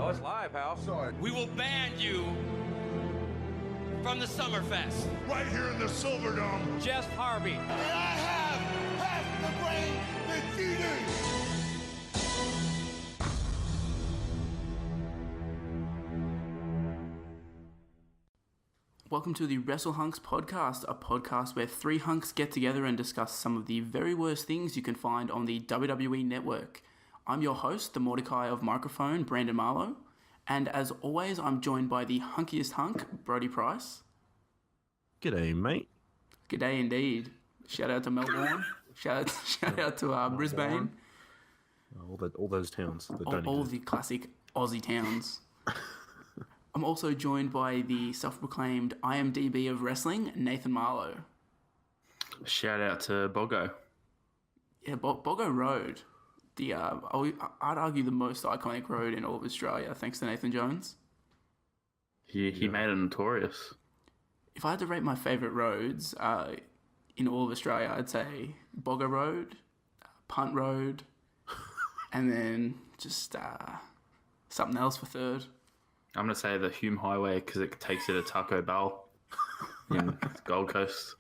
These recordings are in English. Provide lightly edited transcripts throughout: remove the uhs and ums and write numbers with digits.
Oh, it's live, pal. Sorry. We will ban you from the Summerfest. Right here in the Silverdome. Jeff Harvey. And I have half the brain that you do. Welcome to the Wrestle Hunks Podcast, a podcast where three hunks get together and discuss some of the very worst things you can find on the WWE Network. I'm your host, the Mordecai of Microphone, Brandon Marlow, and as always, I'm joined by the hunkiest hunk, Brody Price. G'day, mate. G'day indeed. Shout out to Melbourne. shout out to Brisbane. All those towns that don't All exist. the classic Aussie towns. I'm also joined by the self-proclaimed IMDb of wrestling, Nathan Marlow. Shout out to Boggo. Yeah, Boggo Road. I'd argue the most iconic road in all of Australia, thanks to Nathan Jones. He made it notorious. If I had to rate my favourite roads in all of Australia, I'd say Boggo Road, Punt Road, and then just something else for third. I'm going to say the Hume Highway because it takes you to Taco Bell in Gold Coast.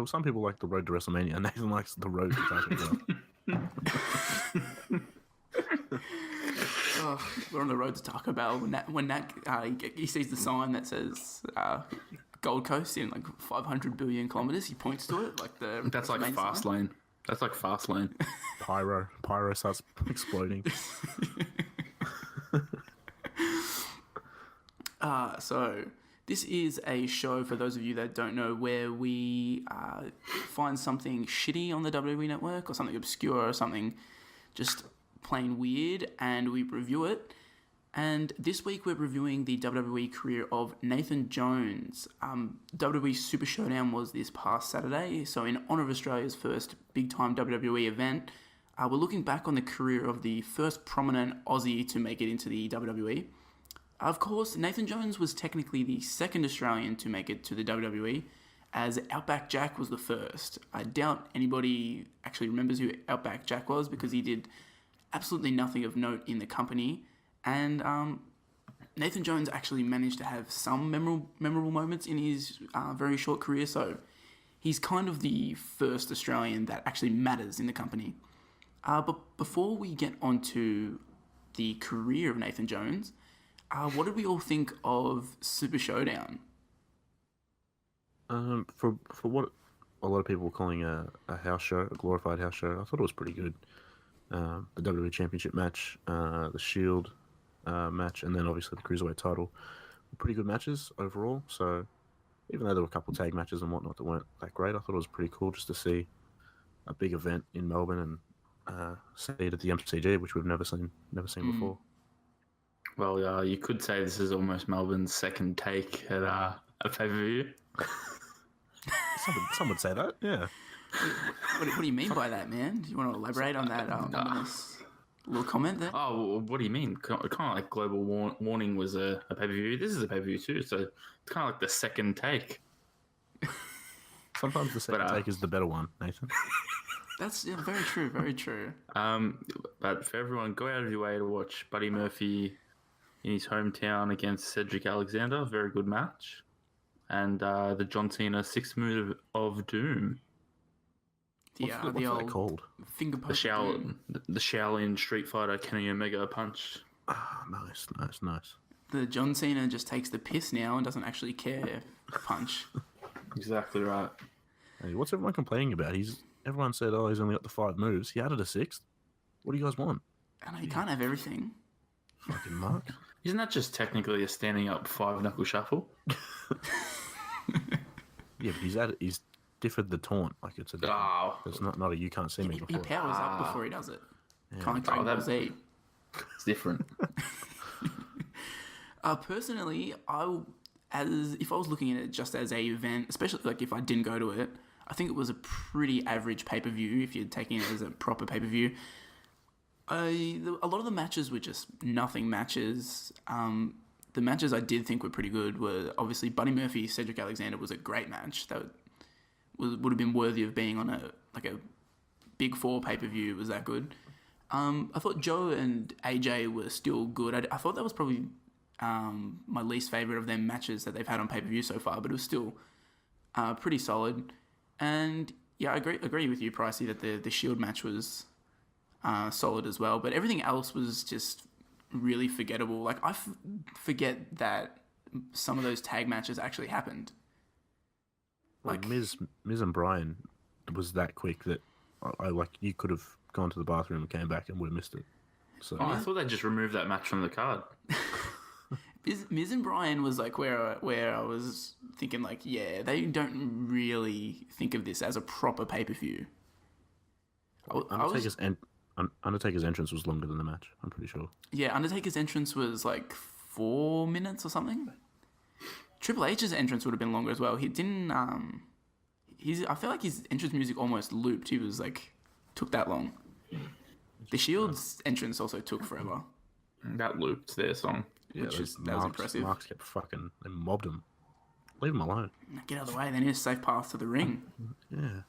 Some people like the road to WrestleMania, and Nathan likes the road to Taco Bell. We're on the road to Taco Bell. When Nat he sees the sign that says Gold Coast in like 500 billion kilometres, he points to it like the. That's like fast sign. lane. That's like fast lane. Pyro starts exploding. So this is a show, for those of you that don't know, where we find something shitty on the WWE Network or something obscure or something just plain weird, and we review it. And this week we're reviewing the WWE career of Nathan Jones. WWE Super Show-Down was this past Saturday, so in honour of Australia's first big-time WWE event, we're looking back on the career of the first prominent Aussie to make it into the WWE. Of course, Nathan Jones was technically the second Australian to make it to the WWE, as Outback Jack was the first. I doubt anybody actually remembers who Outback Jack was because he did absolutely nothing of note in the company. And Nathan Jones actually managed to have some memorable moments in his very short career, so he's kind of the first Australian that actually matters in the company. But before we get onto the career of Nathan Jones, what did we all think of Super Show-Down? For what a lot of people were calling a house show, a glorified house show, I thought it was pretty good. The WWE Championship match, the Shield match, and then obviously the Cruiserweight title were pretty good matches overall. So even though there were a couple of tag matches and whatnot that weren't that great, I thought it was pretty cool just to see a big event in Melbourne and see it at the MCG, which we've never seen before. Well, you could say this is almost Melbourne's second take at a pay-per-view. Some would say that, yeah. What do you mean by that, man? Do you want to elaborate on that ominous little comment there? Oh, what do you mean? Kind of like Global Warning was a pay-per-view. This is a pay-per-view too, so it's kind of like the second take. Sometimes the second take is the better one, Nathan. That's very true, very true. But for everyone, go out of your way to watch Buddy Murphy in his hometown against Cedric Alexander. Very good match. And the John Cena 6 move of doom. What's The old that called? Finger poke. The Shaolin Street Fighter Kenny Omega punch. Ah, nice. The John Cena just takes the piss now and doesn't actually care. Punch. Exactly right. Hey, what's everyone complaining about? Everyone said, he's only got the 5 moves. He added a 6th. What do you guys want? I know you can't have everything. Fucking Mark. Isn't that just technically a standing up 5-knuckle shuffle? Yeah, but he's differed the taunt. Like it's it's not a you can't see me He before. powers up before he does it. Yeah. Kind of Dragon Ball Z. It's different. Personally, if I was looking at it just as a event, especially like if I didn't go to it, I think it was a pretty average pay-per-view if you're taking it as a proper pay-per-view. A lot of the matches were just nothing matches. The matches I did think were pretty good were obviously Buddy Murphy, Cedric Alexander was a great match. That would have been worthy of being on a Big Four pay-per-view. It was that good. I thought Joe and AJ were still good. I thought that was probably my least favourite of them matches that they've had on pay-per-view so far, but it was still pretty solid. And yeah, I agree with you, Pricey, that the Shield match was solid as well, but everything else was just really forgettable. Like, I forget that some of those tag matches actually happened. Like Miz and Brian was that quick that I like you could have gone to the bathroom and came back and would have missed it. So I thought they just removed that match from the card. Miz and Brian was like where I was thinking like, yeah, they don't really think of this as a proper pay-per-view. Undertaker's entrance was longer than the match, I'm pretty sure. Yeah, Undertaker's entrance was like 4 minutes or something. Triple H's entrance would have been longer as well. He didn't. I feel like his entrance music almost looped. He was like took that long. The Shield's entrance also took forever. That looped their song. Yeah, that was impressive. Marks kept fucking and mobbed him. Leave him alone. Get out of the way. They need a safe path to the ring. Yeah.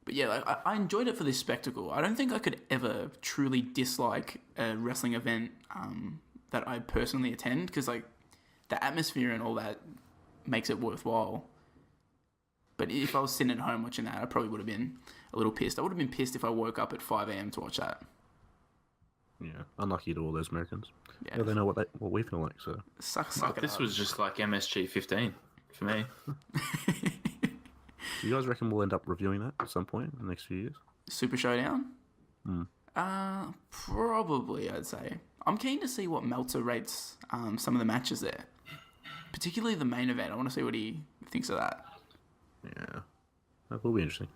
But yeah, like, I enjoyed it for this spectacle. I don't think I could ever truly dislike a wrestling event that I personally attend, because like the atmosphere and all that makes it worthwhile. But if I was sitting at home watching that, I probably would have been a little pissed. I would have been pissed if I woke up at 5 a.m. to watch that. Yeah, unlucky to all those Americans. Yeah, Yeah, they know what we feel like, so. Suck it This up. was just like MSG 15 for me. Do you guys reckon we'll end up reviewing that at some point in the next few years? Super Showdown? Probably, I'd say. I'm keen to see what Meltzer rates some of the matches there. Particularly the main event. I want to see what he thinks of that. Yeah. That will be interesting.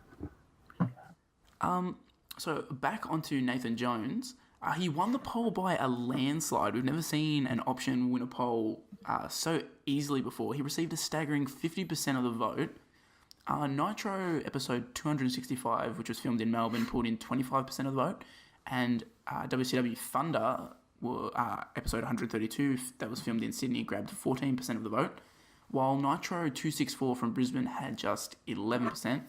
So back onto Nathan Jones. He won the poll by a landslide. We've never seen an option win a poll so easily before. He received a staggering 50% of the vote. Nitro episode 265, which was filmed in Melbourne, pulled in 25% of the vote. And WCW Thunder, episode 132, that was filmed in Sydney, grabbed 14% of the vote. While Nitro 264 from Brisbane had just 11%.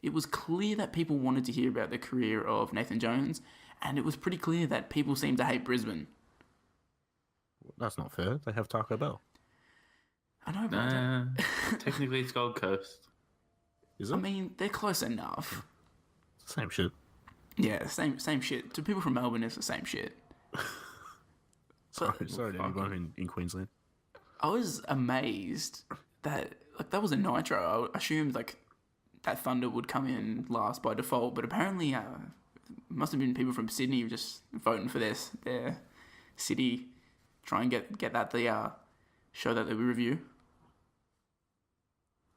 It was clear that people wanted to hear about the career of Nathan Jones, and it was pretty clear that people seemed to hate Brisbane. That's not fair. They have Taco Bell. I know, but Technically, it's Gold Coast. Is it? I mean, they're close enough. Same shit. Yeah, same shit. To people from Melbourne, it's the same shit. Sorry to anyone in Queensland. I was amazed that that was a Nitro. I assumed that Thunder would come in last by default, but apparently must have been people from Sydney just voting for their city, try and get that the show that they review.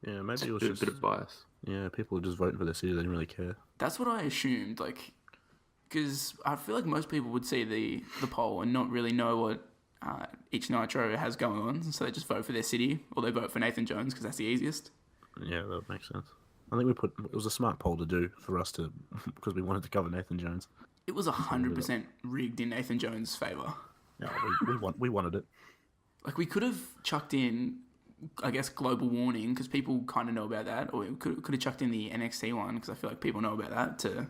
Yeah, maybe it was a just bit of bias. Yeah, people are just voting for their city. They didn't really care. That's what I assumed, because I feel like most people would see the poll and not really know what each Nitro has going on, so they just vote for their city, or they vote for Nathan Jones because that's the easiest. Yeah, that would make sense. I think it was a smart poll to do for us to, because we wanted to cover Nathan Jones. It was 100% rigged in Nathan Jones' favour. Yeah, we wanted it. We could have chucked in, I guess, Global Warning, because people kind of know about that, or we could have chucked in the NXT one, because I feel like people know about that, to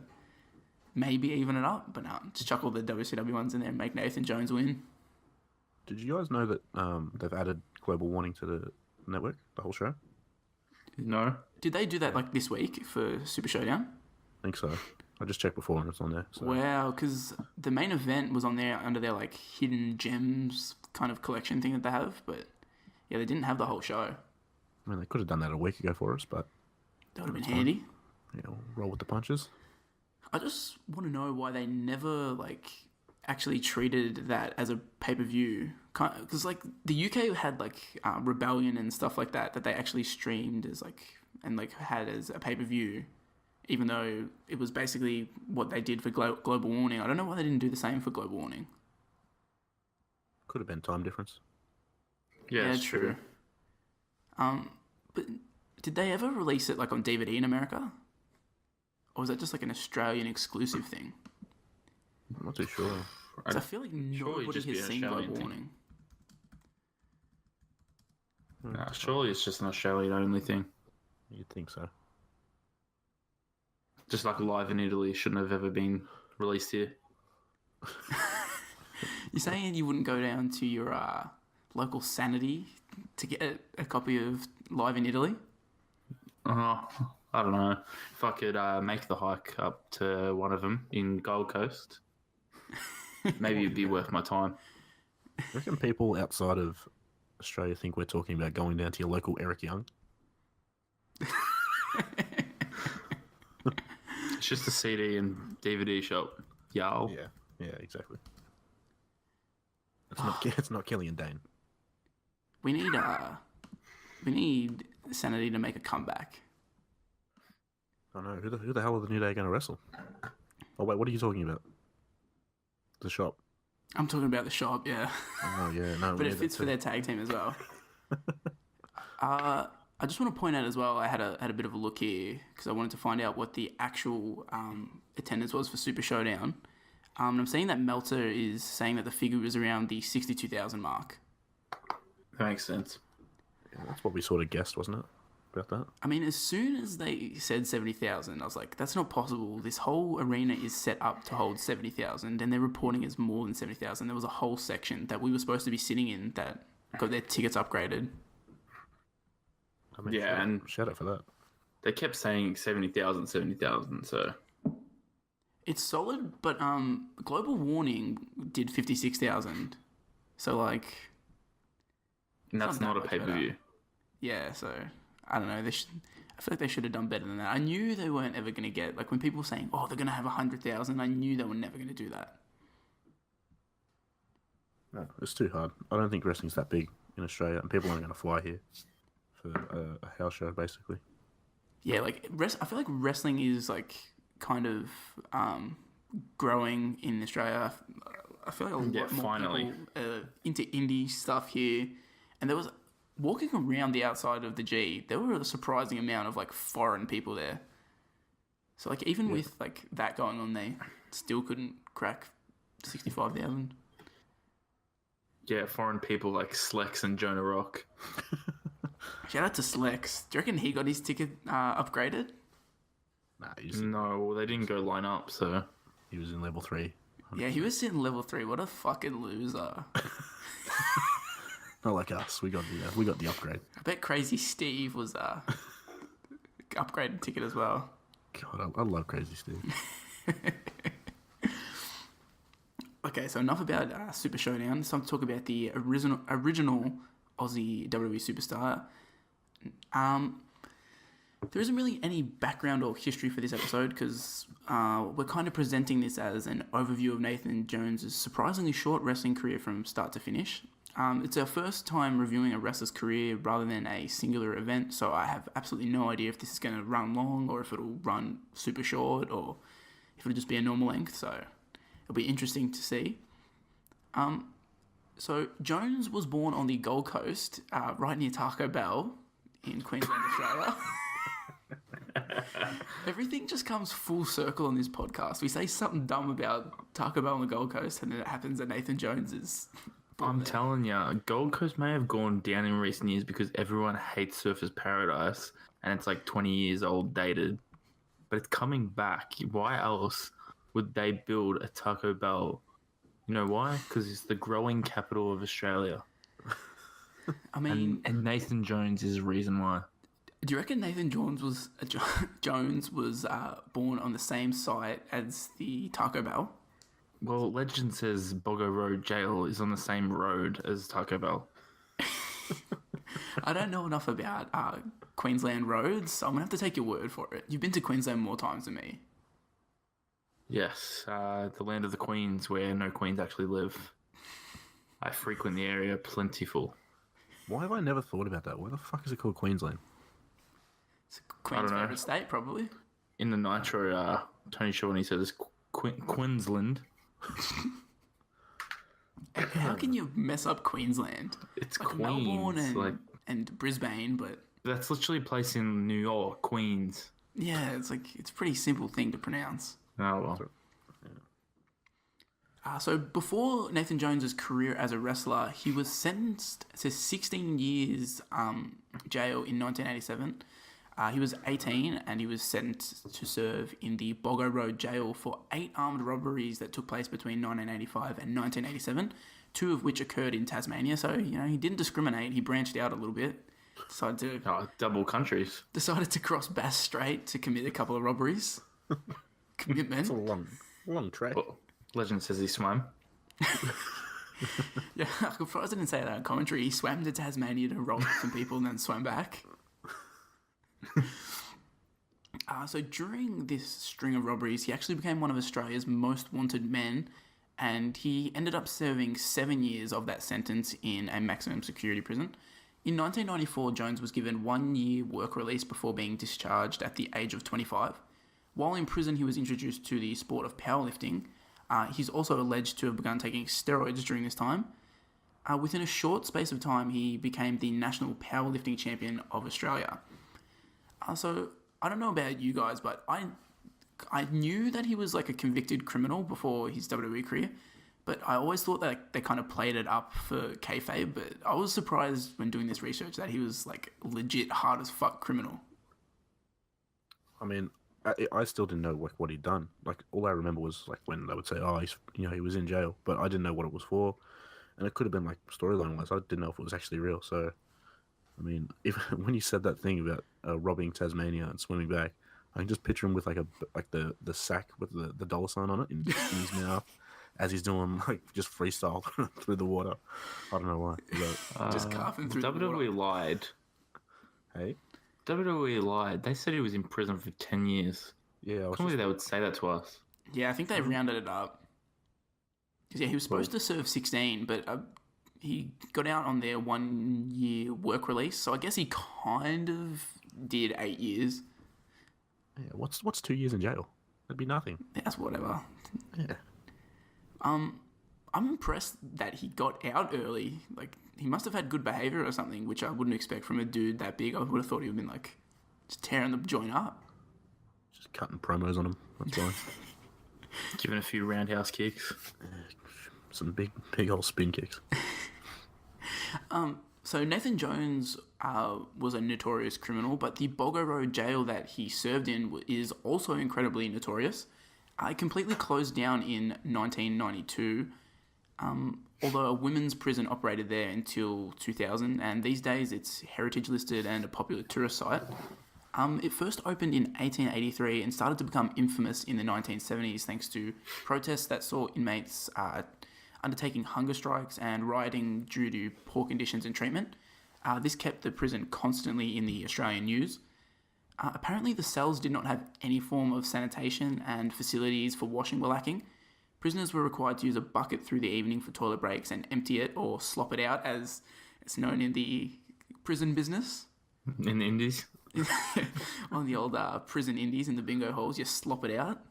maybe even it up, but no, just chuck all the WCW ones in there and make Nathan Jones win. Did you guys know that they've added Global Warning to the network, the whole show? No. Did they do that this week for Super Showdown? I think so. I just checked before and it's on there. So. Wow, because the main event was on there under their hidden gems kind of collection thing that they have, but yeah, they didn't have the whole show. I mean, they could have done that a week ago for us, but that would have been handy. Yeah, we'll roll with the punches. I just want to know why they never actually treated that as a pay-per-view, because the UK had Rebellion and stuff like that they actually streamed as and had as a pay-per-view, even though it was basically what they did for Global Warning. I don't know why they didn't do the same for Global Warning. Could have been time difference. Yeah, it's true. But did they ever release it on DVD in America, or was that just an Australian exclusive thing? I'm not too sure. I feel like nobody has seen Global Warning. Nah, surely it's just an Australian-only thing. You'd think so. Just like Live in Italy shouldn't have ever been released here. You're saying you wouldn't go down to your local Sanity to get a copy of Live in Italy? I don't know. If I could make the hike up to one of them in Gold Coast, maybe it'd be worth my time. I reckon people outside of Australia think we're talking about going down to your local Eric Young. It's just a CD and DVD shop. Y'all. Yeah, exactly. It's not Kelly and Dane. We need Sanity to make a comeback. I know. Who the hell are the New Day going to wrestle? Oh, wait, what are you talking about? The shop. I'm talking about the shop, yeah. Oh, yeah, no. But it fits for their tag team as well. I just want to point out as well, I had a bit of a look here because I wanted to find out what the actual attendance was for Super Showdown. And I'm seeing that Meltzer is saying that the figure was around the 62,000 mark. That makes sense. Yeah, that's what we sort of guessed, wasn't it? About that. I mean, as soon as they said 70,000, I was like, that's not possible. This whole arena is set up to hold 70,000, and they're reporting as more than 70,000. There was a whole section that we were supposed to be sitting in that got their tickets upgraded. I mean, Yeah, and shout out for that. they kept saying 70,000, so... It's solid, but Global Warning did 56,000. So, like... And that's It's not not a that much pay-per-view. better. Yeah, so... I don't know. I feel like they should have done better than that. I knew they weren't ever going to get... Like, when people were saying, oh, they're going to have 100,000, I knew they were never going to do that. No, it's too hard. I don't think wrestling's that big in Australia, and people aren't going to fly here for a house show, basically. Yeah, like, I feel like wrestling is, like, kind of growing in Australia. I feel like a lot more finally. people into indie stuff here. And there was... Walking around the outside of the G, there were a surprising amount of, like, foreign people there. So, like, even with, like, that going on, they still couldn't crack 65,000. Yeah, foreign people like Slex and Jonah Rock. Shout out to Slex. Do you reckon he got his ticket upgraded? Nah, No, they didn't go line up, so... he was in level 3. Yeah, he was sitting level 3. What a fucking loser. Not like us. We got the upgrade. I bet Crazy Steve was upgraded ticket as well. God, I love Crazy Steve. Okay, so enough about Super Showdown. It's time to talk about the original Aussie WWE superstar. There isn't really any background or history for this episode because we're kind of presenting this as an overview of Nathan Jones' surprisingly short wrestling career from start to finish. It's our first time reviewing a wrestler's career rather than a singular event, so I have absolutely no idea if this is going to run long or if it'll run super short or if it'll just be a normal length, so it'll be interesting to see. So Jones was born on the Gold Coast, right near Taco Bell in Queensland, Australia. Everything just comes full circle on this podcast. We say something dumb about Taco Bell on the Gold Coast, and then it happens that Nathan Jones is... I'm telling you, Gold Coast may have gone down in recent years because everyone hates Surfers Paradise, and it's like 20 years old, dated. But it's coming back. Why else would they build a Taco Bell? You know why? Because it's the growing capital of Australia. I mean... And Nathan Jones is the reason why. Do you reckon Nathan Jones was born on the same site as the Taco Bell? Well, legend says Boggo Road Jail is on the same road as Taco Bell. I don't know enough about Queensland roads, so I'm going to have to take your word for it. You've been to Queensland more times than me. Yes, the land of the queens where no queens actually live. I frequent the area plentiful. Why have I never thought about that? Why the fuck is it called Queensland? It's Queen's favourite state, probably. In the Nitro, Tony Shawnee says it's Queensland. How can you mess up Queensland? It's like Queens. Melbourne and Brisbane, but... That's literally a place in New York, Queens. Yeah, it's a pretty simple thing to pronounce. Oh, well. So before Nathan Jones' career as a wrestler, he was sentenced to 16 years jail in 1987 He was 18 and he was sentenced to serve in the Boggo Road jail for 8 armed robberies that took place between 1985 and 1987, 2 of which occurred in Tasmania. So, he didn't discriminate. He branched out a little bit. Double countries. Decided to cross Bass Strait to commit a couple of robberies. Commitment. It's a long trek. Well, legend says he swam. Yeah, I'm surprised I didn't say that on commentary. He swam to Tasmania to rob some people and then swam back. So during this string of robberies, he actually became one of Australia's most wanted men, and he ended up serving 7 years of that sentence in a maximum security prison. In 1994, Jones was given 1 year work release before being discharged at the age of 25. While in prison, he was introduced to the sport of powerlifting. He's also alleged to have begun taking steroids during this time. Within a short space of time, he became the national powerlifting champion of Australia. So, I don't know about you guys, but I knew that he was like a convicted criminal before his WWE career, but I always thought that they kind of played it up for kayfabe, but I was surprised when doing this research that he was like legit hard as fuck criminal. I mean, I still didn't know what he'd done. Like, all I remember was like when they would say, "Oh, he was in jail," but I didn't know what it was for, and it could have been like storyline wise. I didn't know if it was actually real. So, I mean, when you said that thing about robbing Tasmania and swimming back, I can just picture him with like the sack with the dollar sign on it in his mouth as he's doing like just freestyle through the water. I don't know why. Just carving through the water. WWE lied. Hey. WWE lied. They said he was in prison for 10 years. Yeah, I can't believe they would say that to us. Yeah, I think they rounded it up. Because, he was supposed to serve 16, but he got out on their 1 year work release. So I guess he kind of did 8 years. Yeah, what's 2 years in jail? That'd be nothing. That's whatever. Yeah. I'm impressed that he got out early. Like, he must have had good behaviour or something, which I wouldn't expect from a dude that big. I would have thought he would have been like just tearing the joint up. Just cutting promos on him. That's fine. Giving a few roundhouse kicks. Some big old spin kicks. So Nathan Jones was a notorious criminal, but the Boggo Road jail that he served in is also incredibly notorious. It completely closed down in 1992, although a women's prison operated there until 2000, and these days it's heritage listed and a popular tourist site. It first opened in 1883 and started to become infamous in the 1970s thanks to protests that saw inmates undertaking hunger strikes and rioting due to poor conditions and treatment. This kept the prison constantly in the Australian news. Apparently, the cells did not have any form of sanitation and facilities for washing were lacking. Prisoners were required to use a bucket through the evening for toilet breaks and empty it or slop it out, as it's known in the prison business. In the Indies? On the old prison indies in the bingo halls, you slop it out.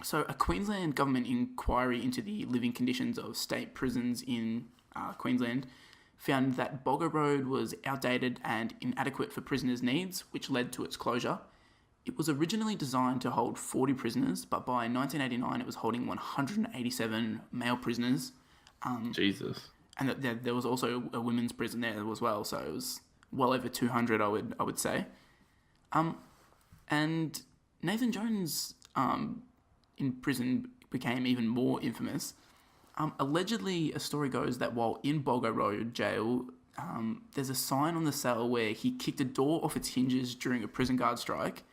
So a Queensland government inquiry into the living conditions of state prisons in Queensland found that Boggo Road was outdated and inadequate for prisoners' needs, which led to its closure. It was originally designed to hold 40 prisoners, but by 1989 it was holding 187 male prisoners. Jesus. And there was also a women's prison there as well, so it was well over 200, I would say. And Nathan Jones in prison became even more infamous. Allegedly, a story goes that while in Boggo Road jail, there's a sign on the cell where he kicked a door off its hinges during a prison guard strike.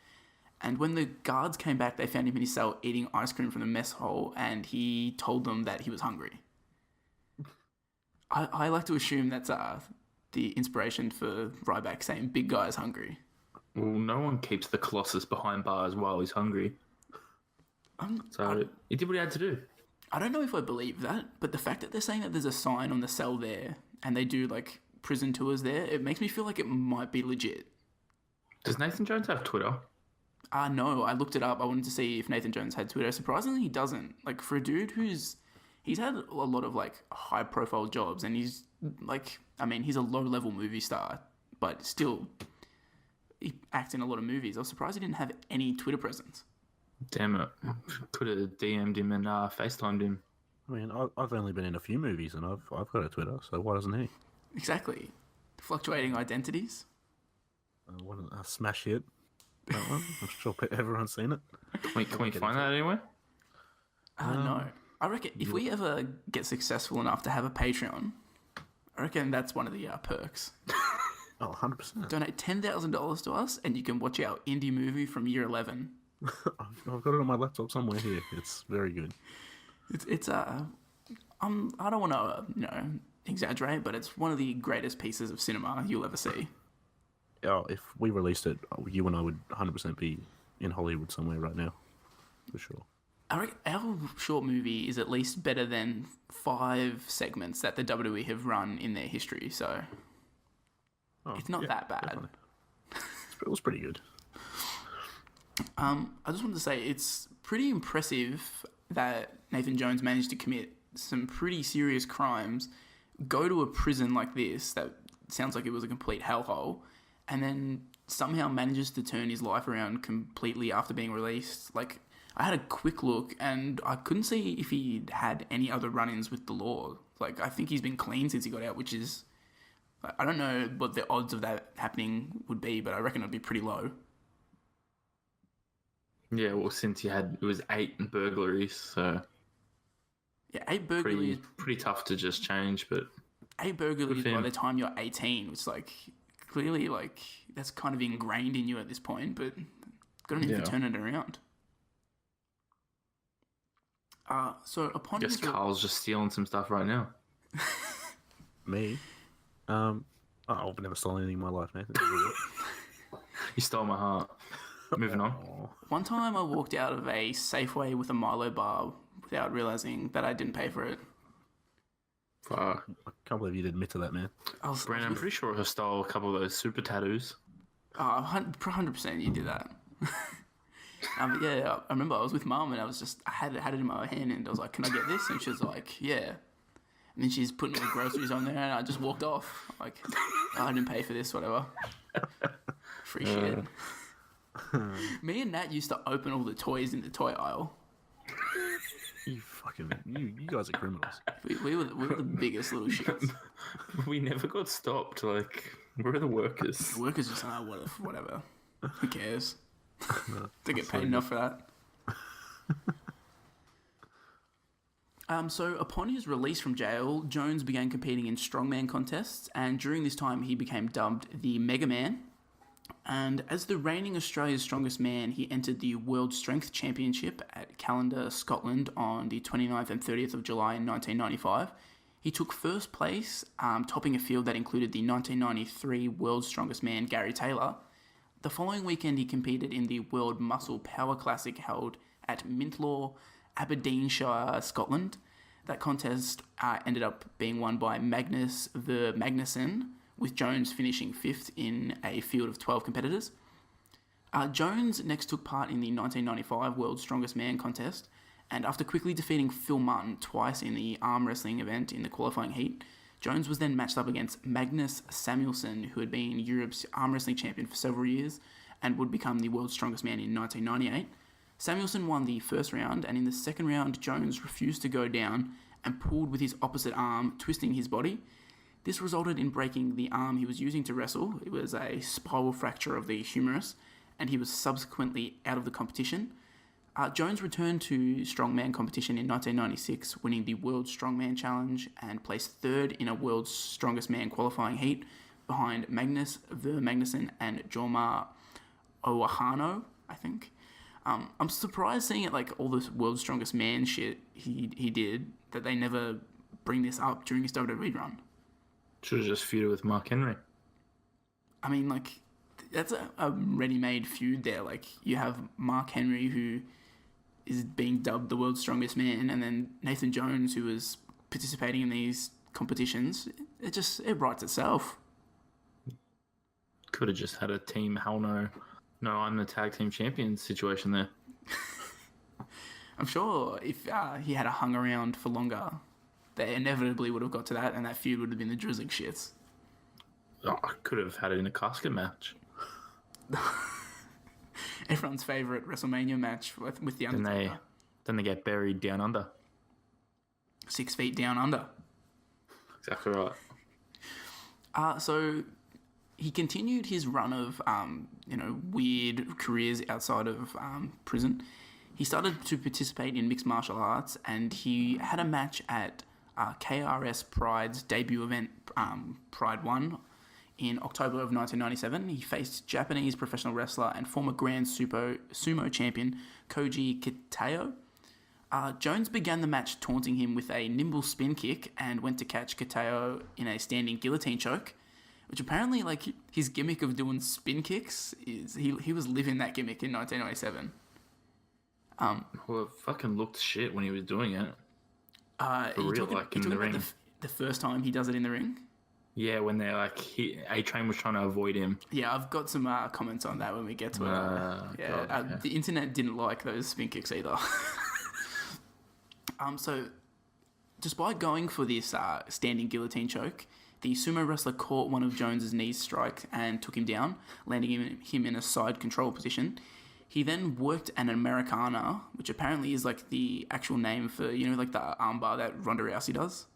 And when the guards came back, they found him in his cell eating ice cream from the mess hole, and he told them that he was hungry. I like to assume that's the inspiration for Ryback saying, "Big guy's hungry." Well, no one keeps the Colossus behind bars while he's hungry. He did what he had to do. I don't know if I believe that, but the fact that they're saying that there's a sign on the cell there and they do like prison tours there, it makes me feel like it might be legit. Does Nathan Jones have Twitter? No, I looked it up. I wanted to see if Nathan Jones had Twitter. Surprisingly, he doesn't. Like, for a dude he's had a lot of like high profile jobs, and he's like, he's a low level movie star, but still he acts in a lot of movies. I was surprised he didn't have any Twitter presence. Damn it. Could have DM'd him and FaceTimed him. I mean, I've only been in a few movies and I've got a Twitter, so why doesn't he? Exactly. Fluctuating Identities. Smash hit. That one. I'm sure everyone's seen it. Can we find that anywhere? No. I reckon if we ever get successful enough to have a Patreon, I reckon that's one of the perks. Oh, 100%. Donate $10,000 to us, and you can watch our indie movie from year 11. I've got it on my laptop somewhere here. It's very good. I don't want to exaggerate, but it's one of the greatest pieces of cinema you'll ever see. Oh, if we released it, you and I would 100% be in Hollywood somewhere right now, for sure. I reckon our short movie is at least better than 5 segments that the WWE have run in their history, so it's not that bad. Definitely. It was pretty good. I just wanted to say it's pretty impressive that Nathan Jones managed to commit some pretty serious crimes, go to a prison like this that sounds like it was a complete hellhole, and then somehow manages to turn his life around completely after being released. Like, I had a quick look and I couldn't see if he had any other run-ins with the law. Like, I think he's been clean since he got out, which is... I don't know what the odds of that happening would be, but I reckon it'd be pretty low. Yeah, well, since it was 8 burglaries, so... Yeah, 8 burglaries... Pretty tough to just change, but... 8 burglaries by the time you're 18, which, like, clearly, like, that's kind of ingrained in you at this point, but got to need to turn it around. So upon I guess Carl's just stealing some stuff right now. Me? I've never stolen anything in my life, Nathan. You stole my heart. Moving on. One time I walked out of a Safeway with a Milo bar without realising that I didn't pay for it. Fuck. I can't believe you'd admit to that, man. Brandon, I'm pretty sure I stole a couple of those super tattoos. 100% you did that. Yeah, I remember I was with Mum and I had it in my hand and I was like, can I get this? And she was like, yeah. And then she's putting all the groceries on there and I just walked off. Like, I didn't pay for this, whatever. Free shit. Me and Nat used to open all the toys in the toy aisle. You guys are criminals. We were the biggest little shits. We never got stopped. Like, where are the workers? The workers just whatever. Who cares? They get paid enough for that. So upon his release from jail, Jones began competing in strongman contests, and during this time he became dubbed the Mega Man. And as the reigning Australia's strongest man, he entered the World Strength Championship at Callender, Scotland on the 29th and 30th of July in 1995. He took first place, topping a field that included the 1993 World's Strongest Man, Gary Taylor. The following weekend he competed in the World Muscle Power Classic held at Mintlaw, Aberdeenshire, Scotland. That contest ended up being won by Magnus the Magnuson, with Jones finishing 5th in a field of 12 competitors. Jones next took part in the 1995 World's Strongest Man contest, and after quickly defeating Phil Martin twice in the arm wrestling event in the qualifying heat, Jones was then matched up against Magnus Samuelsson, who had been Europe's arm wrestling champion for several years and would become the World's Strongest Man in 1998. Samuelsson won the first round, and in the second round, Jones refused to go down and pulled with his opposite arm, twisting his body. This resulted in breaking the arm he was using to wrestle. It was a spiral fracture of the humerus, and he was subsequently out of the competition. Jones returned to strongman competition in 1996, winning the World Strongman Challenge and placed 3rd in a World's Strongest Man qualifying heat behind Magnus the Magnuson and Jorma Owahano, I think. I'm surprised seeing it, like all this World's Strongest Man shit he did, that they never bring this up during his WWE run. Should have just feuded with Mark Henry. I mean, like, that's a ready-made feud there. Like, you have Mark Henry, who is being dubbed the world's strongest man, and then Nathan Jones, who is participating in these competitions. It writes itself. Could have just had a team hell no, I'm the tag team champion situation there. I'm sure if he had hung around for longer, they inevitably would have got to that, and that feud would have been the drizzling shits. Oh, I could have had it in a casket match. Everyone's favourite WrestleMania match with the Undertaker. Then they get buried down under. 6 feet down under. Exactly right. So he continued his run of, weird careers outside of prison. He started to participate in mixed martial arts, and he had a match at KRS Pride's debut event, Pride 1, in October of 1997. He faced Japanese professional wrestler and former Grand Sumo champion Koji Kitao. Jones began the match taunting him with a nimble spin kick and went to catch Kitao in a standing guillotine choke, which apparently, like, his gimmick of doing spin kicks is he was living that gimmick in 1997. Well, it fucking looked shit when he was doing it. For real, like in the ring. The first time he does it in the ring? Yeah, when they're like, A-Train was trying to avoid him. Yeah, I've got some comments on that when we get to it. God, yeah. The internet didn't like those spin kicks either. So, despite going for this standing guillotine choke, the sumo wrestler caught one of Jones's knee strike and took him down, landing him in a side control position. He then worked an Americana, which apparently is like the actual name for, like the armbar that Ronda Rousey does.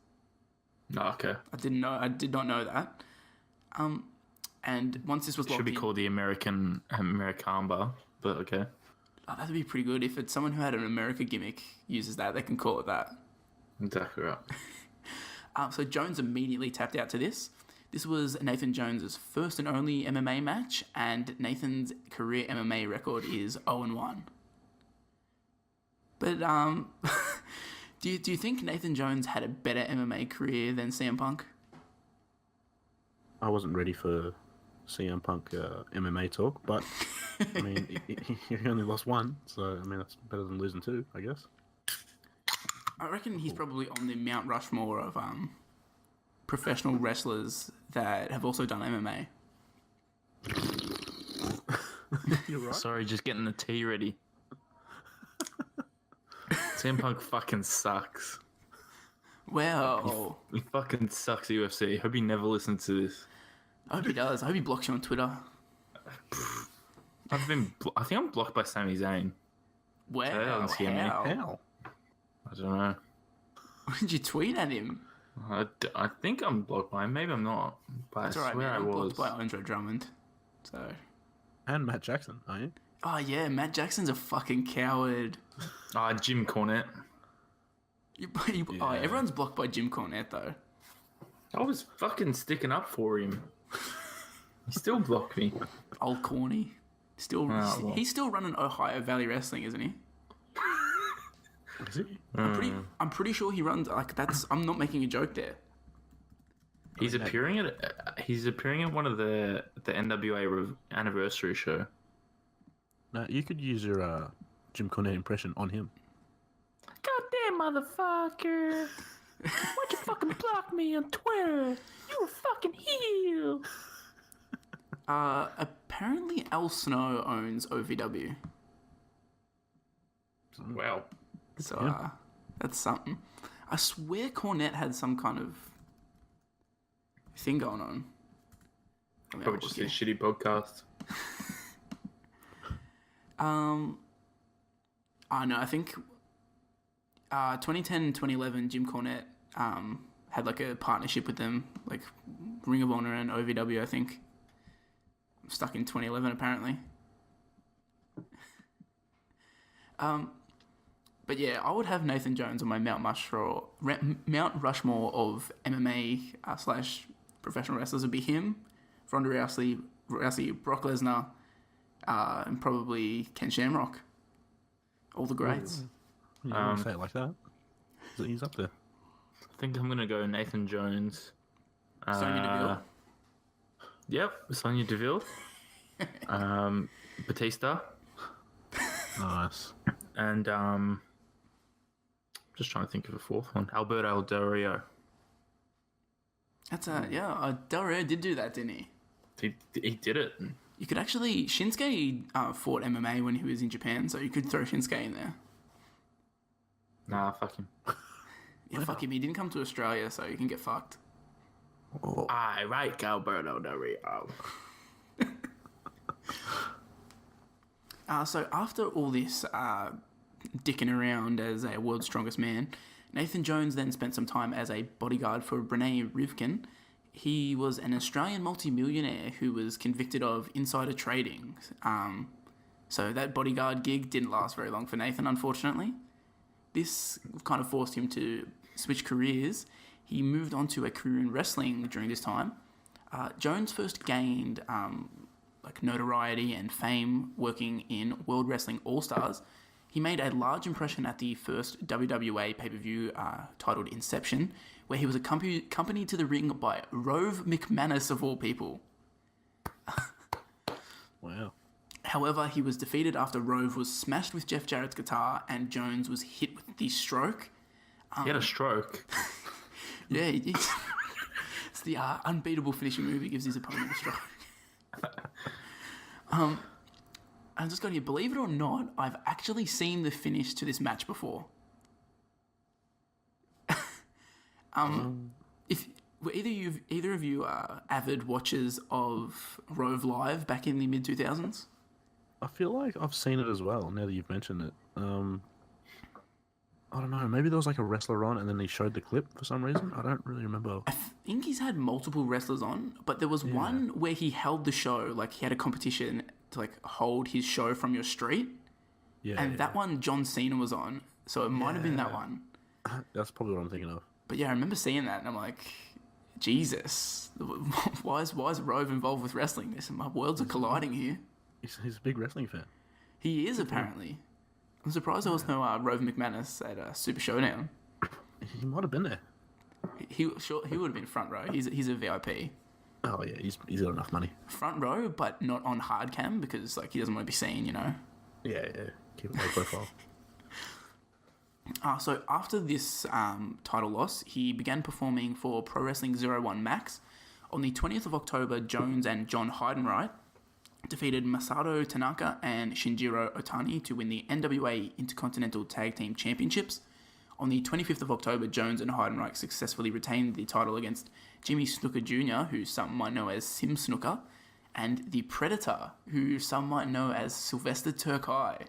Oh, okay. I did not know that. And once this was locked in... Should be called the American armbar, but okay. Oh, that'd be pretty good. If it's someone who had an America gimmick uses that, they can call it that. Exactly right. So Jones immediately tapped out to this. This was Nathan Jones' first and only MMA match, and Nathan's career MMA record is 0-1. But do you think Nathan Jones had a better MMA career than CM Punk? I wasn't ready for CM Punk MMA talk, but I mean, he only lost one, so I mean that's better than losing two, I guess. I reckon he's probably on the Mount Rushmore of professional wrestlers that have also done MMA. You're right. Sorry, just getting the tea ready. CM Punk fucking sucks. Well, He fucking sucks at UFC. Hope he never listens to this. I hope he does. I hope he blocks you on Twitter. I think I'm blocked by Sami Zayn. Wow, doesn't scare me. How? I don't know. What did you tweet at him? I think I'm blocked by him. Maybe I'm not. But It's I alright, swear man. I I'm was. blocked by Andre Drummond. So, And Matt Jackson, are you? oh yeah, Matt Jackson's a fucking coward. Jim Cornette. Oh, everyone's blocked by Jim Cornette though. I was fucking sticking up for him. He still blocked me. Old corny. He's still running Ohio Valley Wrestling, isn't he? Is he? I'm pretty sure he runs like that's. I'm not making a joke there. He's appearing at one of the NWA anniversary show. No, you could use your Jim Cornette impression on him. Goddamn motherfucker! Why'd you fucking block me on Twitter? You a fucking heel! Apparently Al Snow owns OVW. Wow. So that's something. I swear Cornette had some kind of thing going on. Probably just a shitty podcast. I know. I think 2010 and 2011, Jim Cornette had like a partnership with them, like Ring of Honor and OVW. I think stuck in 2011 apparently. But yeah, I would have Nathan Jones on my Mount Rushmore of MMA / professional wrestlers. Would be him, Ronda Rousey, Brock Lesnar, and probably Ken Shamrock. All the greats. You don't say it like that. He's up there. I think I'm gonna go Nathan Jones. Sonya Deville. Yep, Sonya Deville. Batista. Nice. And just trying to think of a fourth one. Alberto Del Rio. That's Del Rio did do that, didn't he? He did it. You could actually Shinsuke fought MMA when he was in Japan, so you could throw Shinsuke in there. Nah, fuck him. Yeah, fuck him. He didn't come to Australia, so you can get fucked. Oh. I like Alberto Del Rio. So after all this dicking around as a world's strongest man, Nathan Jones then spent some time as a bodyguard for Brene Rivkin he was an Australian multimillionaire who was convicted of insider trading. So that bodyguard gig didn't last very long for Nathan, unfortunately. This kind of forced him to switch careers. He moved on to a career in wrestling during this time. Jones first gained notoriety and fame working in World Wrestling All-Stars. He made a large impression at the first WWA pay-per-view titled Inception, where he was accompanied to the ring by Rove McManus, of all people. Wow. However, he was defeated after Rove was smashed with Jeff Jarrett's guitar and Jones was hit with the stroke. He had a stroke. Yeah, it's the unbeatable finishing move. He gives his opponent a stroke. I just got here. Believe it or not, I've actually seen the finish to this match before. If were either of you are avid watchers of Rove Live back in the mid 2000s? I feel like I've seen it as well. Now that you've mentioned it, I don't know. Maybe there was like a wrestler on, and then he showed the clip for some reason. I don't really remember. I think he's had multiple wrestlers on, but there was one where he held the show, like he had a competition to like hold his show from your street. Yeah. And that one, John Cena was on, so it might have been that one. That's probably what I'm thinking of. But yeah, I remember seeing that, and I'm like, Jesus, why is Rove involved with wrestling? My worlds are colliding here. He's a big wrestling fan. He is, apparently. I'm surprised there was no Rove McManus at Super Showdown. He might have been there. He would have been front row. He's a VIP. Oh yeah, he's got enough money. Front row, but not on hard cam because like he doesn't want to be seen, you know. Yeah. Keep it low profile. So after this title loss, he began performing for Pro Wrestling 01 Max. On the 20th of October, Jones and John Heidenreich defeated Masato Tanaka and Shinjiro Otani to win the NWA Intercontinental Tag Team Championships. On the 25th of October, Jones and Heidenreich successfully retained the title against Jimmy Snuka Jr., who some might know as Sim Snuka, and the Predator, who some might know as Sylvester Turkey.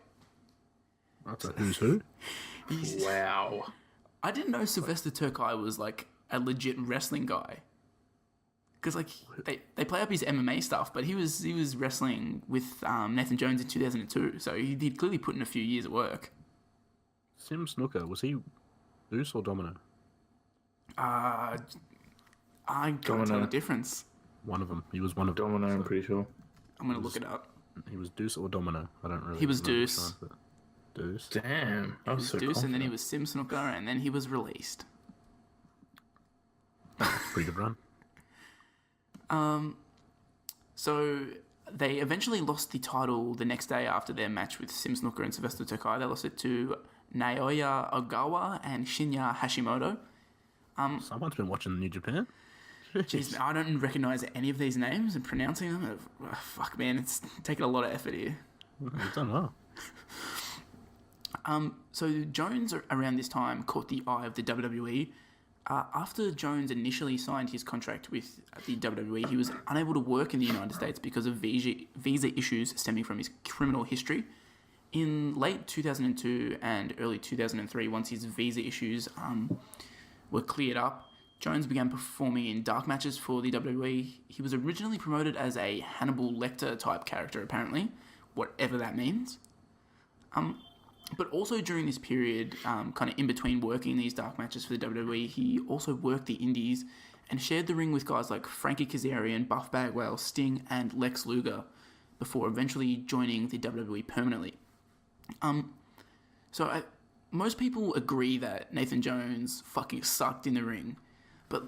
That's a who's who? Wow. I didn't know Sylvester Turkey was like a legit wrestling guy. Because like they play up his MMA stuff, but he was wrestling with Nathan Jones in 2002, so he'd clearly put in a few years of work. Sim Snooker, was he Deuce or Domino? I can't tell the difference. One of them. He was one of Domino, them. I'm pretty sure. I'm gonna look it up. He was Deuce or Domino. I don't really. He was remember Deuce. which one, but Deuce. Damn. I was so Deuce, and then he confident. was Sim Snooker, and then he was released. That's a pretty good run. So they eventually lost the title the next day after their match with Sim Snooker and Sylvester Tokai. They lost it to Naoya Ogawa and Shinya Hashimoto. Someone's been watching New Japan. Jeez, I don't recognize any of these names and pronouncing them. Fuck, man, it's taking a lot of effort here. You've done well. So Jones around this time caught the eye of the WWE. After Jones initially signed his contract with the WWE, he was unable to work in the United States because of visa issues stemming from his criminal history. In late 2002 and early 2003, once his visa issues were cleared up, Jones began performing in dark matches for the WWE. He was originally promoted as a Hannibal Lecter type character, apparently, whatever that means. But also during this period, kind of in between working these dark matches for the WWE, he also worked the indies and shared the ring with guys like Frankie Kazarian, Buff Bagwell, Sting, and Lex Luger before eventually joining the WWE permanently. Most people agree that Nathan Jones fucking sucked in the ring, but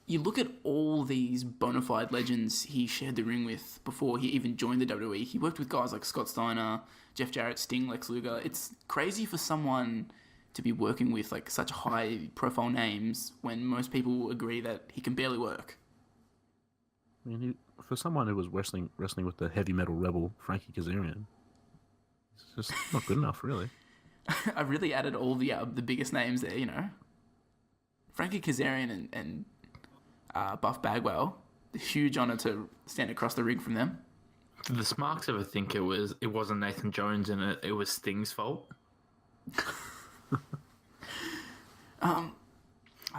you look at all these bona fide legends he shared the ring with before he even joined the WWE. He worked with guys like Scott Steiner, Jeff Jarrett, Sting, Lex Luger. It's crazy for someone to be working with like such high profile names when most people agree that he can barely work. I mean, for someone who was wrestling with the heavy metal rebel Frankie Kazarian, it's just not good enough, really. I really added all the biggest names there, you know. Frankie Kazarian and Buff Bagwell. A huge honour to stand across the ring from them. Did the Smarks ever think it wasn't Nathan Jones and it was Sting's fault? I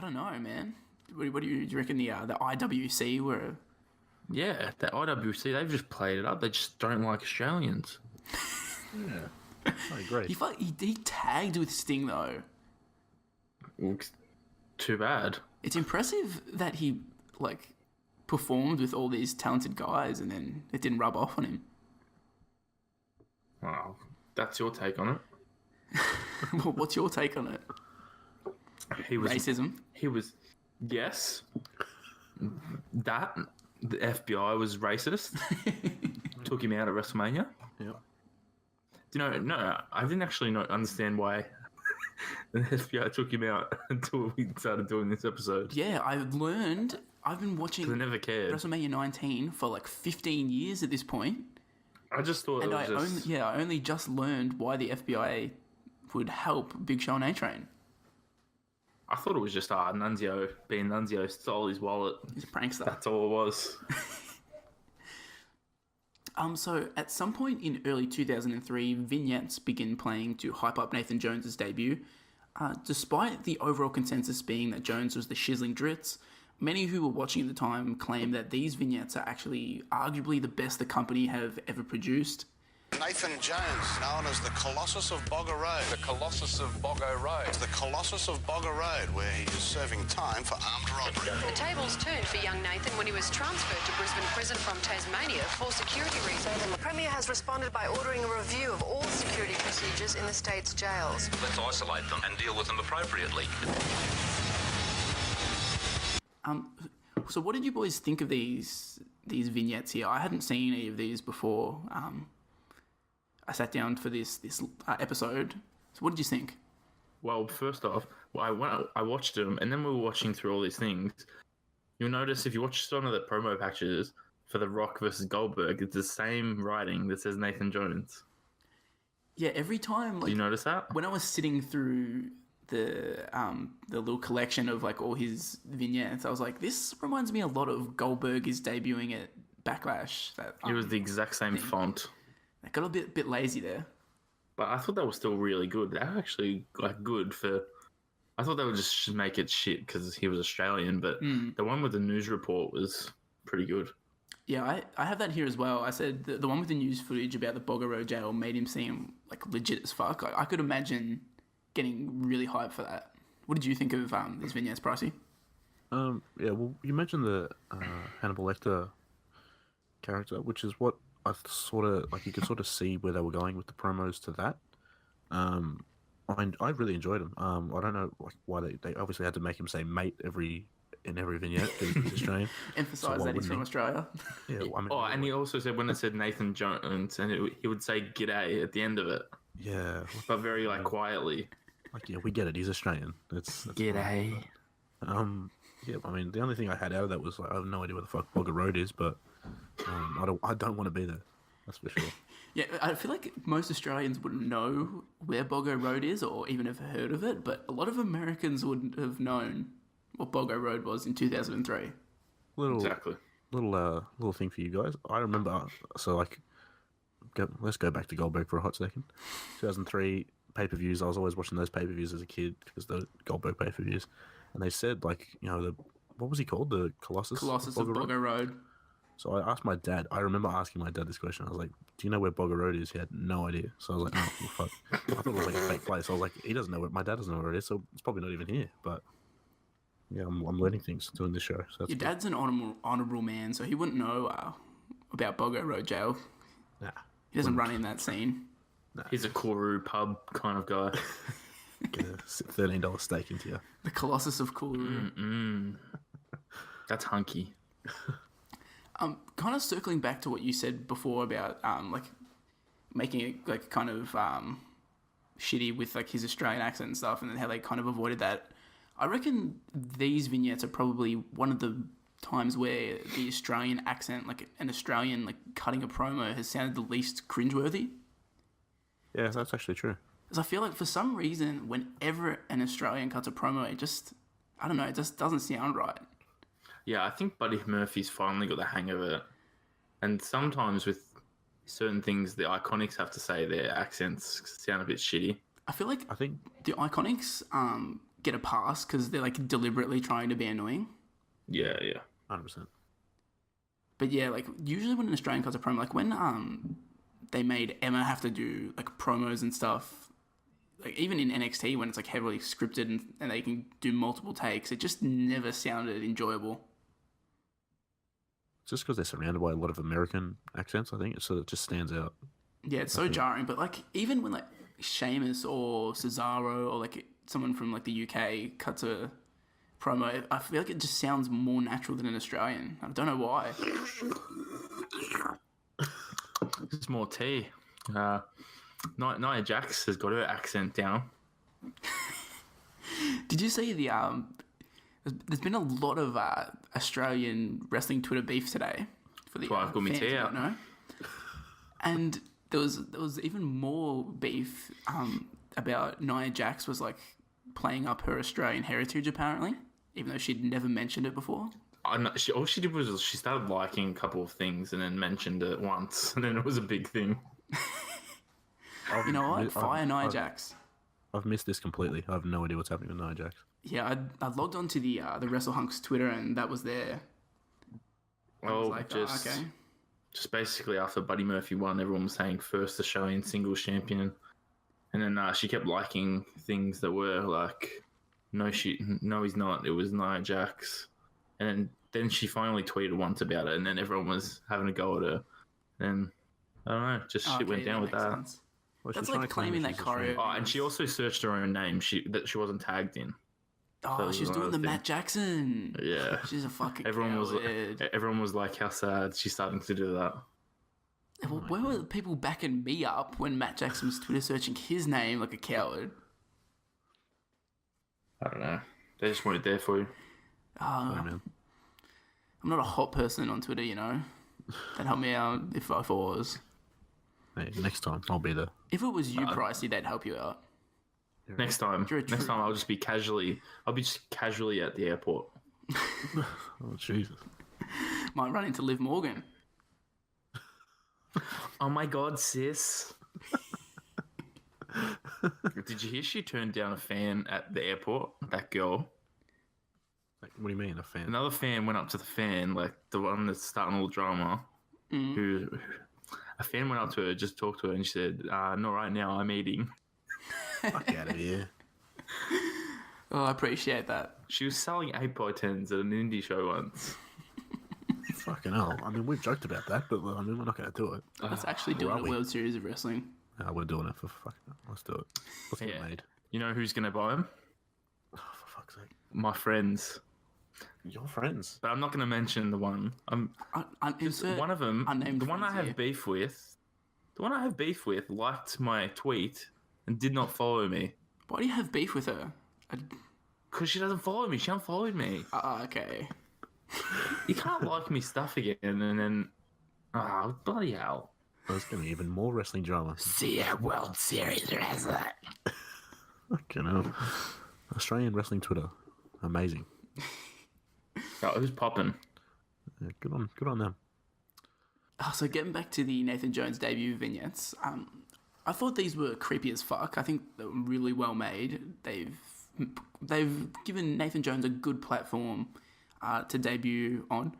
don't know, man. What do you reckon the IWC were? Yeah, the IWC, they've just played it up. They just don't like Australians. Yeah, I agree. He tagged with Sting though. Well, too bad. It's impressive that he performed with all these talented guys and then it didn't rub off on him. Wow, that's your take on it. Well, what's your take on it? Racism? He was, yes. That, the FBI was racist. Took him out at WrestleMania. Yeah. No, I didn't actually understand why the FBI took him out until we started doing this episode. Yeah, I've been watching They never cared. WrestleMania 19 for 15 years at this point. I just thought And it was I only just learned why the FBI would help Big Show and A-Train. I thought it was just Nunzio being Nunzio stole his wallet. He's a prankster. That's all it was. So at some point in early 2003, vignettes begin playing to hype up Nathan Jones' debut. Despite the overall consensus being that Jones was the shizzling Dritz, many who were watching at the time claim that these vignettes are actually arguably the best the company have ever produced. Nathan Jones, known as the Colossus of Boggo Road. The Colossus of Boggo Road. The Colossus of Boggo Road, where he is serving time for armed robbery. The tables turned for young Nathan when he was transferred to Brisbane Prison from Tasmania for security reasons. The Premier has responded by ordering a review of all security procedures in the state's jails. Let's isolate them and deal with them appropriately. So what did you boys think of these vignettes here? I hadn't seen any of these before. I sat down for this episode. So what did you think? Well, first off, I watched them, and then we were watching through all these things. You'll notice if you watch some of the promo packages for The Rock versus Goldberg, it's the same writing that says Nathan Jones. Yeah, every time. Do you notice that? When I was sitting through the little collection of all his vignettes, I was like, this reminds me a lot of Goldberg is debuting at Backlash. It was the exact same font. I got a bit lazy there. But I thought that was still really good. They were actually good for... I thought they would just make it shit because he was Australian, but the one with the news report was pretty good. Yeah, I have that here as well. I said the one with the news footage about the Boggo Road jail made him seem legit as fuck. I could imagine getting really hyped for that. What did you think of these vignettes, Pricey? Yeah, well, you mentioned the Hannibal Lecter character, which is what I sort of you could sort of see where they were going with the promos to that. I really enjoyed him. I don't know why they obviously had to make him say mate in every vignette because he's Australian. Emphasise that he's from Australia. Yeah, I mean, and he also said when it said Nathan Jones, and he would say "G'day" at the end of it. Yeah, but very quietly. Yeah, we get it. He's Australian. That's G'day. Yeah, I mean, the only thing I had out of that was I have no idea where the fuck Boggo Road is, but I don't want to be there. That's for sure. Yeah, I feel like most Australians wouldn't know where Boggo Road is or even have heard of it, but a lot of Americans wouldn't have known what Boggo Road was in 2003. Exactly. Little thing for you guys. I remember, let's go back to Goldberg for a hot second. 2003 pay-per-views. I was always watching those pay-per-views as a kid because the Goldberg pay-per-views, and they said what was he called? The Colossus of Boggo Road. So I asked my dad. I remember asking my dad this question. I was like, "Do you know where Boggo Road is?" He had no idea. So I was like, "Oh, well, fuck." I thought it was a fake place. I was like, "He doesn't know where my dad doesn't know where it is, so it's probably not even here." But yeah, I'm learning things doing this show. So Your dad's an honourable man, so he wouldn't know about Boggo Road Jail. Nah, he doesn't run in that scene. Nah. He's a Kourou pub kind of guy. Get a $13 steak into you. The Colossus of Kourou. That's hunky. Kind of circling back to what you said before about making it kind of shitty with his Australian accent and stuff, and then how they kind of avoided that. I reckon these vignettes are probably one of the times where the Australian accent, an Australian cutting a promo, has sounded the least cringeworthy. Yeah, that's actually true. Because I feel like for some reason, whenever an Australian cuts a promo, it just doesn't sound right. Yeah, I think Buddy Murphy's finally got the hang of it. And sometimes with certain things, the Iconics have to say their accents sound a bit shitty. I think the Iconics get a pass because they're deliberately trying to be annoying. Yeah. 100%. But yeah, like usually when an Australian cuts a promo, like when they made Emma have to do like promos and stuff, like even in NXT when it's like heavily scripted and they can do multiple takes, it just never sounded enjoyable. Just because they're surrounded by a lot of American accents, I think, so it just stands out. Yeah, it's so jarring. But like even when like Sheamus or Cesaro or like someone from like the UK cuts a promo, I feel like it just sounds more natural than an Australian. I don't know why. It's more tea. Nia Jax has got her accent down. Did you see the there's been a lot of Australian wrestling Twitter beef today for the fans who don't know. And there was even more beef about Nia Jax was like playing up her Australian heritage apparently, even though she'd never mentioned it before. All she did was she started liking a couple of things and then mentioned it once, and then it was a big thing. You know what? Fire Nia Jax. I've missed this completely. I have no idea what's happening with Nia Jax. Yeah, I logged onto the Wrestle Hunks Twitter and that was there. Oh, like, okay. Just basically after Buddy Murphy won, everyone was saying first Australian singles champion, and then she kept liking things that were like, no, he's not. It was Nia Jax, and then she finally tweeted once about it, and then everyone was having a go at her. And I don't know, just shit went down with that. Sense. Well, that's like claiming that choreo. Oh, and she also searched her own name. That she wasn't tagged in. Oh, she was doing the Matt Jackson. Yeah, she's a fucking. Everyone was like, how sad she's starting to do that. Well, where were the people backing me up when Matt Jackson was Twitter searching his name like a coward? I don't know. They just weren't there for you. I'm not a hot person on Twitter, you know. They'd help me out if I was. Hey, next time I'll be there. If it was you, Pricey, they'd help you out. Next time I'll just be casually. I'll be just casually at the airport. Oh Jesus! Might run into Liv Morgan. Oh my God, sis! Did you hear she turned down a fan at the airport? That girl. Like, what do you mean, a fan? Another fan went up to the fan, like the one that's starting all the drama. A fan went up to her, just talked to her, and she said, "Not right now. I'm eating." Fuck out of here. Oh, I appreciate that. She was selling 8x10s at an indie show once. Fucking hell. I mean, we've joked about that, but I mean, we're not going to do it. Let's actually do a World Series of Wrestling. We're doing it for fucking hell. Let's do it. Let's get made. You know who's going to buy them? Oh, for fuck's sake. My friends. Your friends? But I'm not going to mention the one. One of them, the one I have beef with, liked my tweet and did not follow me. Why do you have beef with her? Because she doesn't follow me. She unfollowed me. Okay. You can't like me stuff again and then... bloody hell. There's going to be even more wrestling drama. See ya, World Series Wrestling. Fucking hell. Australian wrestling Twitter. Amazing. Oh, it was popping. Yeah, good on them. So getting back to the Nathan Jones debut vignettes, I thought these were creepy as fuck. I think they were really well made. They've given Nathan Jones a good platform to debut on,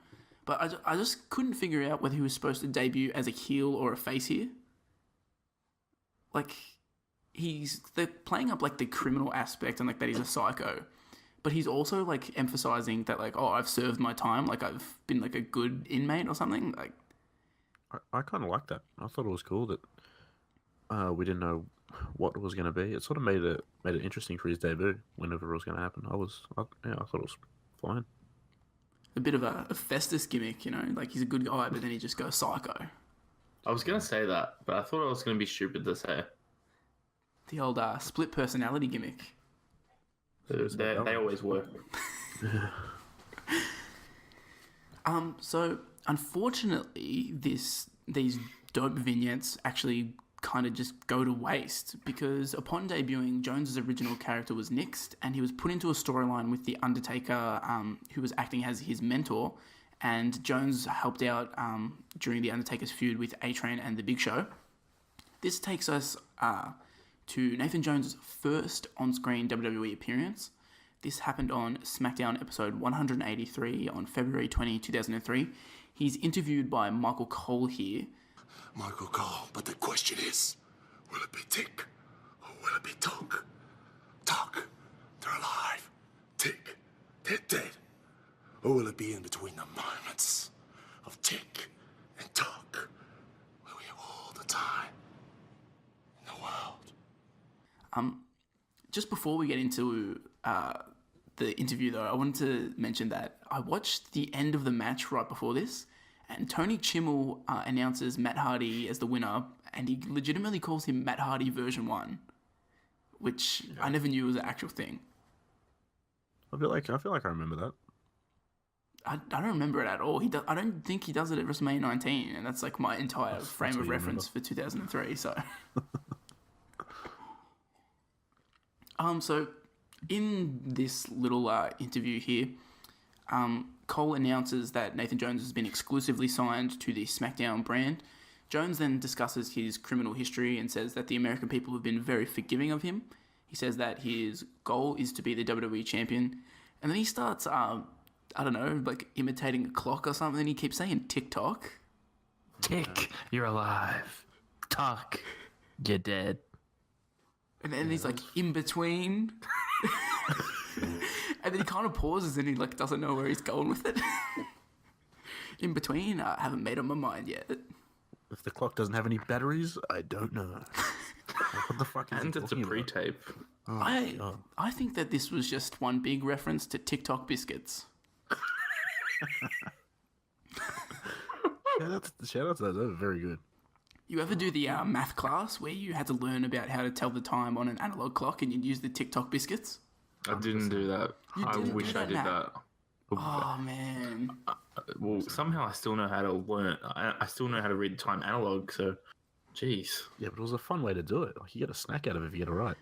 but I just couldn't figure out whether he was supposed to debut as a heel or a face here. Like, they're playing up like the criminal aspect and like that he's a psycho, but he's also like emphasizing that like, oh, I've served my time, like I've been like a good inmate or something. Like, I kind of like that. I thought it was cool that we didn't know what it was going to be. It sort of made it interesting for his debut whenever it was going to happen. I thought it was fine. A bit of a Festus gimmick, you know, like he's a good guy, but then he just goes psycho. I was going to say that, but I thought I was going to be stupid to say. The old split personality gimmick. They always work. So unfortunately, these dope vignettes actually kind of just go to waste because upon debuting, Jones's original character was nixed and he was put into a storyline with the Undertaker, who was acting as his mentor, and Jones helped out during the Undertaker's feud with A-Train and The Big Show. This takes us to Nathan Jones' first on-screen WWE appearance. This happened on Smackdown episode 183 on February 20, 2003. He's interviewed by Michael Cole here. Michael Cole, but the question is, will it be Tick or will it be Tuck? Tuck, they're alive. Tick, they're dead. Or will it be in between the moments of Tick and Tuck, where we have all the time in the world? Just before we get into the interview, though, I wanted to mention that I watched the end of the match right before this, and Tony Chimel announces Matt Hardy as the winner, and he legitimately calls him Matt Hardy version 1, which I never knew was an actual thing. I feel like I remember that. I don't remember it at all. I don't think he does it at WrestleMania 19, and that's like my entire frame of reference for 2003. So, so in this little interview here, Cole announces that Nathan Jones has been exclusively signed to the SmackDown brand. Jones then discusses his criminal history and says that the American people have been very forgiving of him. He says that his goal is to be the WWE champion, and then he starts I don't know, like imitating a clock or something. He keeps saying TikTok. Tick, you're alive. Tuck, you're dead. And then he's like, in between. And then he kind of pauses and he like doesn't know where he's going with it. In between, I haven't made up my mind yet. If the clock doesn't have any batteries, I don't know. What the fuck is And it's a pre-tape. I think that this was just one big reference to TikTok biscuits. Shout out to that. That was very good. You ever do the math class where you had to learn about how to tell the time on an analog clock and you'd use the TikTok biscuits? I didn't do that. I wish I did that. Oh, man. Well, somehow I still know how to learn. I still know how to read the time analog, so, jeez. Yeah, but it was a fun way to do it. Like, you get a snack out of it if you get it right.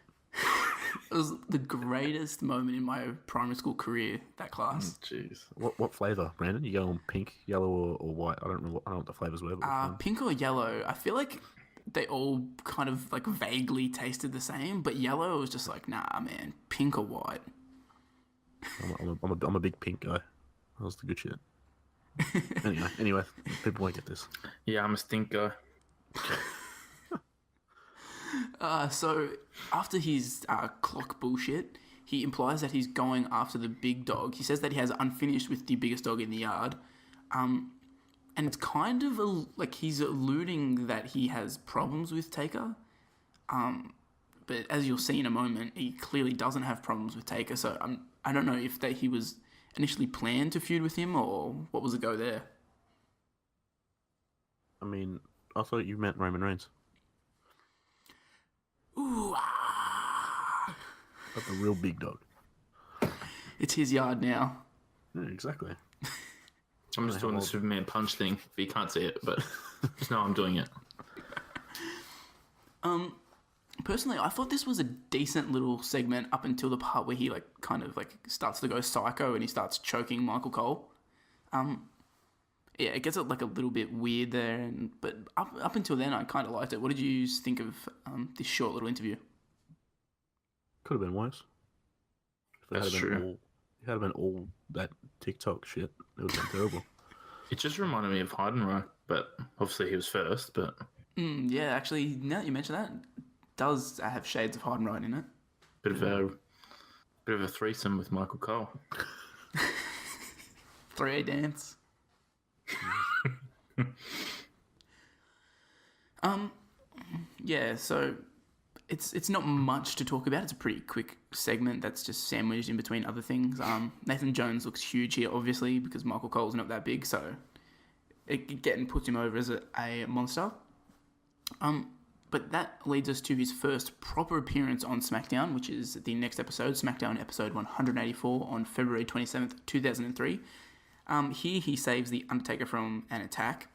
It was the greatest moment in my primary school career, that class. Jeez. What flavour, Brandon? You go on pink, yellow, or white? I don't know what the flavours were. Pink or yellow, I feel like they all kind of like vaguely tasted the same, but yellow was just like, nah, man, pink or white. I'm a big pink guy. That was the good shit. Anyway, people won't get this. Yeah, I'm a stink guy. So after his clock bullshit, he implies that he's going after the big dog. He says that he has unfinished with the biggest dog in the yard. And it's kind of like he's alluding that he has problems with Taker. But as you'll see in a moment, he clearly doesn't have problems with Taker. So I don't know if he was initially planned to feud with him or what was the go there. I mean, I thought you meant Roman Reigns. Ooh, That's a real big dog. It's his yard now. Yeah, exactly. I'm just doing the Superman punch thing. But you can't see it, but just know I'm doing it. Personally, I thought this was a decent little segment up until the part where he like kind of like starts to go psycho and he starts choking Michael Cole. Yeah, it gets like a little bit weird there, but up until then, I kind of liked it. What did you think of this short little interview? Could have been worse. That's true. It had been all that TikTok shit. It would have been terrible. It just reminded me of Heidenreich, but obviously he was first. But yeah, actually, now that you mention that, it does have shades of Heidenreich in it. Bit of a threesome with Michael Cole. 3A dance. Yeah, so it's not much to talk about. It's a pretty quick segment that's just sandwiched in between other things. Nathan Jones looks huge here, obviously, because Michael Cole's not that big, so it getting puts him over as a monster. But that leads us to his first proper appearance on SmackDown, which is the next episode, SmackDown episode 184 on February 27th, 2003. Here he saves the Undertaker from an attack.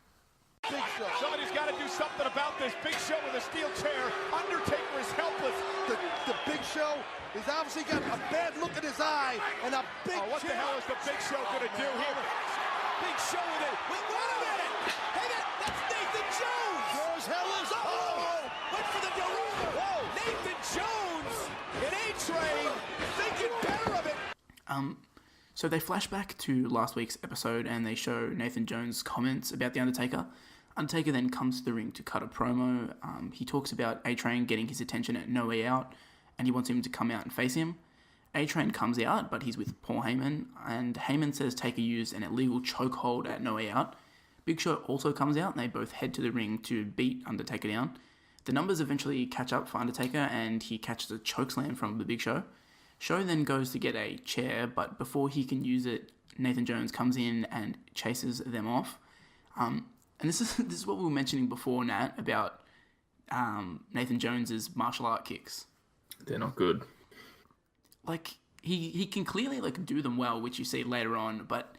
Big Show. Somebody's got to do something about this. Big Show with a steel chair. Undertaker is helpless. The Big Show is obviously got a bad look in his eye and a big What the hell is the Big Show going to do here? Big Show with it. Wait a minute. Hey, that's Nathan Jones. Yours hell is Went for the Deruba. Whoa. Nathan Jones in A-Train thinking better of it. So they flash back to last week's episode and they show Nathan Jones' comments about The Undertaker. Undertaker then comes to the ring to cut a promo. He talks about A-Train getting his attention at No Way Out and he wants him to come out and face him. A-Train comes out, but he's with Paul Heyman, and Heyman says Taker used an illegal chokehold at No Way Out. Big Show also comes out and they both head to the ring to beat Undertaker down. The numbers eventually catch up for Undertaker and he catches a chokeslam from the Big Show. Show then goes to get a chair, but before he can use it, Nathan Jones comes in and chases them off. And this is what we were mentioning before, Nat, about Nathan Jones's martial art kicks. They're not good. Like he can clearly like do them well, which you see later on. But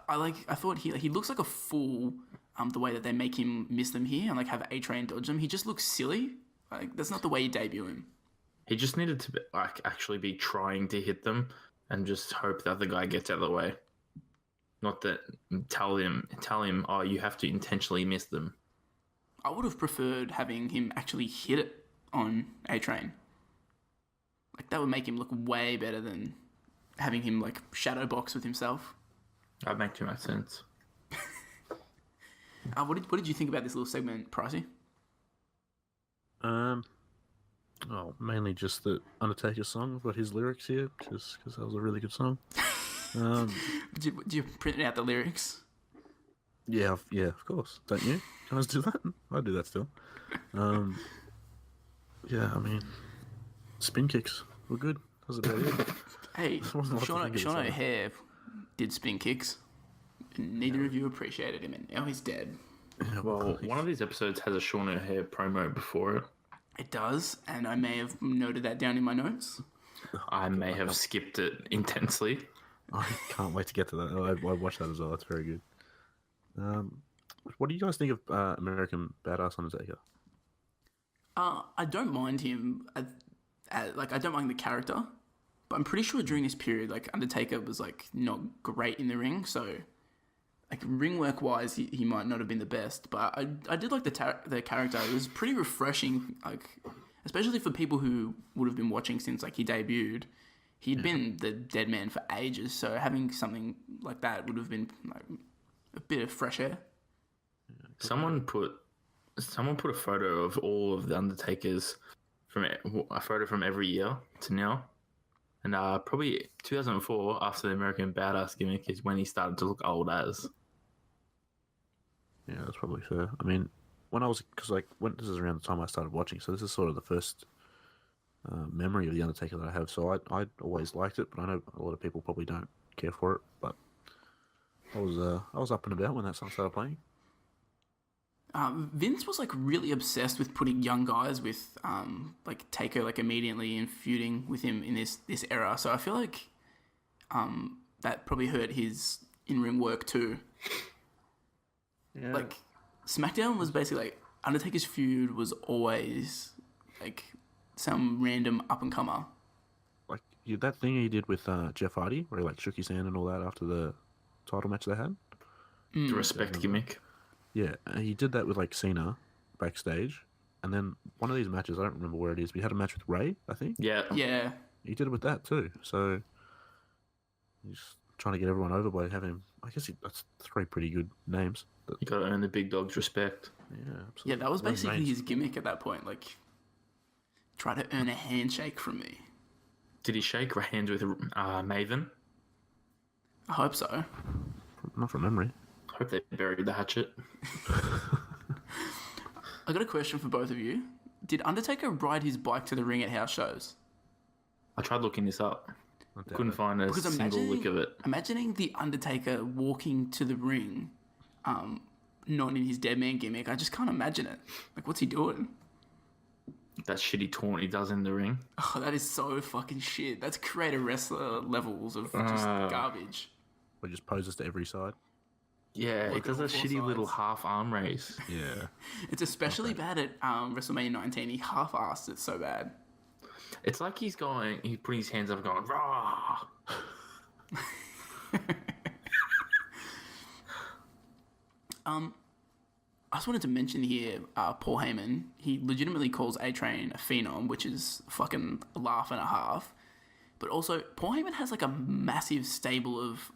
I thought he looks like a fool. The way that they make him miss them here and like have A-Train dodge them, he just looks silly. Like that's not the way you debut him. He just needed to actually be trying to hit them and just hope that the guy gets out of the way. Not that tell him, oh, you have to intentionally miss them. I would have preferred having him actually hit it on A-Train. Like that would make him look way better than having him like shadow box with himself. That'd make too much sense. What did you think about this little segment, Pricey? Mainly just the Undertaker song. I've got his lyrics here, just because that was a really good song. Did you print out the lyrics? Yeah, of course. Don't you guys do that? I do that still. Yeah, I mean, spin kicks were good. That was about it. Hey, Sean O'Hare did spin kicks. Neither of you appreciated him, and now he's dead. Yeah, well, one of these episodes has a Sean O'Hare promo before it. It does, and I may have noted that down in my notes. I may have skipped it intensely. I can't wait to get to that. I watched that as well. That's very good. What do you guys think of American Badass Undertaker? I don't mind him. I don't mind the character, but I'm pretty sure during this period, like Undertaker was like not great in the ring, so like ring work wise, he might not have been the best. But I did like the character. It was pretty refreshing, like especially for people who would have been watching since like he debuted. He'd been the dead man for ages, so having something like that would have been like a bit of fresh air. Someone put a photo of all of the Undertakers a photo from every year to now, and probably 2004 after the American Badass gimmick is when he started to look old as. Yeah, that's probably fair. I mean, this is around the time I started watching, so this is sort of the first memory of the Undertaker that I have. So I always liked it, but I know a lot of people probably don't care for it. But I was up and about when that song started playing. Vince was like really obsessed with putting young guys with like Taker like immediately and feuding with him in this era. So I feel like that probably hurt his in-ring work too. Yeah. Like SmackDown was basically like Undertaker's feud was always like some random up and comer. Like that thing he did with Jeff Hardy, where he like shook his hand and all that after the title match they had. The respect gimmick. Yeah, he did that with like Cena backstage, and then one of these matches, I don't remember where it is, but he had a match with Ray, I think. Yeah. He did it with that too. So he's trying to get everyone over by having, I guess that's three pretty good names. You got to earn the big dog's respect. Yeah, absolutely. Yeah, that was basically his gimmick at that point. Like, try to earn a handshake from me. Did he shake hands with Maven? I hope so. Not from memory. Hope they buried the hatchet. I got a question for both of you. Did Undertaker ride his bike to the ring at house shows? I tried looking this up. Couldn't find a single lick of it. Imagining the Undertaker walking to the ring, not in his dead man gimmick, I just can't imagine it. Like, what's he doing? That shitty taunt he does in the ring. Oh, that is so fucking shit. That's creator wrestler levels of just garbage. Or just poses to every side. Yeah, it does a shitty little half arm raise. Yeah. It's especially bad at WrestleMania 19. He half-assed it so bad. It's like he's putting his hands up going, rah! I just wanted to mention here, Paul Heyman, he legitimately calls A-Train a phenom, which is fucking a laugh and a half. But also, Paul Heyman has like a massive stable of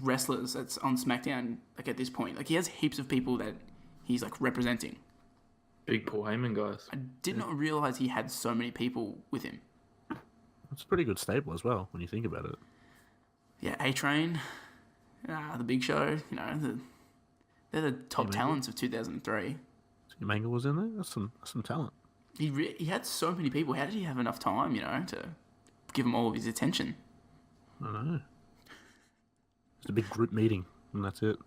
wrestlers that's on SmackDown. Like at this point, like he has heaps of people that he's like representing. Big Paul Heyman guys. I did not realize he had so many people with him. It's a pretty good stable as well when you think about it. Yeah, A-Train, The Big Show. You know, they're the top talents of 2003. Mangle was in there. That's some talent. He had so many people. How did he have enough time? You know, to give them all of his attention. I don't know. It's a big group meeting, and that's it.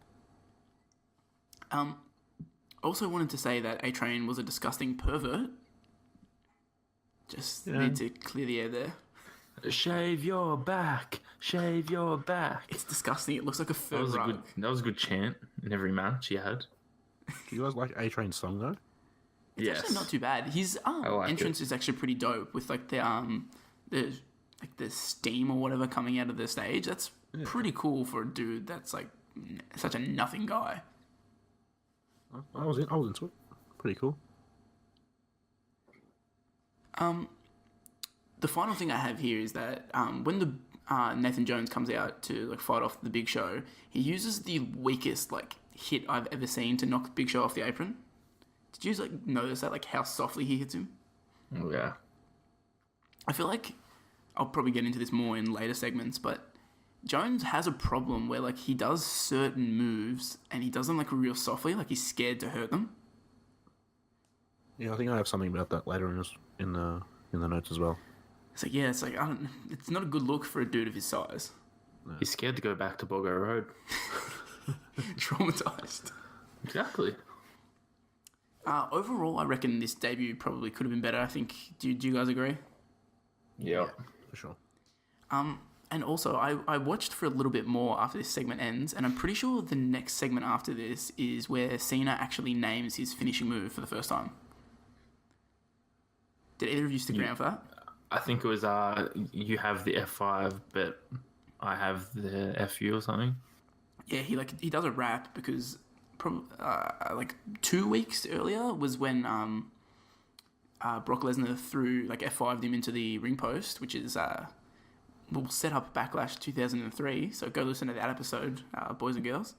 Also wanted to say that A-Train was a disgusting pervert. Just need to clear the air there. Shave your back. Shave your back. It's disgusting. It looks like a fur That rug. was a good chant in every match he had. Do you guys like A-Train's song though? It's actually not too bad. His entrance is actually pretty dope with like the steam or whatever coming out of the stage. That's pretty cool for a dude that's like such a nothing guy. I was into it. Pretty cool. The final thing I have here is that when the Nathan Jones comes out to like fight off the Big Show, he uses the weakest like hit I've ever seen to knock Big Show off the apron. Did you like notice that, like how softly he hits him? Oh yeah. I feel like I'll probably get into this more in later segments, but Jones has a problem where like he does certain moves and he does them like real softly, like he's scared to hurt them. Yeah, I think I have something about that later in the notes as well. It's like it's not a good look for a dude of his size. No. He's scared to go back to Boggo Road. Traumatized. Exactly. Overall, I reckon this debut probably could have been better. I think. Do you guys agree? Yeah, for sure. And also, I watched for a little bit more after this segment ends, and I'm pretty sure the next segment after this is where Cena actually names his finishing move for the first time. Did either of you stick around for that? I think it was you have the F5, but I have the FU or something. Yeah, he does a rap because like 2 weeks earlier was when Brock Lesnar threw like F5'd him into the ring post, which is will set up Backlash 2003. So go listen to that episode, boys and girls.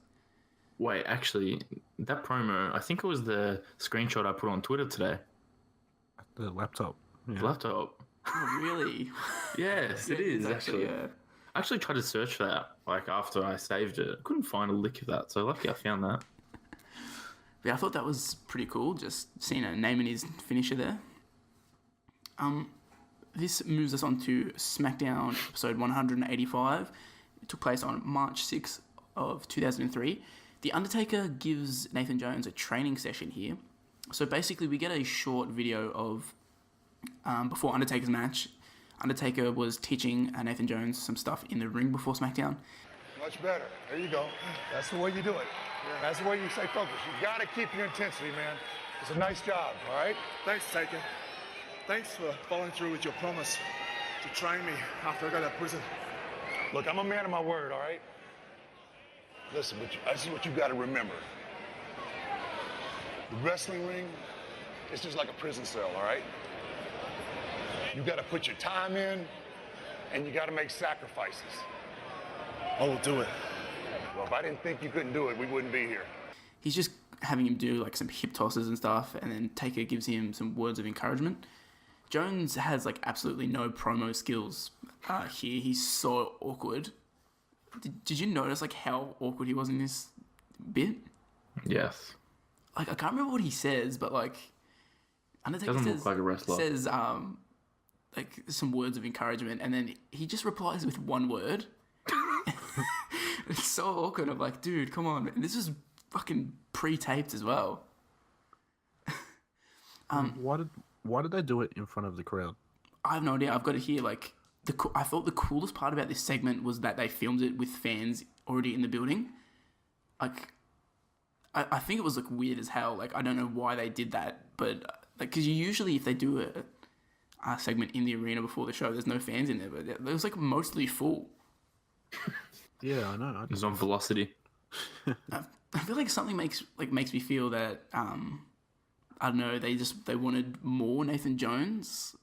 Wait, actually, that promo, I think it was the screenshot I put on Twitter today. The laptop. Yeah. The laptop. Oh, really? Yes, it is actually. Yeah. I actually tried to search for that, like after I saved it. I couldn't find a lick of that, so lucky I found that. Yeah, I thought that was pretty cool, just Cena naming his finisher there. This moves us on to SmackDown episode 185. It took place on March 6th of 2003. The Undertaker gives Nathan Jones a training session here. So basically we get a short video of before Undertaker's match. Undertaker was teaching Nathan Jones some stuff in the ring before SmackDown. Much better. There you go. That's the way you do it. That's the way you stay focused. You got to keep your intensity, man. It's a nice job, all right? Thanks, Taker. Thanks for following through with your promise to train me after I got out of prison. Look, I'm a man of my word, all right? Listen, this is what you got to remember. The wrestling ring, it's just like a prison cell, all right? You got to put your time in, and you got to make sacrifices. I will do it. Well, if I didn't think you couldn't do it, we wouldn't be here. He's just having him do like some hip tosses and stuff, and then Taker gives him some words of encouragement. Jones has like absolutely no promo skills here. He's so awkward. Did you notice like how awkward he was in this bit? Yes. Like I can't remember what he says, but like Undertaker doesn't look like a wrestler. Says like some words of encouragement, and then he just replies with one word. It's so awkward. I'm like, dude, come on. And this is fucking pre-taped as well. Why did they do it in front of the crowd? I have no idea. I've got it here. Like, I thought the coolest part about this segment was that they filmed it with fans already in the building. Like, I think it was like weird as hell. Like, I don't know why they did that, but like, because usually if they do a segment in the arena before the show, there's no fans in there, but it was like mostly full. Yeah, I know. It was on Velocity. I feel like something makes me feel that I don't know, they wanted more Nathan Jones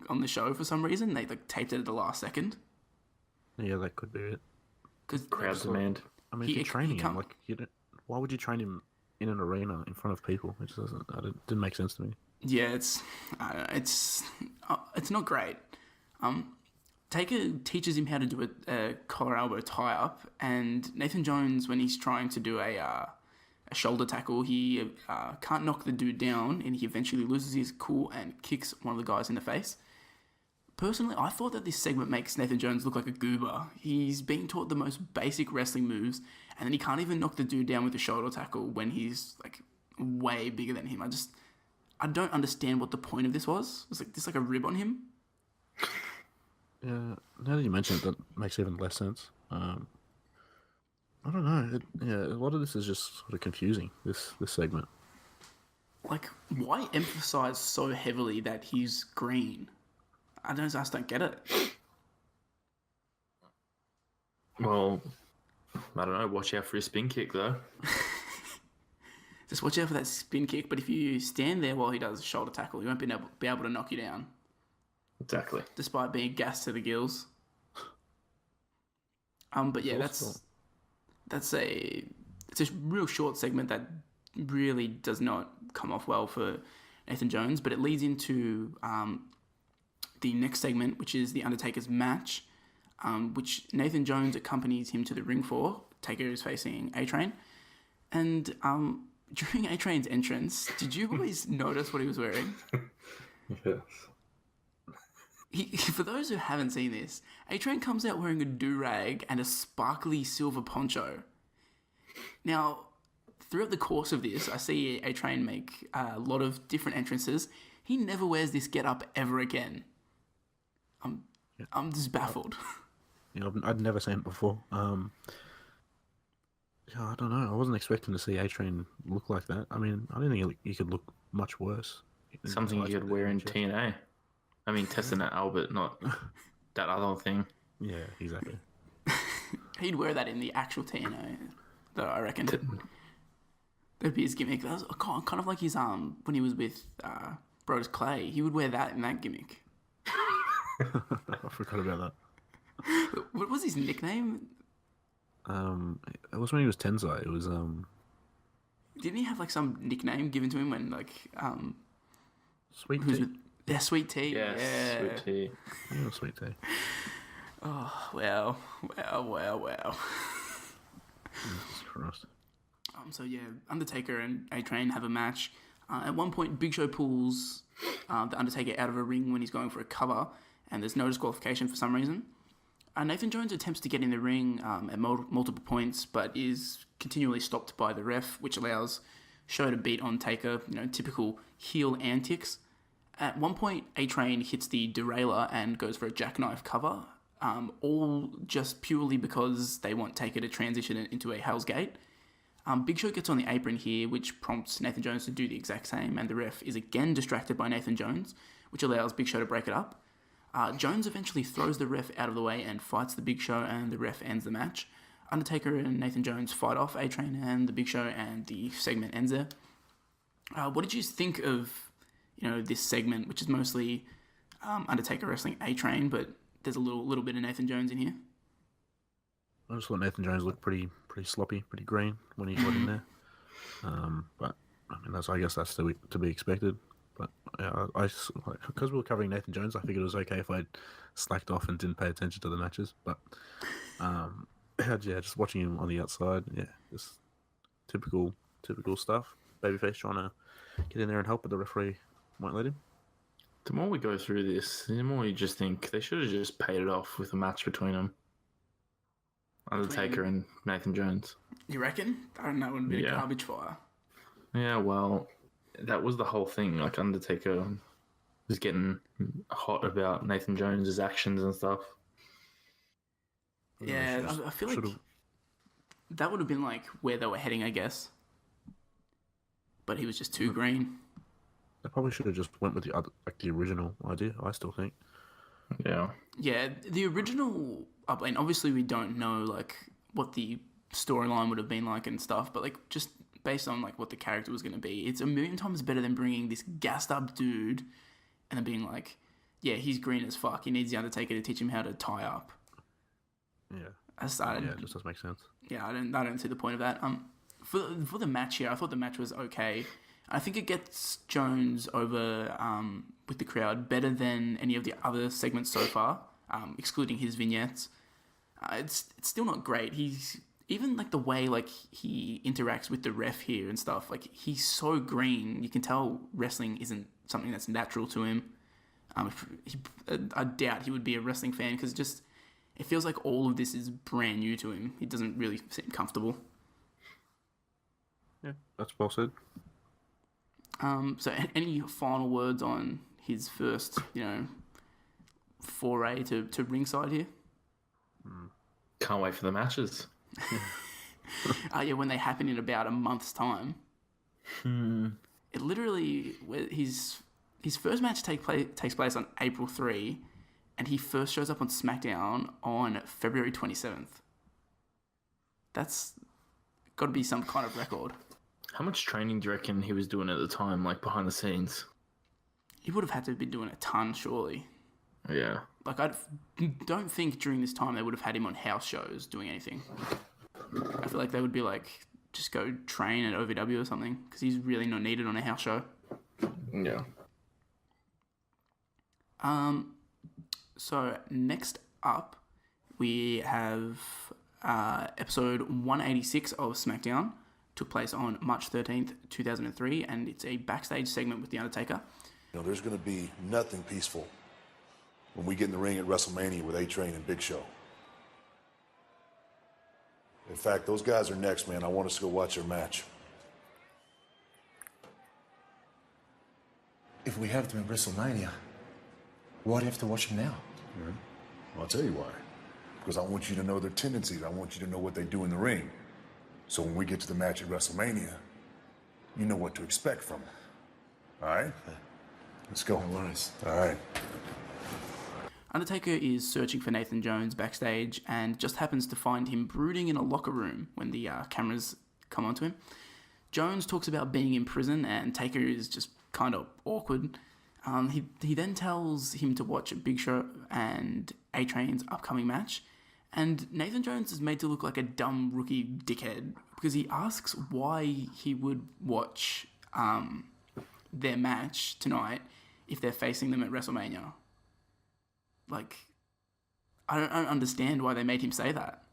on the show for some reason. They like taped it at the last second. Yeah, that could be it. Because Crowd demand. I mean, if you're training him, like, why would you train him in an arena in front of people? It just didn't make sense to me. Yeah, it's not great. Taker teaches him how to do a collar elbow tie up, and Nathan Jones, when he's trying to do a shoulder tackle, he can't knock the dude down, and he eventually loses his cool and kicks one of the guys in the face. Personally, I thought that this segment makes Nathan Jones look like a goober. He's being taught the most basic wrestling moves, and then he can't even knock the dude down with a shoulder tackle when he's like way bigger than him. I don't understand what the point of this was. Was this like a rib on him? Yeah, now that you mention it, that makes even less sense. I don't know. A lot of this is just sort of confusing, this segment. Like, why emphasize so heavily that he's green? I just don't get it. Well, I don't know. Watch out for his spin kick, though. Just watch out for that spin kick, but if you stand there while he does a shoulder tackle, he won't be able to knock you down. Exactly. Despite being gassed to the gills. But yeah, it's a real short segment that really does not come off well for Nathan Jones, but it leads into the next segment, which is the Undertaker's match, which Nathan Jones accompanies him to the ring for. Taker is facing A-Train, and during A-Train's entrance, did you always notice what he was wearing? Yes. For those who haven't seen this, A-Train comes out wearing a do-rag and a sparkly silver poncho. Now, throughout the course of this, I see A-Train make a lot of different entrances. He never wears this get-up ever again. I'm just baffled. I'd never seen it before. I don't know. I wasn't expecting to see A-Train look like that. I mean, I didn't think he could look much worse. Something you could wear in TNA. I mean, testing at Albert, not that other thing. Yeah, exactly. He'd wear that in the actual TNA, though, I reckon. That'd be his gimmick. That was kind of like his when he was with Brodus Clay. He would wear that in that gimmick. I forgot about that. What was his nickname? It was when he was Tensai. It was Didn't he have like some nickname given to him when like Sweet Tea? Yeah, Sweet Tea. Yes, yeah. Sweet Tea. Yeah, Sweet Tea. Oh, wow. Jesus Christ. So yeah, Undertaker and A-Train have a match. At one point, Big Show pulls the Undertaker out of a ring when he's going for a cover, and there's no disqualification for some reason. Nathan Jones attempts to get in the ring at multiple points, but is continually stopped by the ref, which allows Show to beat on Taker, typical heel antics. At one point, A-Train hits the derailleur and goes for a jackknife cover, all just purely because they want Taker to transition it into a Hell's Gate. Big Show gets on the apron here, which prompts Nathan Jones to do the exact same, and the ref is again distracted by Nathan Jones, which allows Big Show to break it up. Jones eventually throws the ref out of the way and fights the Big Show, and the ref ends the match. Undertaker and Nathan Jones fight off A-Train and the Big Show, and the segment ends there. What did you think of this segment, which is mostly Undertaker wrestling A-Train, but there's a little bit of Nathan Jones in here? I just thought Nathan Jones looked pretty sloppy, pretty green when he got in there. But I mean, I guess that's to be expected. But yeah, because we were covering Nathan Jones, I figured it was okay if I slacked off and didn't pay attention to the matches. But just watching him on the outside, just typical stuff. Babyface trying to get in there and help, but the referee won't let him. The more we go through this, the more you just think they should have just paid it off with a match between them. Undertaker and Nathan Jones. You reckon? I don't know, it would be a garbage fire. Yeah, well, that was the whole thing. Like, Undertaker was getting hot about Nathan Jones' actions and stuff. Yeah, I feel like that would have been like where they were heading, I guess. But he was just too green. They probably should have just went with the original idea, I still think. Yeah. Yeah, the original, I mean, obviously we don't know like what the storyline would have been like and stuff, but like just based on like what the character was going to be, it's a million times better than bringing this gassed up dude and then being like, yeah, he's green as fuck. He needs the Undertaker to teach him how to tie up. Yeah. I started. Yeah, it just doesn't make sense. Yeah, I don't see the point of that. For the match here, I thought the match was okay. I think it gets Jones over with the crowd better than any of the other segments so far, excluding his vignettes. It's still not great. He's even like the way like he interacts with the ref here and stuff. Like he's so green, you can tell wrestling isn't something that's natural to him. I doubt he would be a wrestling fan because just it feels like all of this is brand new to him. He doesn't really seem comfortable. Yeah, that's well said. So any final words on his first, foray to ringside here? Can't wait for the matches. Yeah, when they happen in about a month's time. It literally, his first match takes place on April 3, and he first shows up on SmackDown on February 27th. That's got to be some kind of record. How much training do you reckon he was doing at the time, like behind the scenes? He would have had to have been doing a ton, surely. Yeah. Like, I don't think during this time they would have had him on house shows doing anything. I feel like they would be like, just go train at OVW or something, because he's really not needed on a house show. Yeah. So next up, we have episode 186 of SmackDown. Took place on March 13th, 2003, and it's a backstage segment with The Undertaker. There's going to be nothing peaceful when we get in the ring at WrestleMania with A-Train and Big Show. In fact, those guys are next, man. I want us to go watch their match. If we have them at WrestleMania, why do you have to watch them now? Well, I'll tell you why. Because I want you to know their tendencies. I want you to know what they do in the ring. So when we get to the match at WrestleMania, you know what to expect from them. All right? Let's go. No worries. All right. Undertaker is searching for Nathan Jones backstage and just happens to find him brooding in a locker room when the cameras come onto him. Jones talks about being in prison and Taker is just kind of awkward. He then tells him to watch Big Show and A-Train's upcoming match. And Nathan Jones is made to look like a dumb rookie dickhead because he asks why he would watch their match tonight if they're facing them at WrestleMania. Like, I don't understand why they made him say that.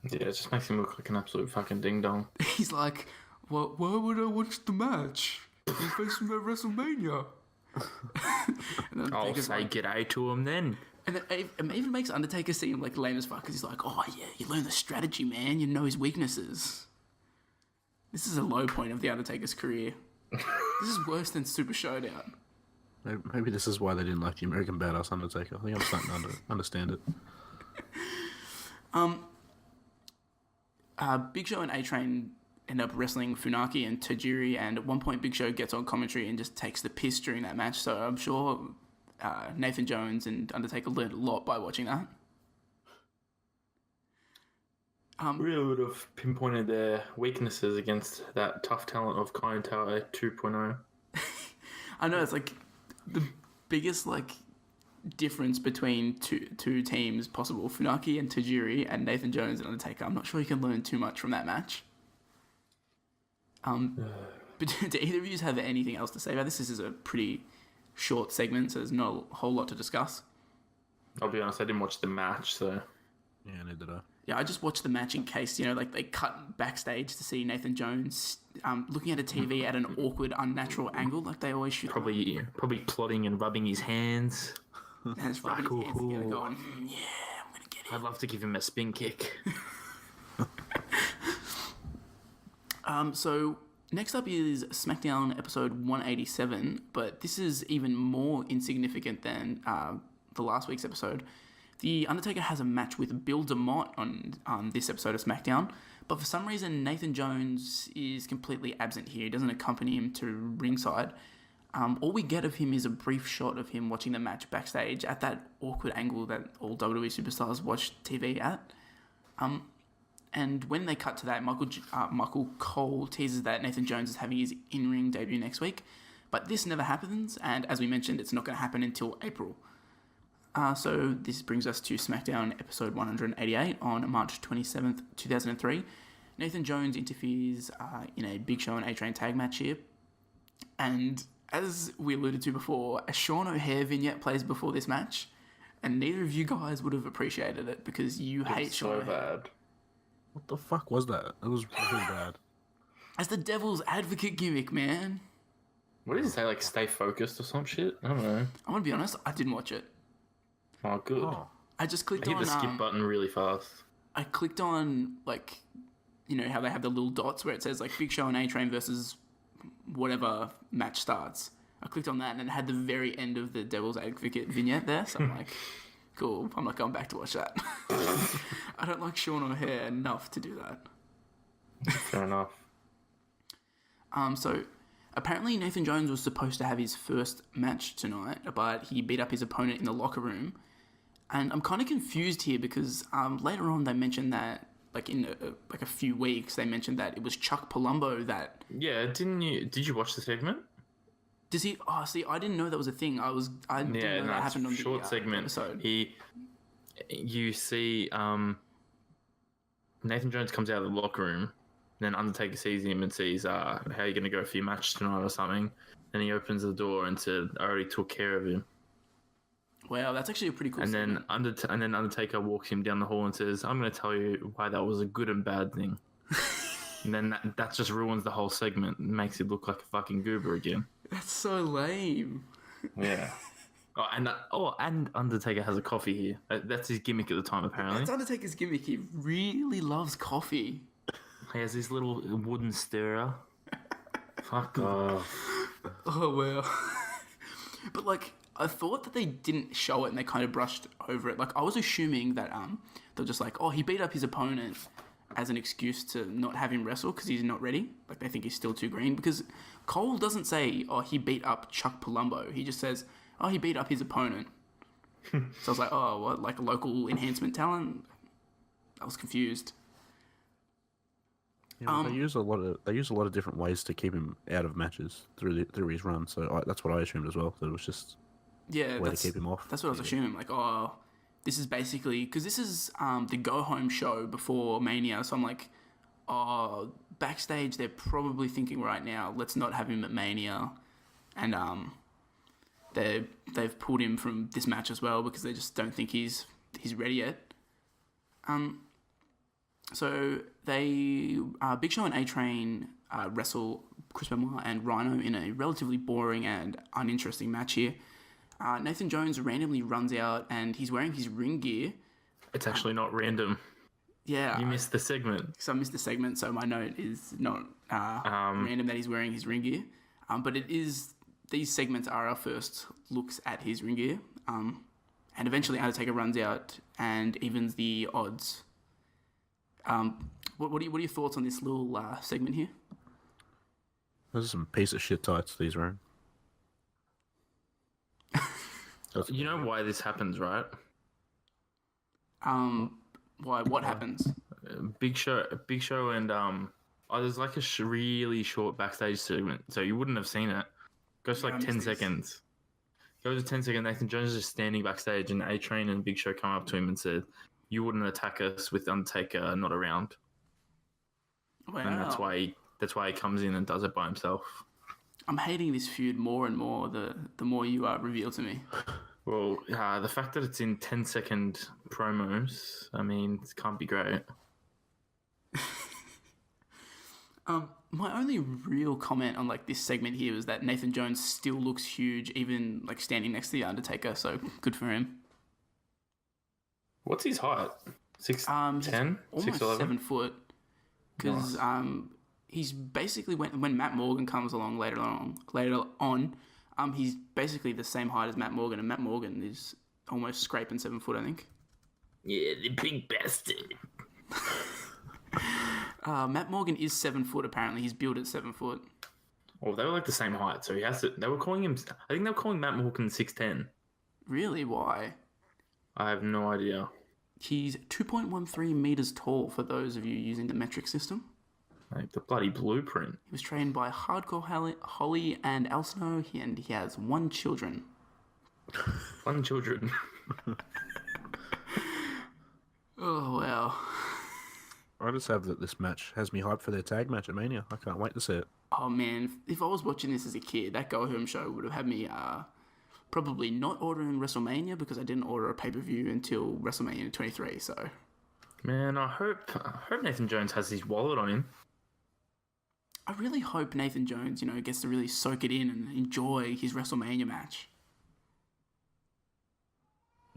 Yeah, it just makes him look like an absolute fucking ding-dong. He's like, well, why would I watch the match? They're facing them at WrestleMania. I'll say g'day to him then. And it even makes Undertaker seem like lame as fuck because he's like, oh yeah, you learn the strategy, man. You know his weaknesses. This is a low point of the Undertaker's career. This is worse than Super Show-Down. Maybe this is why they didn't like the American Badass Undertaker. I think I'm starting to understand it. Big Show and A-Train end up wrestling Funaki and Tajiri, and at one point Big Show gets on commentary and just takes the piss during that match, so I'm sure Nathan Jones and Undertaker learned a lot by watching that. Really would have pinpointed their weaknesses against that tough talent of Kaientai 2.0. I know, it's like the biggest difference between two teams possible, Funaki and Tajiri and Nathan Jones and Undertaker. I'm not sure you can learn too much from that match. But do either of you have anything else to say about this? This is a pretty short segment, so there's not a whole lot to discuss. I'll be honest, I didn't watch the match, so... Yeah, neither did I. Yeah, I just watched the match in case, they cut backstage to see Nathan Jones looking at a TV at an awkward, unnatural angle, like they always shoot. Probably plotting and rubbing his hands. And it's rubbing his hands together going, yeah, I'm going to get it. I'd love to give him a spin kick. So next up is SmackDown episode 187, but this is even more insignificant than the last week's episode. The Undertaker has a match with Bill DeMott on this episode of SmackDown, but for some reason Nathan Jones is completely absent here. He doesn't accompany him to ringside. All we get of him is a brief shot of him watching the match backstage at that awkward angle that all WWE superstars watch TV at. And when they cut to that, Michael Cole teases that Nathan Jones is having his in-ring debut next week, but this never happens, and as we mentioned, it's not going to happen until April. So this brings us to SmackDown episode 188 on March 27th, 2003. Nathan Jones interferes in a Big Show and A-Train tag match here. And as we alluded to before, a Sean O'Hare vignette plays before this match. And neither of you guys would have appreciated it because you hate Sean O'Hare. Bad. What the fuck was that? It was really bad. As the devil's advocate gimmick, man. What did he say? Like, stay focused or some shit? I don't know. I'm gonna be honest, I didn't watch it. Oh, good. I just clicked I on... hit the skip button really fast. I clicked on, like, you know, how they have the little dots where it says, like, Big Show and A-Train versus whatever match starts. I clicked on that and it had the very end of the Devil's Advocate vignette there. So I'm like, cool, I'm not going back to watch that. I don't like Sean O'Hare enough to do that. Fair enough. So apparently Nathan Jones was supposed to have his first match tonight, but he beat up his opponent in the locker room. And I'm kind of confused here because later on they mentioned that, like in a few weeks, they mentioned that it was Chuck Palumbo that... Yeah, did you watch the segment? Does he... Oh, see, I didn't know that was a thing. I didn't know that happened on the short segment. episode. You see Nathan Jones comes out of the locker room, then Undertaker sees him and sees, how are you going to go for your match tonight or something? Then he opens the door and said, I already took care of him. Wow, that's actually a pretty cool segment. And then Undertaker walks him down the hall and says, I'm going to tell you why that was a good and bad thing. And then that just ruins the whole segment and makes it look like a fucking goober again. That's so lame. Yeah. And Undertaker has a coffee here. That's his gimmick at the time, apparently. That's Undertaker's gimmick. He really loves coffee. He has this little wooden stirrer. Fuck off. Oh, well. But, like, I thought that they didn't show it and they kind of brushed over it. Like, I was assuming that they're just like, oh, he beat up his opponent as an excuse to not have him wrestle because he's not ready. Like, they think he's still too green. Because Cole doesn't say, oh, he beat up Chuck Palumbo. He just says, oh, he beat up his opponent. So I was like, oh, what, like a local enhancement talent? I was confused. Yeah, they use a lot of different ways to keep him out of matches through his run. So that's what I assumed as well. That it was just a way to keep him off. That's what I was assuming. Like, oh, this is basically because this is the go home show before Mania. So I'm like, oh, backstage they're probably thinking right now, let's not have him at Mania, and they've pulled him from this match as well because they just don't think he's ready yet. So they Big Show and A-Train wrestle Chris Benoit and Rhino in a relatively boring and uninteresting match here. Nathan Jones randomly runs out and he's wearing his ring gear. It's actually not random. Yeah. You missed the segment. So I missed the segment, so my note is not random that he's wearing his ring gear. But it is... These segments are our first looks at his ring gear. And eventually Undertaker runs out and evens the odds. What are your thoughts on this little segment here? Those are some piece of shit tights these wearing. You know why this happens, right? Why? What happens? Big Show and there's like a really short backstage segment, so you wouldn't have seen it. Goes for like 10 seconds. Goes to 10 seconds. Nathan Jones is just standing backstage, and A-Train and Big Show come up to him and said, "You wouldn't attack us with Undertaker not around." Wow. And that's why he comes in and does it by himself. I'm hating this feud more and more the more you reveal to me. Well, the fact that it's in 10-second promos, I mean, it can't be great. My only real comment on like this segment here is that Nathan Jones still looks huge, even like standing next to the Undertaker. So good for him. What's his height? 6'10", almost 6'11"? 7 foot. Because he's basically when Matt Morgan comes along later on, he's basically the same height as Matt Morgan, and Matt Morgan is almost scraping 7 foot, I think. Yeah, the big bastard. Matt Morgan is 7 foot. Apparently, he's built at 7 foot. Well, they were like the same height, so he has to. They were calling him. I think they were calling Matt Morgan 6'10". Really? Why? I have no idea. He's 2.13 meters tall. For those of you using the metric system, like the bloody blueprint. He was trained by Hardcore Holly and Al Snow, and he has 1 children. 1 children. Oh, wow. I just have that this match has me hyped for their tag match at Mania. I can't wait to see it. Oh, man. If I was watching this as a kid, that Go Home show would have had me probably not ordering WrestleMania because I didn't order a pay-per-view until WrestleMania 23, so... Man, I hope Nathan Jones has his wallet on him. I really hope Nathan Jones, gets to really soak it in and enjoy his WrestleMania match.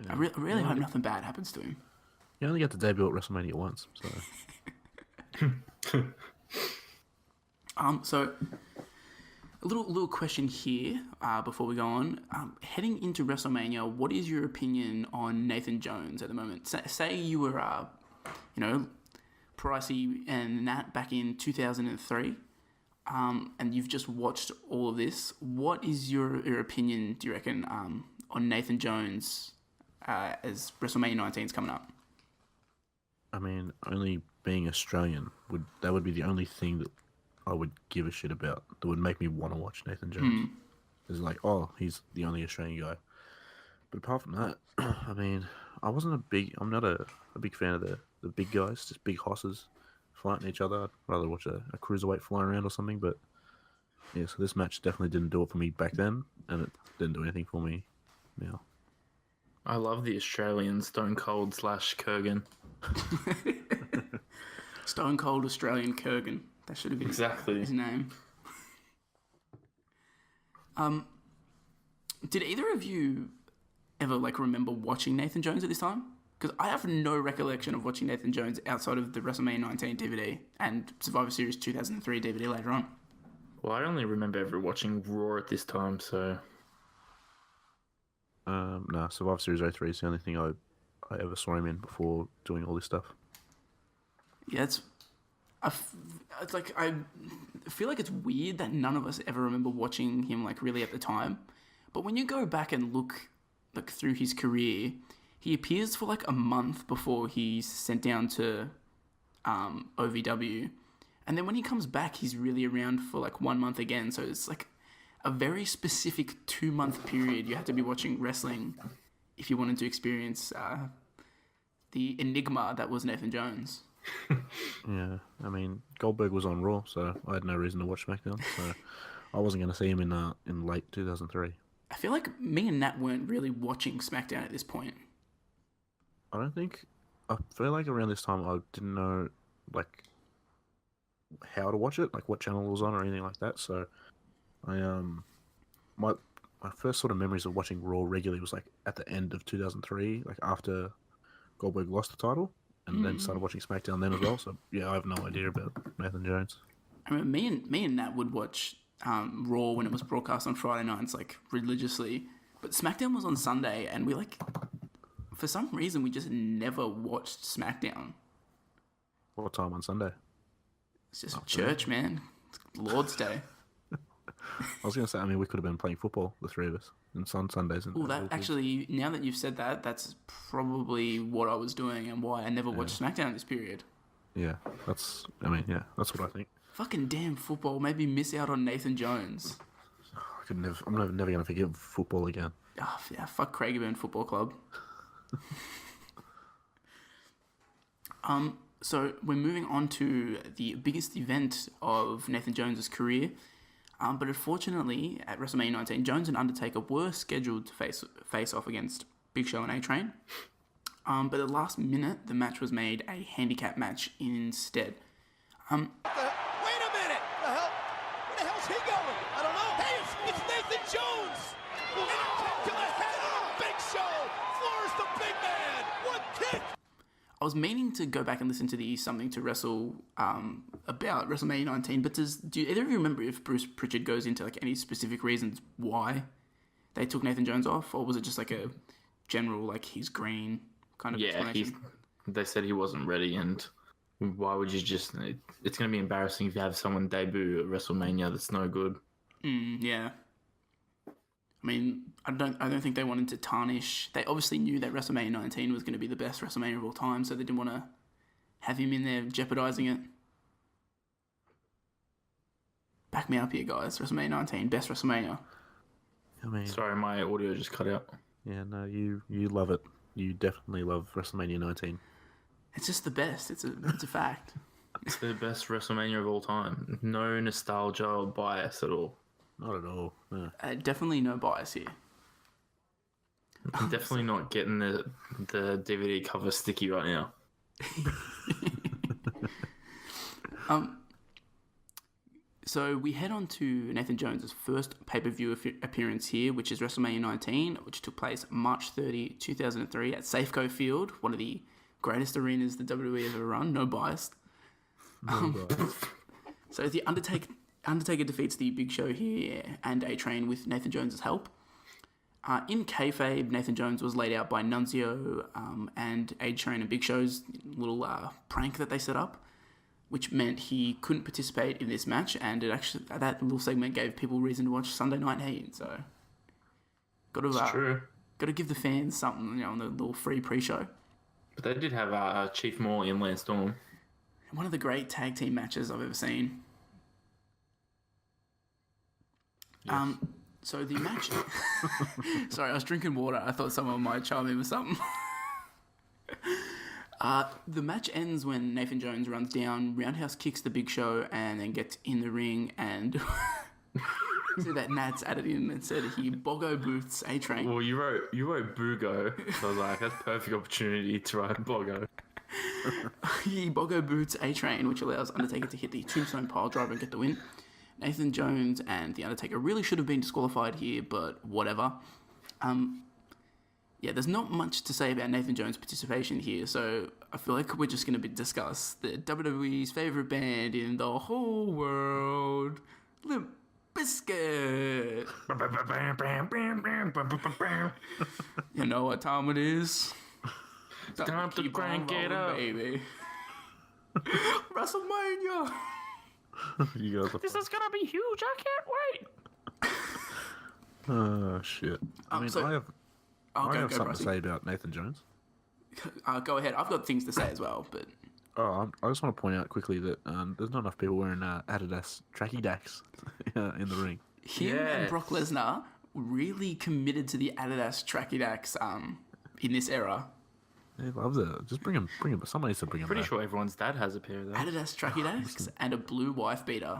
Yeah. I really hope nothing bad happens to him. You only get to debut at WrestleMania once, so... So a little question here before we go on. Heading into WrestleMania, what is your opinion on Nathan Jones at the moment? Say you were, Pricey and Nat back in 2003, and you've just watched all of this. What is your opinion, do you reckon, on Nathan Jones as WrestleMania 19 is coming up? I mean, only being Australian would be the only thing that I would give a shit about that would make me want to watch Nathan Jones. It's like, oh, he's the only Australian guy. But apart from that, I mean, I'm not a big fan of the big guys, just big hosses fighting each other. I'd rather watch a cruiserweight flying around or something. But yeah, so this match definitely didn't do it for me back then, and it didn't do anything for me now. I love the Australian Stone Cold / Kurgan. Stone Cold Australian Kurgan. That should have been his name. Did either of you ever remember watching Nathan Jones at this time? Because I have no recollection of watching Nathan Jones outside of the WrestleMania 19 DVD and Survivor Series 2003 DVD later on. Well, I only remember ever watching Raw at this time, so... No, Survivor Series 03 is the only thing I ever saw him in before doing all this stuff. Yeah, I feel like it's weird that none of us ever remember watching him really at the time. But when you go back and look through his career, he appears for a month before he's sent down to OVW. And then when he comes back, he's really around for 1 month again. So it's a very specific 2-month period you had to be watching wrestling if you wanted to experience the enigma that was Nathan Jones. Yeah, I mean, Goldberg was on Raw, so I had no reason to watch SmackDown, so I wasn't going to see him in late 2003. I feel like me and Nat weren't really watching SmackDown at this point. I feel like around this time I didn't know, how to watch it, what channel it was on or anything like that, so my first sort of memories of watching Raw regularly was at the end of 2003, after Goldberg lost the title. And then started watching SmackDown then as well. So yeah, I have no idea about Nathan Jones. I mean, me and Nat would watch Raw when it was broadcast on Friday nights, religiously. But SmackDown was on Sunday, and we for some reason we just never watched SmackDown. What time on Sunday? It's just church, man. It's Lord's Day. I was going to say, I mean, we could have been playing football, the three of us, on Sundays. Oh, that actually, now that you've said that, that's probably what I was doing and why I never watched SmackDown this period. Yeah, that's what I think. Fucking damn football made me miss out on Nathan Jones. I'm never going to forget football again. Oh, yeah, fuck Craigieburn Football Club. So we're moving on to the biggest event of Nathan Jones' career. But unfortunately, at WrestleMania 19, Jones and Undertaker were scheduled to face off against Big Show and A-Train. But at the last minute, the match was made a handicap match instead. Wait a minute! Where the hell's he going? I don't know. Hey, it's Nathan Jones! And a kick to the head! Big Show floors the big man! One kick! I was meaning to go back and listen to the Something to Wrestle about WrestleMania 19, but do either of you remember if Bruce Pritchard goes into any specific reasons why they took Nathan Jones off, or was it just a general he's green kind of explanation? They said he wasn't ready, and why would you just? It's going to be embarrassing if you have someone debut at WrestleMania that's no good. Yeah. I mean, I don't think they wanted to tarnish. They obviously knew that WrestleMania 19 was going to be the best WrestleMania of all time, so they didn't want to have him in there jeopardizing it. Back me up here, guys. WrestleMania 19, best WrestleMania. I mean, sorry, my audio just cut out. Yeah, no, you love it. You definitely love WrestleMania 19. It's just the best. It's a fact. It's the best WrestleMania of all time. No nostalgia or bias at all. Not at all. No. Definitely no bias here. I'm definitely not getting the DVD cover sticky right now. So we head on to Nathan Jones' first pay-per-view appearance here, which is WrestleMania 19, which took place March 30, 2003 at Safeco Field, one of the greatest arenas the WWE has ever run, no bias. So the Undertaker defeats the Big Show here and A-Train with Nathan Jones' help. In kayfabe, Nathan Jones was laid out by Nunzio and A-Train and Big Show's little prank that they set up, which meant he couldn't participate in this match, and that little segment gave people reason to watch Sunday Night Heat. So, true. Got to give the fans something, on the little free pre-show. But they did have Chief Morley and Lance Storm. One of the great tag team matches I've ever seen. Yes. So the match... Sorry, I was drinking water. I thought someone might chime in with something. The match ends when Nathan Jones runs down, roundhouse kicks the Big Show, and then gets in the ring and... See that Nats added in and said he Boggo boots A-Train. Well, you wrote Boogo, so I was like, that's perfect opportunity to write Boggo. He Boggo boots A-Train, which allows Undertaker to hit the Tombstone Piledriver and get the win. Nathan Jones and The Undertaker really should have been disqualified here, but whatever. Yeah, there's not much to say about Nathan Jones' participation here, so I feel like we're just going to discuss the WWE's favourite band in the whole world, Limp Bizkit. You know what time it is? Time to crank it up, baby. WrestleMania. This is gonna be huge. I can't wait. Oh shit! I have something to say about Nathan Jones. Go ahead. I've got things to say as well, but I just want to point out quickly that there's not enough people wearing Adidas tracky dacks in the ring. Him and Brock Lesnar really committed to the Adidas tracky dacks in this era. He loves it. Just bring him. Somebody needs to bring him. Pretty back. sure everyone's dad has a pair of those. Adidas tracky dacks and a blue wife beater.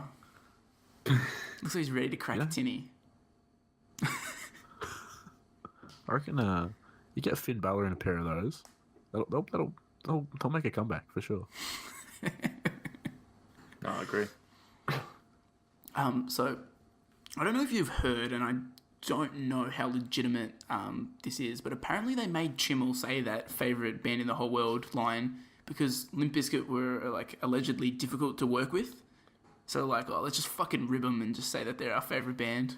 Looks like he's ready to crack a tinny. I reckon you get Finn Balor in a pair of those. They'll make a comeback for sure. No, I agree. So I don't know if you've heard, and I don't know how legitimate this is, but apparently they made Chimel say that favourite band in the whole world line because Limp Bizkit were allegedly difficult to work with. So let's just fucking rib them and just say that they're our favourite band.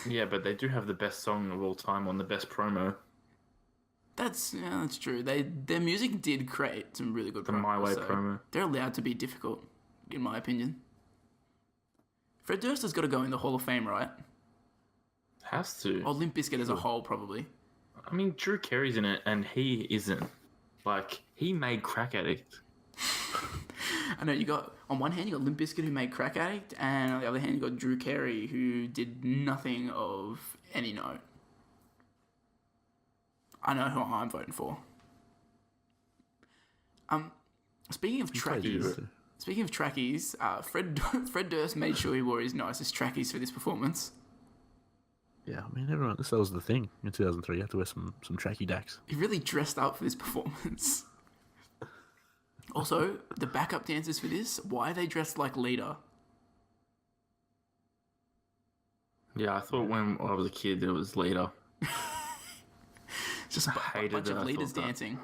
Yeah, but they do have the best song of all time on the best promo. That's true. Their music did create some really good The promos. My Way promo. They're allowed to be difficult, in my opinion. Fred Durst has got to go in the Hall of Fame, right? Has to. Or Limp Bizkit as a whole, probably. I mean, Drew Carey's in it, and he isn't. He made Crack Addict. I know, on one hand, you got Limp Bizkit who made Crack Addict, and on the other hand, you got Drew Carey who did nothing of any note. I know who I'm voting for. Speaking of trackies, Fred Durst made sure he wore his nicest trackies for this performance. Yeah, I mean, everyone. This was the thing in 2003. You had to wear some tracky dacks. He really dressed up for this performance. Also, the backup dancers for this, why are they dressed like Lita? Yeah, I thought when I was a kid it was Lita. It's just a bunch of leaders dancing.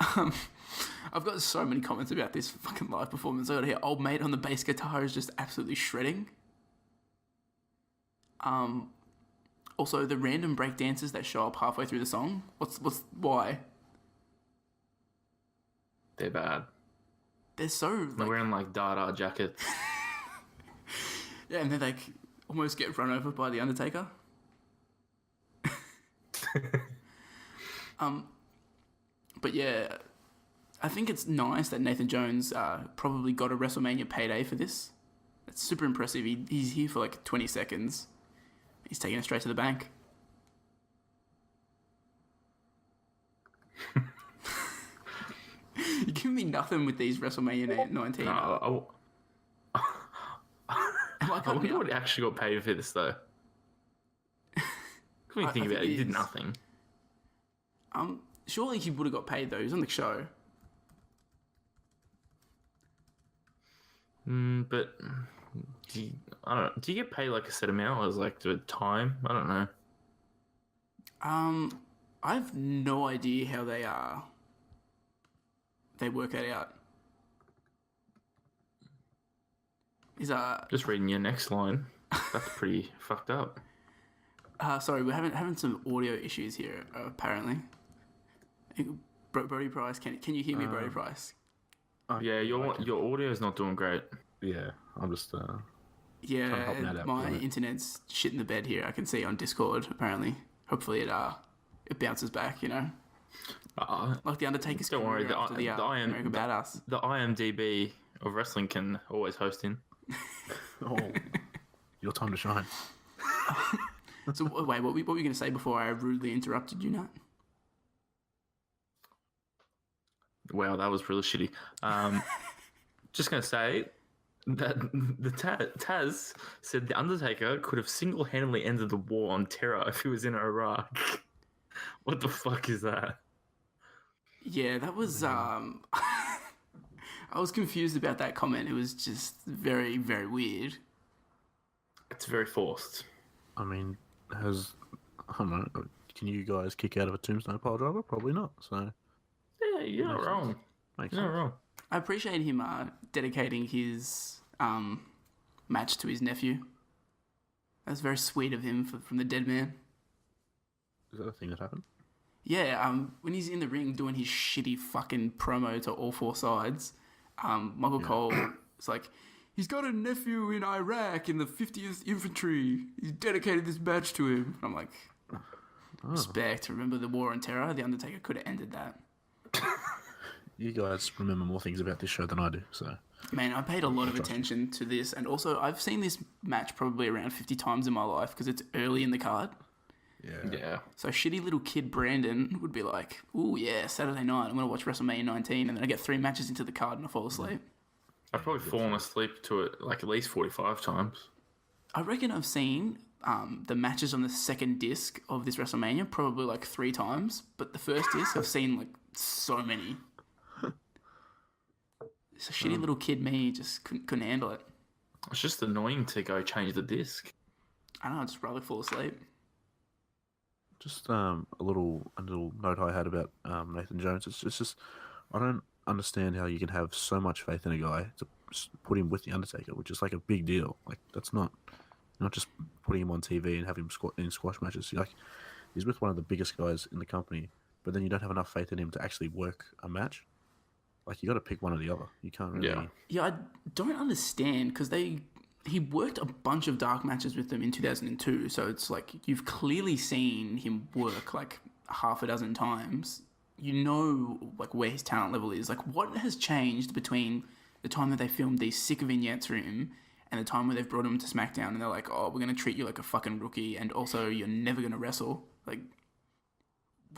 I've got so many comments about this fucking live performance. I got here. Old mate on the bass guitar is just absolutely shredding. Also, the random break dancers that show up halfway through the song. Why? They're bad. They're so. They're wearing Dada jackets. Yeah, and they almost get run over by the Undertaker. But yeah, I think it's nice that Nathan Jones probably got a WrestleMania payday for this. It's super impressive. He's here for like 20 seconds. He's taking it straight to the bank. You give me nothing with these WrestleMania 19. I wonder what he actually got paid for this, though. When you think about it, he did nothing. Surely he would have got paid, though. He was on the show. But I don't know. Do you get paid like a set amount, or is like the time? I don't know. I have no idea how they work that out. Just reading your next line. That's pretty fucked up. Sorry, we're having some audio issues here. Apparently, Brody Price, can you hear me, Brody Price? Yeah, your audio is not doing great. Yeah, I'm just trying to yeah, help Matt out my with it. internet's shit in the bed here. I can see on Discord. Apparently, hopefully it bounces back. You know, like the Undertaker's. Don't worry, the American Badass. The IMDb of wrestling can always host in. Oh, your time to shine. So wait, what were you going to say before I rudely interrupted you, Nat? Wow, that was really shitty. Just going to say that the Taz said the Undertaker could have single-handedly ended the war on terror if he was in Iraq. What the fuck is that? Yeah, that was... I was confused about that comment. It was just very, very weird. It's very forced. I mean, I don't know, can you guys kick out of a tombstone pile driver? Probably not, so... Yeah, you're not wrong. Makes You're not sense. wrong. I appreciate him dedicating his match to his nephew. That was very sweet of him from the dead man. Is that a thing that happened? Yeah, when he's in the ring doing his shitty fucking promo to all four sides, Michael Cole is like, he's got a nephew in Iraq in the 50th Infantry. He's dedicated this match to him. I'm like, respect. Remember the war on terror? The Undertaker could have ended that. You guys remember more things about this show than I do, so... Man, I paid a lot of attention to this, and also I've seen this match probably around 50 times in my life because it's early in the card. Yeah. So shitty little kid Brandon would be like, ooh, yeah, Saturday night, I'm going to watch WrestleMania 19, and then I get 3 matches into the card and I fall asleep. I've probably fallen asleep to it like at least 45 times. I reckon I've seen the matches on the second disc of this WrestleMania probably like 3 times, but the first disc I've seen like so many. So shitty little kid me just couldn't handle it. It's just annoying to go change the disc. I don't know, I'd just rather fall asleep. Just a little note I had about Nathan Jones. It's just I don't understand how you can have so much faith in a guy to put him with the Undertaker, which is like a big deal. Like that's not just putting him on TV and having him in squash matches. Like he's with one of the biggest guys in the company, but then you don't have enough faith in him to actually work a match. Like you got to pick one or the other. You can't really. Yeah, I don't understand because he worked a bunch of dark matches with them in 2002. So it's like you've clearly seen him work like half a dozen times. You know, like where his talent level is. Like what has changed between the time that they filmed these sick vignettes for him and the time where they've brought him to SmackDown and they're like, oh, we're gonna treat you like a fucking rookie and also you're never gonna wrestle. Like,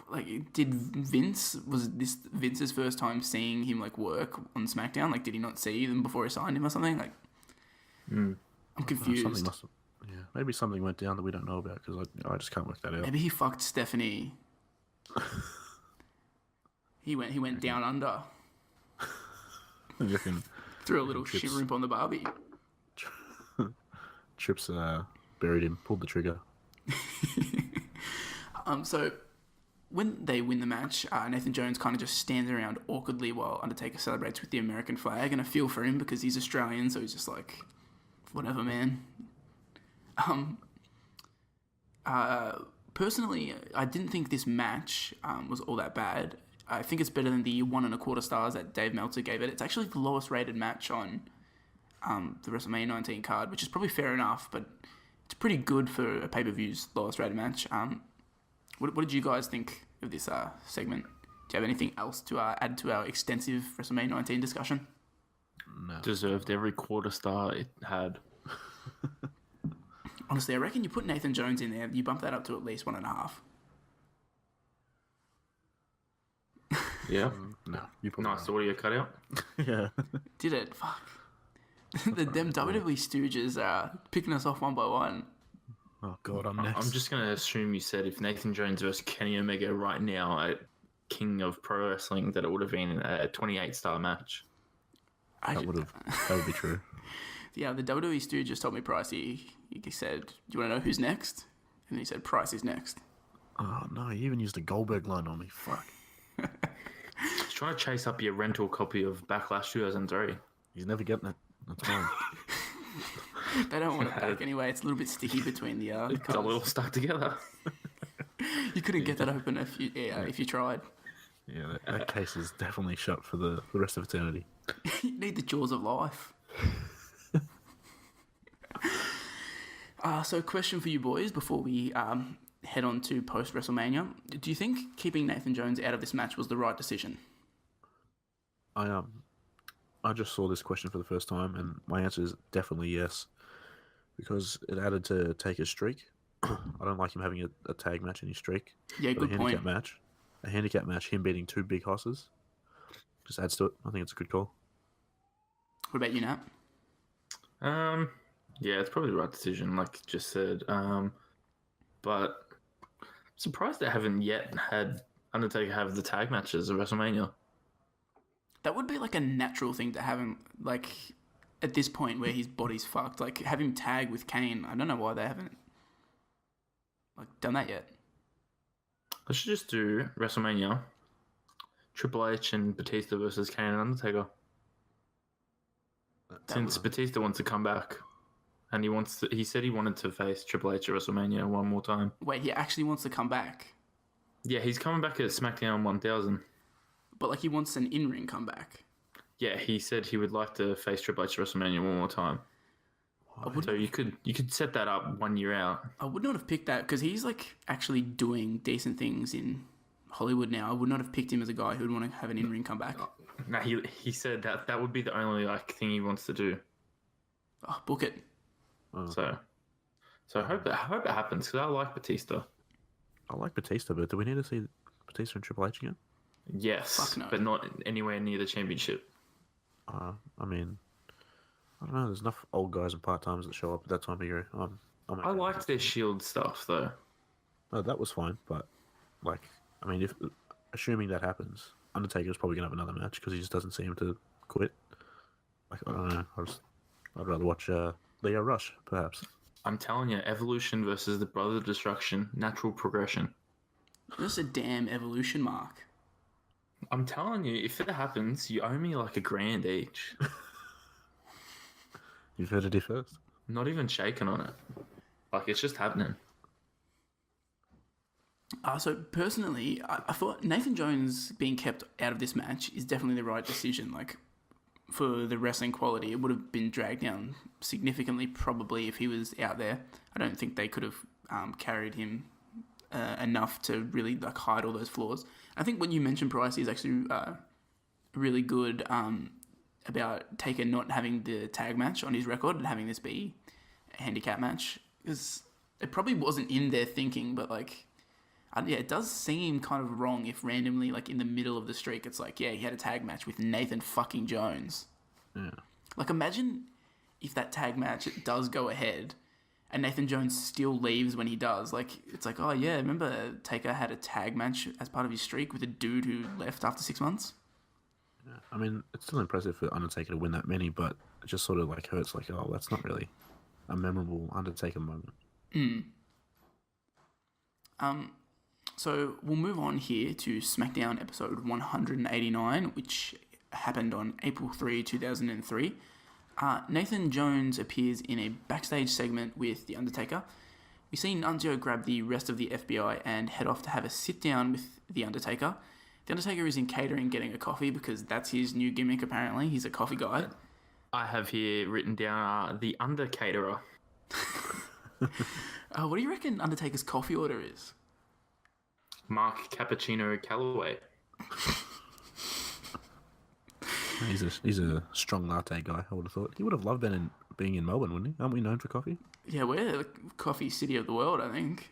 was this Vince's first time seeing him like work on SmackDown? Like, did he not see them before he signed him or something? Like, I'm confused. Maybe something went down that we don't know about because I just can't work that out. Maybe he fucked Stephanie. He went down under. You reckon Threw a little shimmer on the Barbie. Trips buried him, pulled the trigger. So when they win the match, Nathan Jones kind of just stands around awkwardly while Undertaker celebrates with the American flag, and I feel for him because he's Australian, so he's just like, whatever, man. Personally, I didn't think this match was all that bad. I think it's better than the 1.25 stars that Dave Meltzer gave it. It's actually the lowest rated match on the WrestleMania 19 card, which is probably fair enough, but it's pretty good for a pay-per-view's lowest rated match. What did you guys think of this segment? Do you have anything else to add to our extensive WrestleMania 19 discussion? No. Deserved every quarter star it had. Honestly, I reckon you put Nathan Jones in there, you bump that up to at least 1.5. Yeah. No. You put Nice audio cutout. Yeah. Did it? Fuck. Them WWE Stooges are picking us off one by one. Oh, God, I'm next. I'm just going to assume you said if Nathan Jones versus Kenny Omega right now at King of Pro Wrestling, that it would have been a 28-star match. That would be true. Yeah, the WWE Stooge just told me Pricey. He said, "Do you want to know who's next?" And he said, "Price is next." Oh, no, he even used a Goldberg line on me. Fuck. He's trying to chase up your rental copy of Backlash 2003. He's never getting it. That's fine. They don't want it back anyway. It's a little bit sticky between the It's a little stuck together. You couldn't get that open if you tried. Yeah, that case is definitely shut for the rest of eternity. You need the jaws of life. So, question for you boys before we head on to post WrestleMania: do you think keeping Nathan Jones out of this match was the right decision? I just saw this question for the first time, and my answer is definitely yes, because it added to Taker's streak. I don't like him having a tag match in his streak. Yeah, good point. A handicap match, him beating two big hosses, just adds to it. I think it's a good call. What about you, Nat? Yeah, it's probably the right decision, like you just said. But I'm surprised they haven't yet had Undertaker have the tag matches at WrestleMania. That would be like a natural thing to have him, like, at this point where his body's fucked. Like, have him tag with Kane. I don't know why they haven't, like, done that yet. I should just do WrestleMania, Triple H and Batista versus Kane and Undertaker. Since Batista wants to come back. And he said he wanted to face Triple H at WrestleMania one more time. Wait, he actually wants to come back? Yeah, he's coming back at SmackDown 1000. But, like, he wants an in-ring comeback. Yeah, he said he would like to face Triple H at WrestleMania one more time. So you could set that up 1 year out. I would not have picked that because he's, like, actually doing decent things in Hollywood now. I would not have picked him as a guy who would want to have an in-ring comeback. No, he said that would be the only, like, thing he wants to do. Oh, book it. Oh. So I hope it happens because I like Batista. I like Batista, but do we need to see Batista and Triple H again? Yes, Fuck no. But not anywhere near the championship. I mean, I don't know. There's enough old guys and part-timers that show up at that time of year. I liked their Shield stuff though. No, that was fine, but like, I mean, if assuming that happens, Undertaker's probably gonna have another match because he just doesn't seem to quit. Like, I don't know. I'd rather watch Leo Rush, perhaps. I'm telling you, Evolution versus the Brother of Destruction, natural progression. Just a damn Evolution mark. I'm telling you, if it happens, you owe me like $1,000 each. You've heard it here first. Not even shaking on it. Like, it's just happening. So personally, I thought Nathan Jones being kept out of this match is definitely the right decision. Like, for the wrestling quality, it would have been dragged down significantly probably if he was out there. I don't think they could have carried him enough to really like hide all those flaws. I think what you mentioned, Price, is actually really good about Taker not having the tag match on his record and having this be a handicap match, because it probably wasn't in their thinking, but like, yeah, it does seem kind of wrong if randomly, like in the middle of the streak, it's like, yeah, he had a tag match with Nathan fucking Jones. Yeah. Like, imagine if that tag match does go ahead and Nathan Jones still leaves when he does. Like, it's like, oh yeah, remember Taker had a tag match as part of his streak with a dude who left after 6 months? Yeah. I mean, it's still impressive for Undertaker to win that many, but it just sort of like hurts. Like, oh, that's not really a memorable Undertaker moment. So we'll move on here to SmackDown episode 189, which happened on April 3, 2003. Nathan Jones appears in a backstage segment with The Undertaker. We see Nunzio grab the rest of the FBI and head off to have a sit-down with The Undertaker. The Undertaker is in catering getting a coffee because that's his new gimmick, apparently. He's a coffee guy. I have here written down the Undercaterer. What do you reckon Undertaker's coffee order is? Mark Cappuccino Calloway. He's a strong latte guy, I would have thought. He would have loved being in Melbourne, wouldn't he? Aren't we known for coffee? Yeah, we're the coffee city of the world, I think.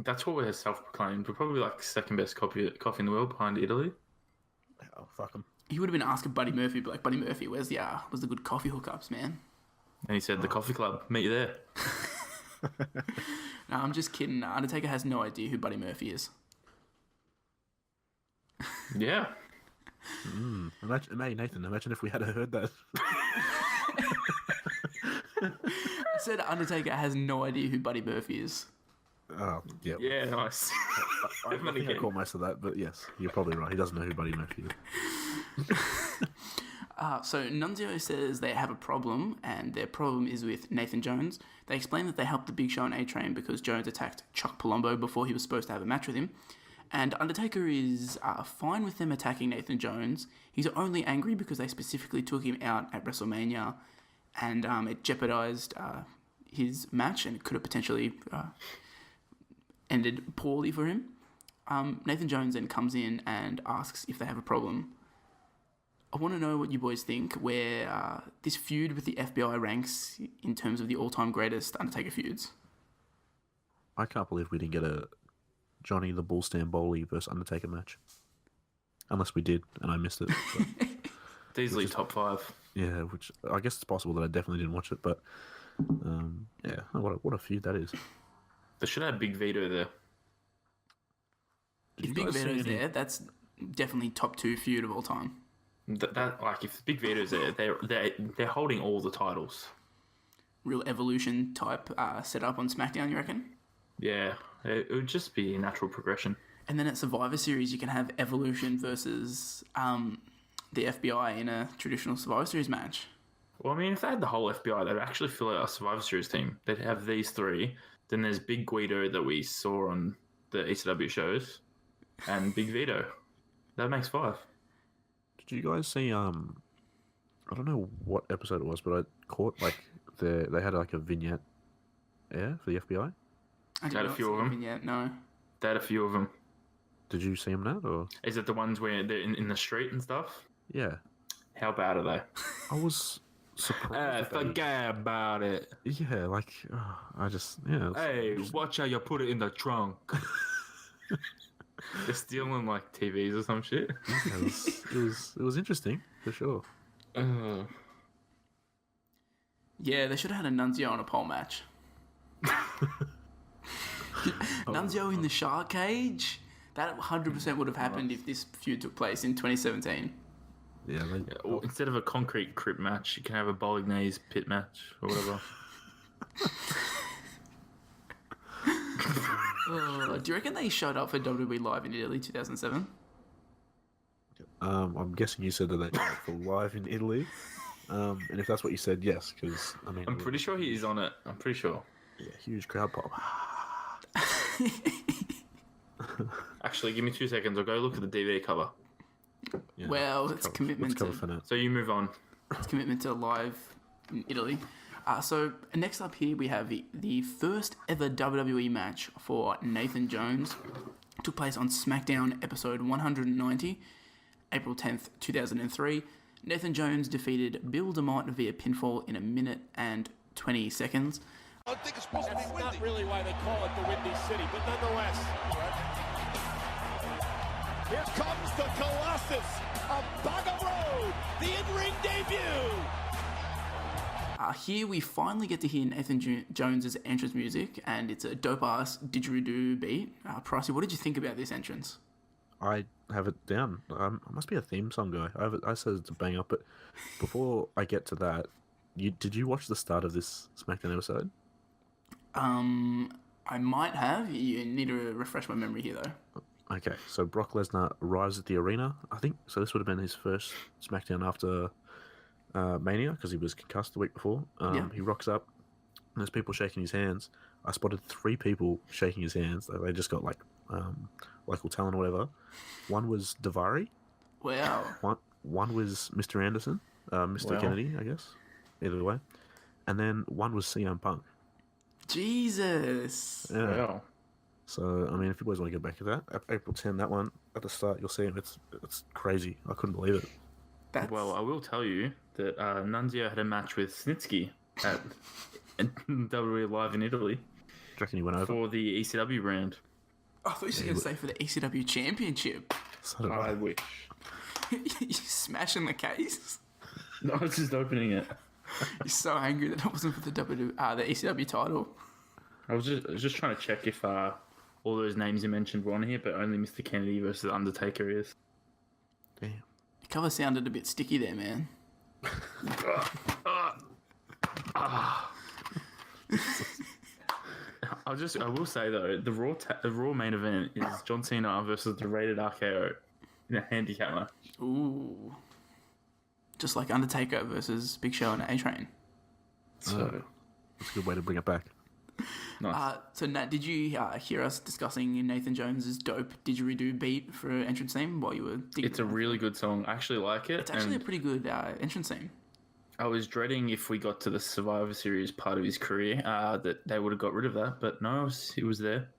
That's what we're self-proclaimed. We're probably like second best coffee in the world behind Italy. Oh, fuck him. He would have been asking Buddy Murphy, but like, Buddy Murphy, where's the good coffee hookups, man? And he said, the coffee club, meet you there. No, I'm just kidding. Undertaker has no idea who Buddy Murphy is. Yeah. Nathan, imagine if we had heard that. I said Undertaker has no idea who Buddy Murphy is. Oh, yeah. Yeah, nice. I think I caught most of that, but yes, you're probably right. He doesn't know who Buddy Murphy is. So Nunzio says they have a problem, and their problem is with Nathan Jones. They explain that they helped the Big Show and A-Train because Jones attacked Chuck Palumbo before he was supposed to have a match with him. And Undertaker is fine with them attacking Nathan Jones. He's only angry because they specifically took him out at WrestleMania, and it jeopardized his match, and it could have potentially ended poorly for him. Nathan Jones then comes in and asks if they have a problem. I want to know what you boys think, where this feud with the FBI ranks in terms of the all-time greatest Undertaker feuds. I can't believe we didn't get a Johnny the Bull Stamboli versus Undertaker match. Unless we did, and I missed it. It's easily top 5. Yeah, which I guess it's possible that I definitely didn't watch it, but yeah, what a feud that is. They should have Big Vito there. If Big Vito's there, that's definitely top 2 feud of all time. That like if Big Vito's there, they're holding all the titles. Real Evolution type setup on SmackDown, you reckon? Yeah, it would just be a natural progression. And then at Survivor Series, you can have Evolution versus the FBI in a traditional Survivor Series match. Well, I mean, if they had the whole FBI, they'd actually fill out a Survivor Series team. They'd have these 3. Then there's Big Guido that we saw on the ECW shows, and Big Vito. That makes 5. Did you guys see? I don't know what episode it was, but I caught like they had like a vignette, for the FBI. They had a few of them. Vignette, no. They had a few of them. Did you see them now, or is it the ones where they're in the street and stuff? Yeah. How bad are they? I was surprised. Forget about it. Yeah, like I just Hey, watch how you put it in the trunk. They're stealing like TVs or some shit. It was interesting for sure. Yeah, they should have had a Nunzio on a pole match. Nunzio in the shark cage. That 100% would have happened if this feud took place in 2017. Yeah, instead of a concrete crypt match, you can have a bolognese pit match or whatever. Do you reckon they showed up for WWE Live in Italy 2007? I'm guessing you said that they showed up for Live in Italy. And if that's what you said, yes, because I mean, I'm pretty sure he is on it. I'm pretty sure. Yeah, huge crowd pop. Actually, give me 2 seconds. I'll go look at the DVD cover. Yeah, well, it's commitment to. So you move on. It's commitment to Live in Italy. So next up here we have the first ever WWE match for Nathan Jones. It took place on SmackDown episode 190, April 10th, 2003. Nathan Jones defeated Bill DeMott via pinfall in 1 minute and 20 seconds. I think it's supposed to be windy. That's not really why they call it the Windy City, but nonetheless. Here comes the Colossus of Boggo Road, the in-ring debut. Here we finally get to hear Nathan Jones's entrance music, and it's a dope-ass didgeridoo beat. Pricey, what did you think about this entrance? I have it down. I must be a theme song guy. I said it's a bang up, but before I get to that, did you watch the start of this SmackDown episode? I might have. You need to refresh my memory here, though. Okay, so Brock Lesnar arrives at the arena, I think. So this would have been his first SmackDown after Mania, because he was concussed the week before. He rocks up, and there's people shaking his hands. I spotted 3 people shaking his hands. They just got like local talent or whatever. One was Daivari. Wow. One was Mr. Anderson, Mr. Kennedy, I guess. Either way. And then one was CM Punk. Jesus. Yeah. Wow. So, I mean, if you boys want to get back to that, April 10, that one, at the start, you'll see it. It's crazy. I couldn't believe it. Well, I will tell you that Nunzio had a match with Snitsky at WWE Live in Italy. Do you reckon he went over? For the ECW brand. I thought you were going to say for the ECW Championship. So did I wish. You smashing the case? No, I was just opening it. You're so angry that it wasn't for the ECW title. I was just trying to check if all those names you mentioned were on here, but only Mr. Kennedy versus Undertaker is. Damn. The cover sounded a bit sticky there, man. I will say though, the Raw main event is John Cena versus the Rated RKO in a handicap match. Ooh. Just like Undertaker versus Big Show and A-Train. So that's a good way to bring it back. Nice. So Nat, did you hear us discussing Nathan Jones's dope didgeridoo beat for entrance theme while you were digging? It's a really good song. I actually like it. It's actually a pretty good entrance theme. I was dreading if we got to the Survivor Series part of his career that they would have got rid of that, but no, it was there.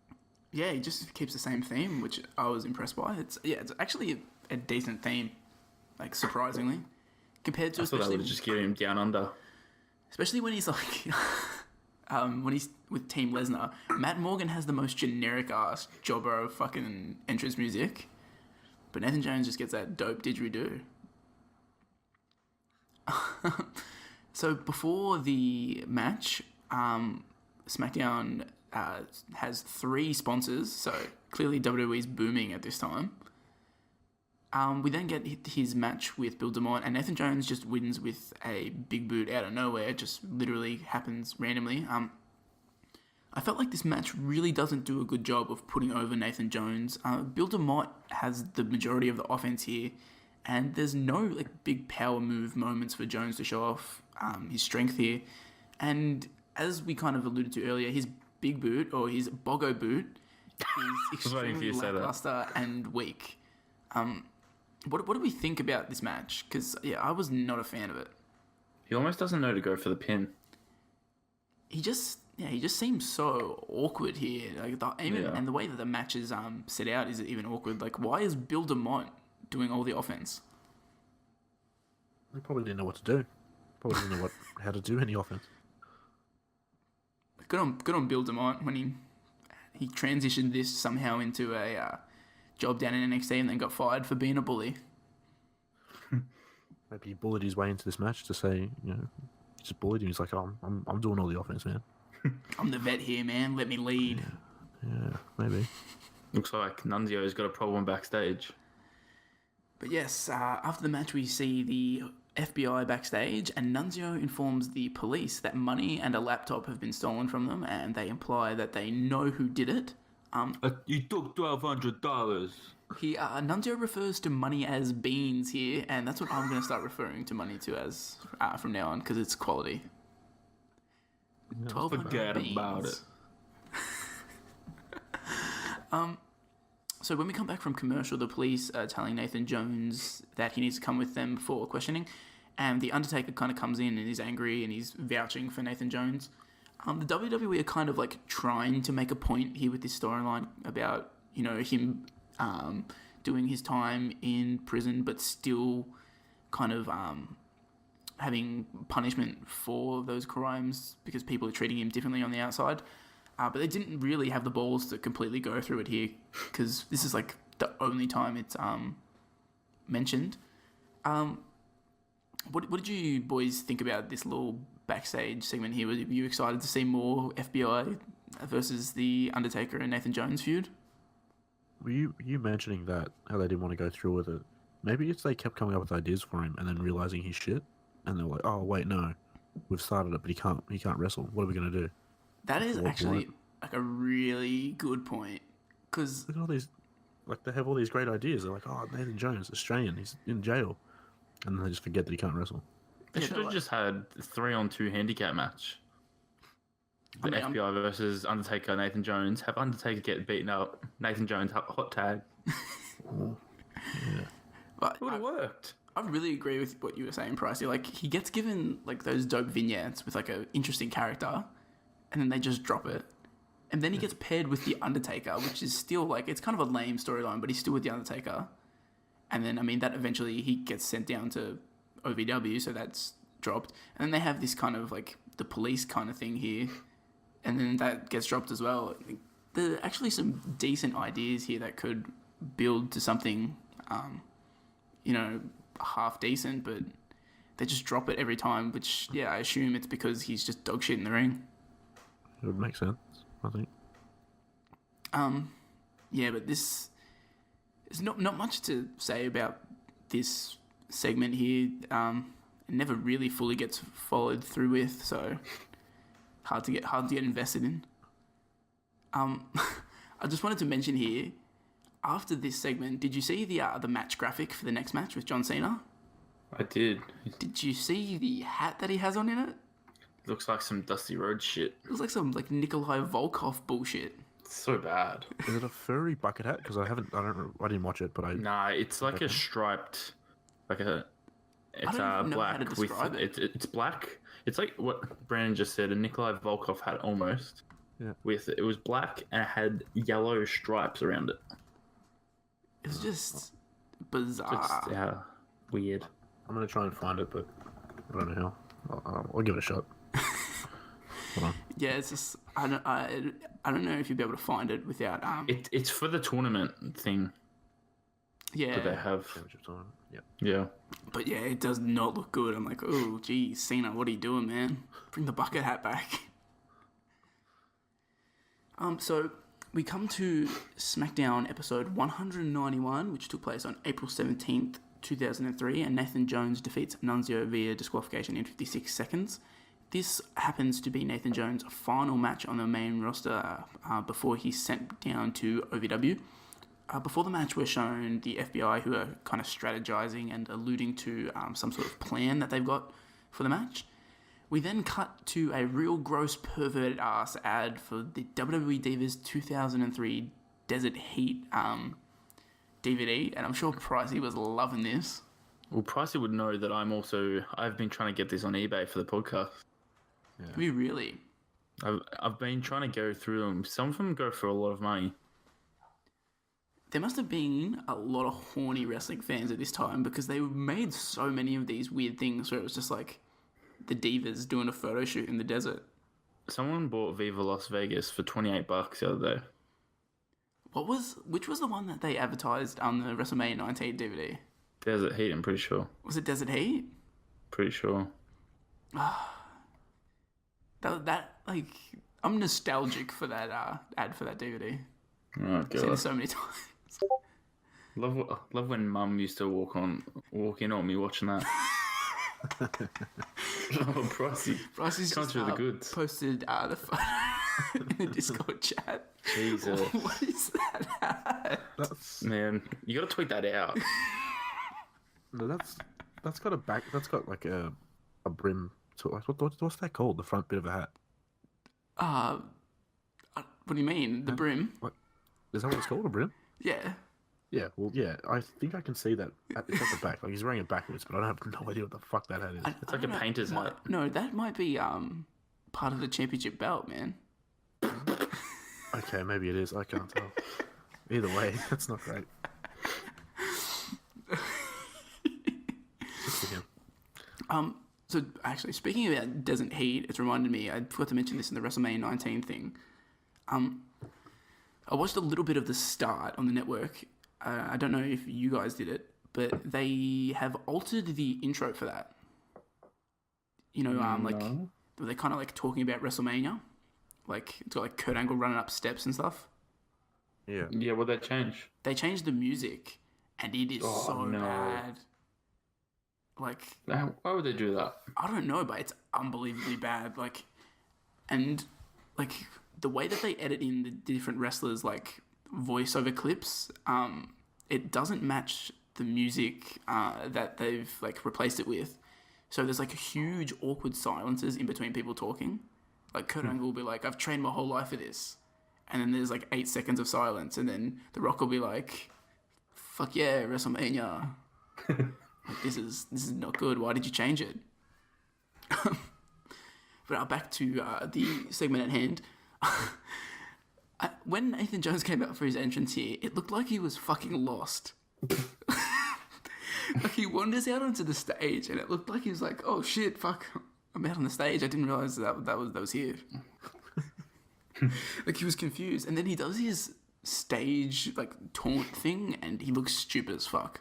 Yeah, he just keeps the same theme, which I was impressed by. It's actually a decent theme, like surprisingly, compared to I thought they would just get him down under. Especially when he's like, when he's with Team Lesnar, Matt Morgan has the most generic ass jobber of fucking entrance music, but Nathan Jones just gets that dope didgeridoo. So before the match, SmackDown has 3 sponsors, so clearly WWE's booming at this time. We then get his match with Bill DeMott, and Nathan Jones just wins with a big boot out of nowhere. It just literally happens randomly. I felt like this match really doesn't do a good job of putting over Nathan Jones. Bill DeMott has the majority of the offense here, and there's no like big power move moments for Jones to show off his strength here. And as we kind of alluded to earlier, his big boot, or his Boggo boot, is extremely lackluster and weak. What do we think about this match? Because I was not a fan of it. He almost doesn't know to go for the pin. He just seems so awkward here. Like and the way that the match is set out is even awkward. Like, why is Bill DeMott doing all the offense? He probably didn't know what to do. Probably didn't know how to do any offense. Good on Bill DeMott when he transitioned this somehow into a job down in NXT and then got fired for being a bully. Maybe he bullied his way into this match to say, just bullied him. He's like, I'm doing all the offense, man. I'm the vet here, man. Let me lead. Yeah, maybe. Looks like Nunzio's got a problem backstage. But yes, after the match we see the FBI backstage, and Nunzio informs the police that money and a laptop have been stolen from them, and they imply that they know who did it. You took $1,200. Nunzio refers to money as beans here, and that's what I'm going to start referring to money to as from now on, because it's quality. Forget about it. So when we come back from commercial, the police are telling Nathan Jones that he needs to come with them for questioning, and the Undertaker kind of comes in and is angry and he's vouching for Nathan Jones. The WWE are kind of like trying to make a point here with this storyline about, him doing his time in prison, but still kind of having punishment for those crimes because people are treating him differently on the outside. But they didn't really have the balls to completely go through it here because this is like the only time it's mentioned. What did you boys think about this little backstage segment here? Were you excited to see more FBI versus the Undertaker and Nathan Jones feud? Were you mentioning that, how they didn't want to go through with it? Maybe it's they kept coming up with ideas for him and then realizing he's shit, and they're like, oh wait, no, we've started it, but he can't wrestle. What are we gonna do? That is actually like a really good point, because look at all these, like they have all these great ideas. They're like, oh, Nathan Jones, Australian, he's in jail, and then they just forget that he can't wrestle. They should have just had 3-on-2 handicap match. The FBI versus Undertaker, Nathan Jones. Have Undertaker get beaten up. Nathan Jones hot tag. Yeah. But it would have worked. I really agree with what you were saying, Pricey. Like, he gets given like those dope vignettes with like a interesting character, and then they just drop it. And then he gets paired with the Undertaker, which is still like, it's kind of a lame storyline, but he's still with the Undertaker. And then, I mean, that eventually he gets sent down to OVW, so that's dropped. And then they have this kind of like the police kind of thing here, and then that gets dropped as well. There are actually some decent ideas here that could build to something, half decent, but they just drop it every time, which, yeah, I assume it's because he's just dog shit in the ring. It would make sense, I think. Yeah, but there's not much to say about this segment here. It never really fully gets followed through with, so hard to get invested in. I just wanted to mention here, after this segment, did you see the match graphic for the next match with John Cena? I did. Did you see the hat that he has on in it? Looks like some Dusty Rhodes shit. It looks like some like Nikolai Volkov bullshit. It's so bad. Is it a furry bucket hat? Because I didn't watch it, but I. Nah, it's like a striped, like a. It's don't know black how to describe with it's black. It's like what Brandon just said, a Nikolai Volkov hat almost. Yeah. With it was black and it had yellow stripes around it. It was just bizarre. Just weird. I'm gonna try and find it, but I don't know how. I'll give it a shot. Hold on. Yeah, it's just I don't know if you'll be able to find it without It's for the tournament thing yeah. that they have. Yeah. Yeah. But yeah, it does not look good. I'm like, oh geez, Cena, what are you doing, man? Bring the bucket hat back. So we come to SmackDown episode 191, which took place on April 17th, 2003, and Nathan Jones defeats Nunzio via disqualification in 56 seconds. This happens to be Nathan Jones' final match on the main roster before he's sent down to OVW. Before the match, we're shown the FBI, who are kind of strategizing and alluding to some sort of plan that they've got for the match. We then cut to a real gross perverted ass ad for the WWE Divas 2003 Desert Heat DVD, and I'm sure Pricey was loving this. Well, Pricey would know that I've been trying to get this on eBay for the podcast. Yeah. We really? I've been trying to go through them. Some of them go for a lot of money. There must have been a lot of horny wrestling fans at this time, because they made so many of these weird things where it was just like the Divas doing a photo shoot in the desert. Someone bought Viva Las Vegas for $28 the other day. Which was the one that they advertised on the WrestleMania 19 DVD? Desert Heat, I'm pretty sure. Was it Desert Heat? Pretty sure. That like, I'm nostalgic for that ad for that DVD. Oh god. I've seen it so many times. Love when Mum used to walk in on me watching that. Oh, Pricey's just the goods. Posted the photo in the Discord chat. Jesus. What is that? Man, you got to tweet that out. No, that's got a back. That's got like a brim. So like, what's that called? The front bit of a hat. What do you mean? The brim? What? Is that what it's called? A brim? Yeah. Yeah, well, yeah, I think I can see that. It's at the back. Like, he's wearing it backwards, but I have no idea what the fuck that hat is. It's like a painter's hat. No, that might be part of the championship belt, man. Okay, maybe it is. I can't tell. Either way, that's not great. Good for him. So, actually, speaking about Desert Heat, it's reminded me, I forgot to mention this in the WrestleMania 19 thing. I watched a little bit of the start on the network. I don't know if you guys did it, but they have altered the intro for that. You know, like, they're kind of like talking about WrestleMania. Like, it's got like Kurt Angle running up steps and stuff. Yeah. Yeah, what'd they change? They changed the music, and it is bad. Like, why would they do that? I don't know, but it's unbelievably bad. Like, and like the way that they edit in the different wrestlers' like voiceover clips, it doesn't match the music that they've like replaced it with. So there's like huge awkward silences in between people talking. Like Kurt Angle will be like, "I've trained my whole life for this," and then there's like 8 seconds of silence, and then The Rock will be like, "Fuck yeah, WrestleMania." Like, this is not good. Why did you change it? But back to the segment at hand. When Nathan Jones came out for his entrance here, it looked like he was fucking lost. Like, he wanders out onto the stage, and it looked like he was like, "Oh shit, fuck, I'm out on the stage. I didn't realize that was here." Like, he was confused, and then he does his stage like taunt thing, and he looks stupid as fuck.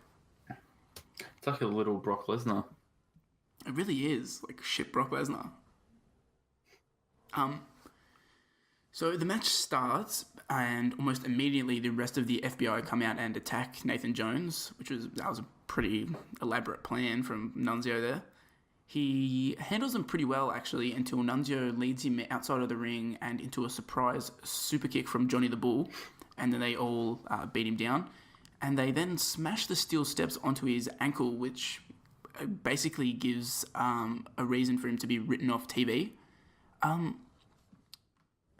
It's like a little Brock Lesnar. It really is like shit Brock Lesnar. So the match starts, and almost immediately the rest of the FBI come out and attack Nathan Jones, that was a pretty elaborate plan from Nunzio there. He handles them pretty well, actually, until Nunzio leads him outside of the ring and into a surprise super kick from Johnny the Bull, and then they all beat him down. And they then smash the steel steps onto his ankle, which basically gives a reason for him to be written off TV.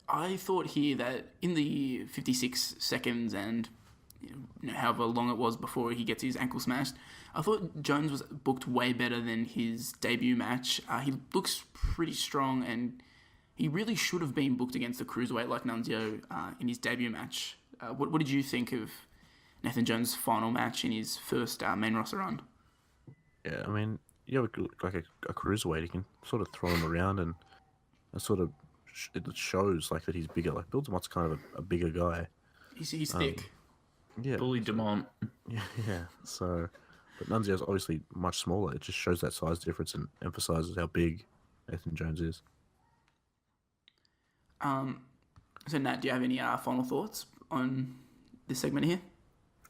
I thought here that in the 56 seconds and however long it was before he gets his ankle smashed, I thought Jones was booked way better than his debut match. He looks pretty strong, and he really should have been booked against the cruiserweight like Nunzio in his debut match. What did you think of Nathan Jones' final match in his first main roster run? Yeah, I mean, you have a cruiserweight, you can sort of throw him around, and sort of it shows like that he's bigger. Like Bill DeMont's kind of a bigger guy. He's thick. Yeah, Bully DeMont. Yeah. So, but Nunzio's obviously much smaller. It just shows that size difference and emphasizes how big Nathan Jones is. So Nat, do you have any final thoughts on this segment here?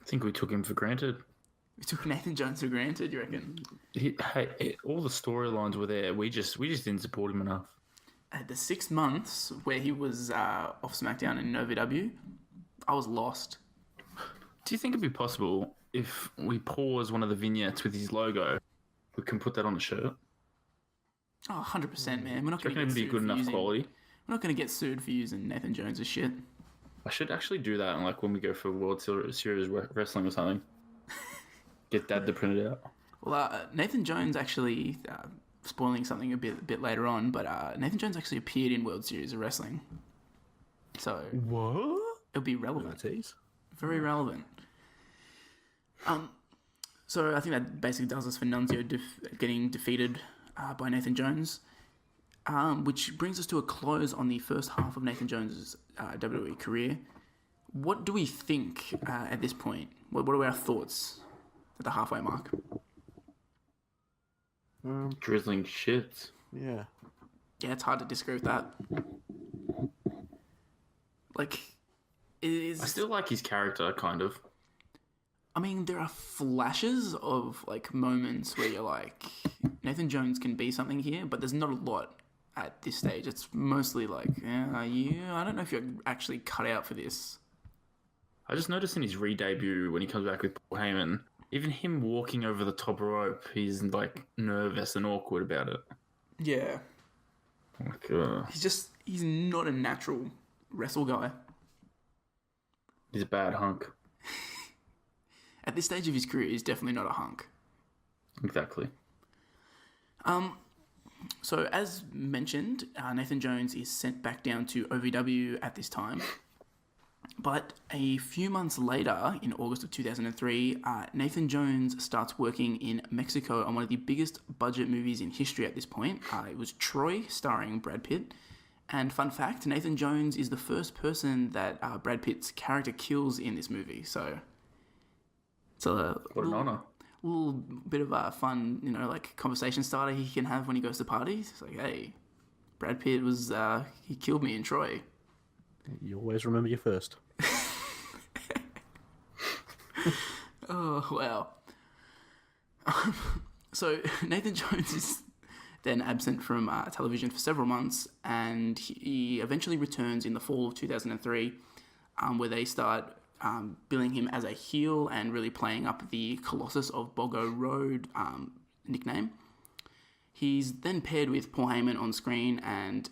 I think we took him for granted. We took Nathan Jones for granted, you reckon? All the storylines were there. We just didn't support him enough. At the 6 months where he was off SmackDown in OVW, I was lost. Do you think it'd be possible if we pause one of the vignettes with his logo, we can put that on the shirt? Oh, 100%, man. We're not going to be good enough quality. We're not going to get sued for using Nathan Jones' shit. I should actually do that, like when we go for World Series Wrestling or something. Get Dad to print it out. Well, Nathan Jones actually, spoiling something a bit later on, but Nathan Jones actually appeared in World Series of Wrestling. So what? It'll be relevant. Tease? Very relevant. So I think that basically does us for Nunzio getting defeated by Nathan Jones, which brings us to a close on the first half of Nathan Jones' WWE career. What do we think at this point? What are our thoughts at the halfway mark? Drizzling shit. Yeah. Yeah, it's hard to disagree with that. Like, I still like his character, kind of. I mean, there are flashes of, like, moments where you're like, Nathan Jones can be something here, but there's not a lot at this stage. It's mostly like, I don't know if you're actually cut out for this. I just noticed in his re-debut, when he comes back with Paul Heyman, even him walking over the top rope, he's, like, nervous and awkward about it. Yeah. Like, He's not a natural wrestle guy. He's a bad hunk. At this stage of his career, he's definitely not a hunk. Exactly. So, as mentioned, Nathan Jones is sent back down to OVW at this time. But a few months later, in August of 2003, Nathan Jones starts working in Mexico on one of the biggest budget movies in history at this point. It was Troy, starring Brad Pitt. And fun fact, Nathan Jones is the first person that Brad Pitt's character kills in this movie. So it's what an honor. A little bit of a fun, like conversation starter he can have when he goes to parties. It's like, hey, Brad Pitt was, he killed me in Troy. You always remember your first. Oh, wow. So Nathan Jones is then absent from television for several months, and he eventually returns in the fall of 2003, where they start billing him as a heel and really playing up the Colossus of Boggo Road nickname. He's then paired with Paul Heyman on screen, and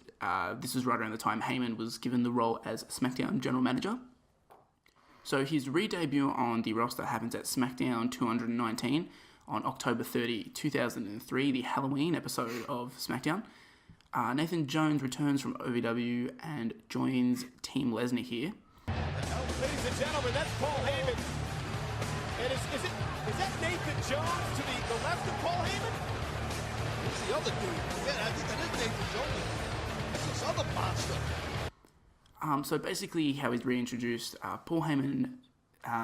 this was right around the time Heyman was given the role as SmackDown General Manager. So his re-debut on the roster happens at SmackDown 219 on October 30, 2003, the Halloween episode of SmackDown. Nathan Jones returns from OVW and joins Team Lesnar here. Ladies and gentlemen, that's Paul Heyman. And is that Nathan Jones to the left of Paul Heyman? Who's the other dude? Yeah, I think that is Nathan Jones. It's this other monster. So basically how he's reintroduced, Paul Heyman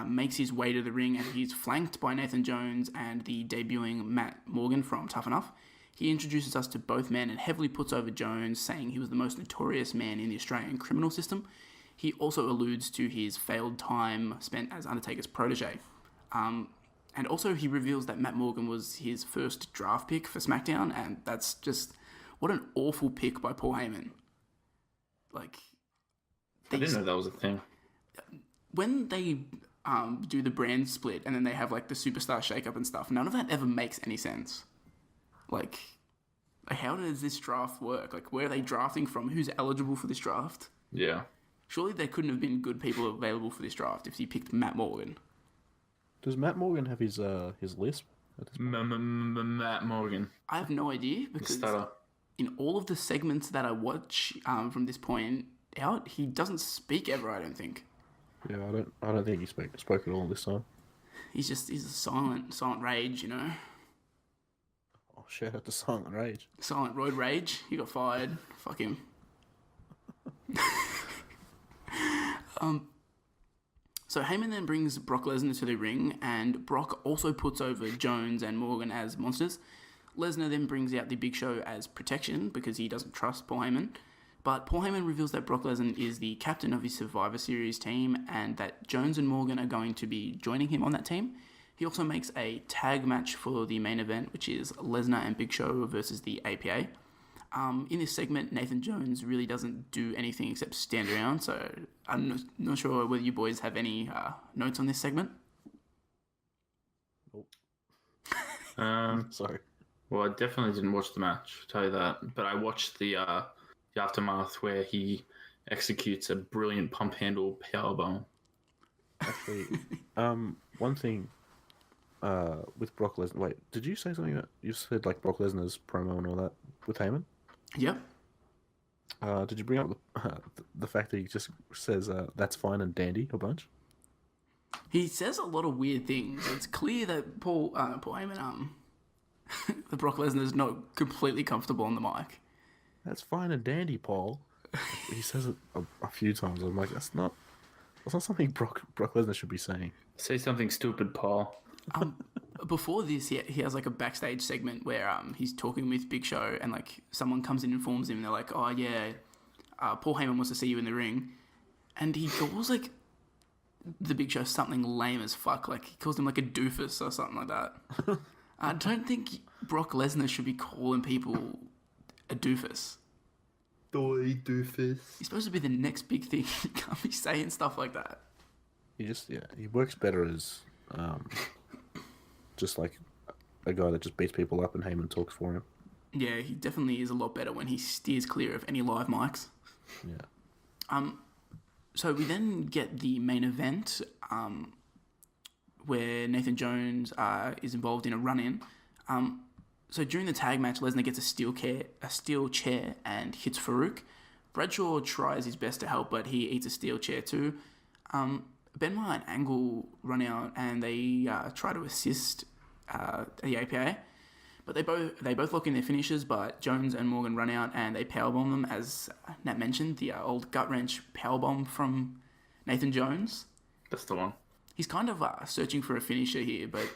makes his way to the ring and he's flanked by Nathan Jones and the debuting Matt Morgan from Tough Enough. He introduces us to both men and heavily puts over Jones, saying he was the most notorious man in the Australian criminal system. He also alludes to his failed time spent as Undertaker's protege. And also he reveals that Matt Morgan was his first draft pick for SmackDown, and that's just... what an awful pick by Paul Heyman. Like... I didn't know that was a thing. When they do the brand split and then they have like the superstar shakeup and stuff, none of that ever makes any sense. Like how does this draft work? Like, where are they drafting from? Who's eligible for this draft? Yeah. Surely there couldn't have been good people available for this draft if he picked Matt Morgan. Does Matt Morgan have his lisp? Matt Morgan. I have no idea because in all of the segments that I watch from this point out, he doesn't speak ever, I don't think. Yeah, I don't think he spoke at all this time. He's a silent rage, you know. Oh, shout out to Silent Rage. Silent Road Rage. He got fired. Fuck him. So Heyman then brings Brock Lesnar to the ring, and Brock also puts over Jones and Morgan as monsters. Lesnar then brings out the Big Show as protection because he doesn't trust Paul Heyman. But Paul Heyman reveals that Brock Lesnar is the captain of his Survivor Series team and that Jones and Morgan are going to be joining him on that team. He also makes a tag match for the main event, which is Lesnar and Big Show versus the APA. In this segment, Nathan Jones really doesn't do anything except stand around, so I'm not sure whether you boys have any notes on this segment. Nope. Sorry. Well, I definitely didn't watch the match, I'll tell you that. But I watched the aftermath where he executes a brilliant pump handle powerbomb. Actually, one thing with Brock Lesnar. Wait, did you say something that you said like Brock Lesnar's promo and all that with Heyman? Yep. Did you bring up the fact that he just says "that's fine and dandy" a bunch? He says a lot of weird things. It's clear that Paul Heyman, the Brock Lesnar's not completely comfortable on the mic. That's fine and dandy, Paul. He says it a few times. I'm like, that's not something Brock Lesnar should be saying. Say something stupid, Paul. Before this, he has like a backstage segment where he's talking with Big Show and like someone comes in and informs him and they're like, oh yeah, Paul Heyman wants to see you in the ring. And he calls like the Big Show something lame as fuck. Like he calls him like a doofus or something like that. I don't think Brock Lesnar should be calling people a doofus. Doy doofus. He's supposed to be the next big thing. He can't be saying stuff like that. He works better as just like a guy that just beats people up and Heyman talks for him. Yeah, he definitely is a lot better when he steers clear of any live mics. Yeah. So we then get the main event, where Nathan Jones is involved in a run-in. So during the tag match, Lesnar gets a steel chair and hits Farouk. Bradshaw tries his best to help, but he eats a steel chair too. Benoit and Angle run out and they try to assist the APA, but they both lock in their finishes. But Jones and Morgan run out and they powerbomb them, as Nat mentioned, the old gut wrench powerbomb from Nathan Jones. That's the one. He's kind of searching for a finisher here, but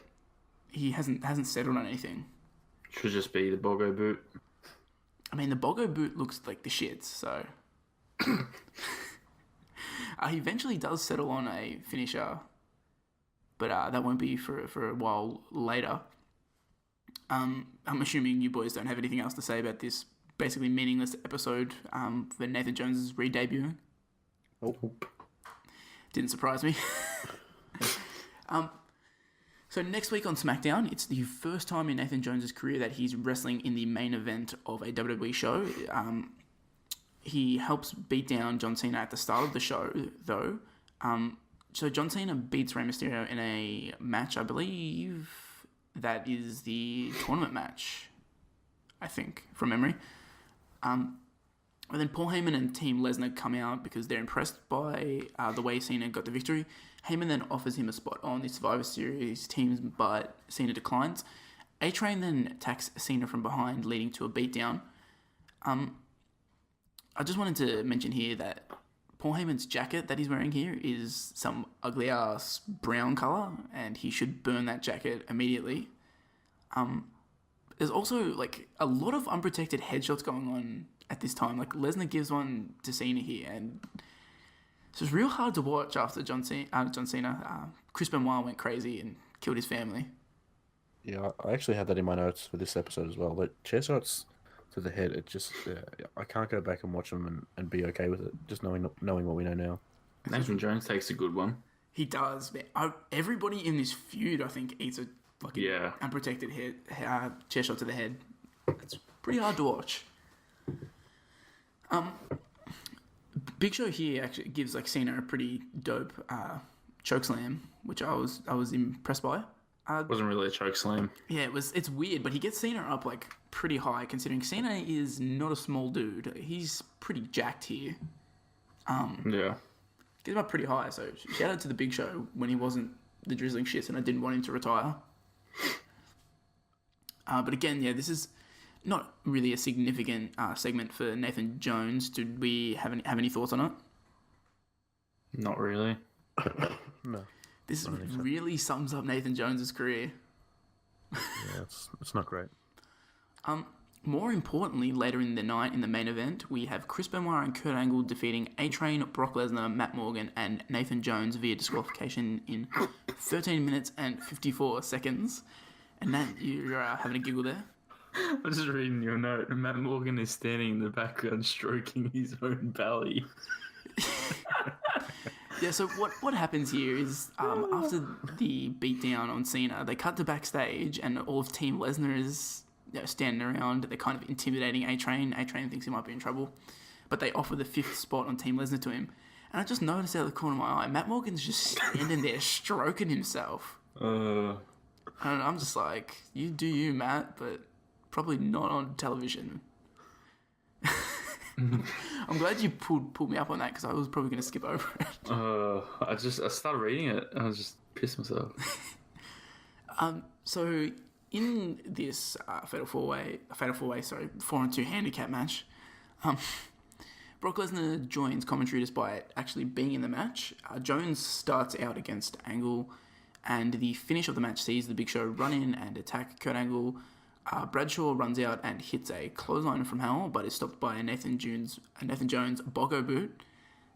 he hasn't settled on anything. Should just be the Boggo boot. I mean, the Boggo boot looks like the shits, so... he eventually does settle on a finisher, but that won't be for a while later. I'm assuming you boys don't have anything else to say about this basically meaningless episode for Nathan Jones' re-debuting. Nope. Didn't surprise me. So next week on SmackDown, it's the first time in Nathan Jones' career that he's wrestling in the main event of a WWE show. He helps beat down John Cena at the start of the show, though. So John Cena beats Rey Mysterio in a match, I believe that is the tournament match, I think, from memory. And then Paul Heyman and Team Lesnar come out because they're impressed by the way Cena got the victory. Heyman then offers him a spot on the Survivor Series teams, but Cena declines. A-Train then attacks Cena from behind, leading to a beatdown. I just wanted to mention here that Paul Heyman's jacket that he's wearing here is some ugly-ass brown colour, and he should burn that jacket immediately. There's also, like, a lot of unprotected headshots going on at this time. Like, Lesnar gives one to Cena here, and it's just real hard to watch after John Cena. Chris Benoit went crazy and killed his family. Yeah, I actually had that in my notes for this episode as well. But chair shots to the head, it just I can't go back and watch them and be okay with it. Just knowing what we know now. Nathan Jones takes a good one. He does. Man. Everybody in this feud, I think, eats a fucking unprotected chair shot to the head. It's pretty hard to watch. Big Show here actually gives like Cena a pretty dope chokeslam, which I was impressed by. Wasn't really a chokeslam. Yeah, it's weird, but he gets Cena up like pretty high, considering Cena is not a small dude. He's pretty jacked here. Yeah. Gets him up pretty high, so shout out to the Big Show when he wasn't the drizzling shit and I didn't want him to retire. But again, yeah, this is not really a significant segment for Nathan Jones. Did we have any thoughts on it? Not really. No. This really sums up Nathan Jones' career. Yeah, it's not great. More importantly, later in the night, in the main event, we have Chris Benoit and Kurt Angle defeating A-Train, Brock Lesnar, Matt Morgan, and Nathan Jones via disqualification in 13 minutes and 54 seconds. And Nat, you're having a giggle there? I'm just reading your note. Matt Morgan is standing in the background stroking his own belly. Yeah, so what happens here is after the beatdown on Cena, they cut to backstage and all of Team Lesnar is standing around. They're kind of intimidating A-Train. A-Train thinks he might be in trouble, but they offer the 5th spot on Team Lesnar to him. And I just noticed out of the corner of my eye, Matt Morgan's just standing there stroking himself. And I'm just like, you do you, Matt, but probably not on television. I'm glad you pulled me up on that because I was probably going to skip over it. I started reading it and I was just pissed myself. So in this fatal four-way, 4-on-2 handicap match, Brock Lesnar joins commentary despite actually being in the match. Jones starts out against Angle, and the finish of the match sees the Big Show run in and attack Kurt Angle. Bradshaw runs out and hits a clothesline from hell, but is stopped by a Nathan Jones Boggo boot.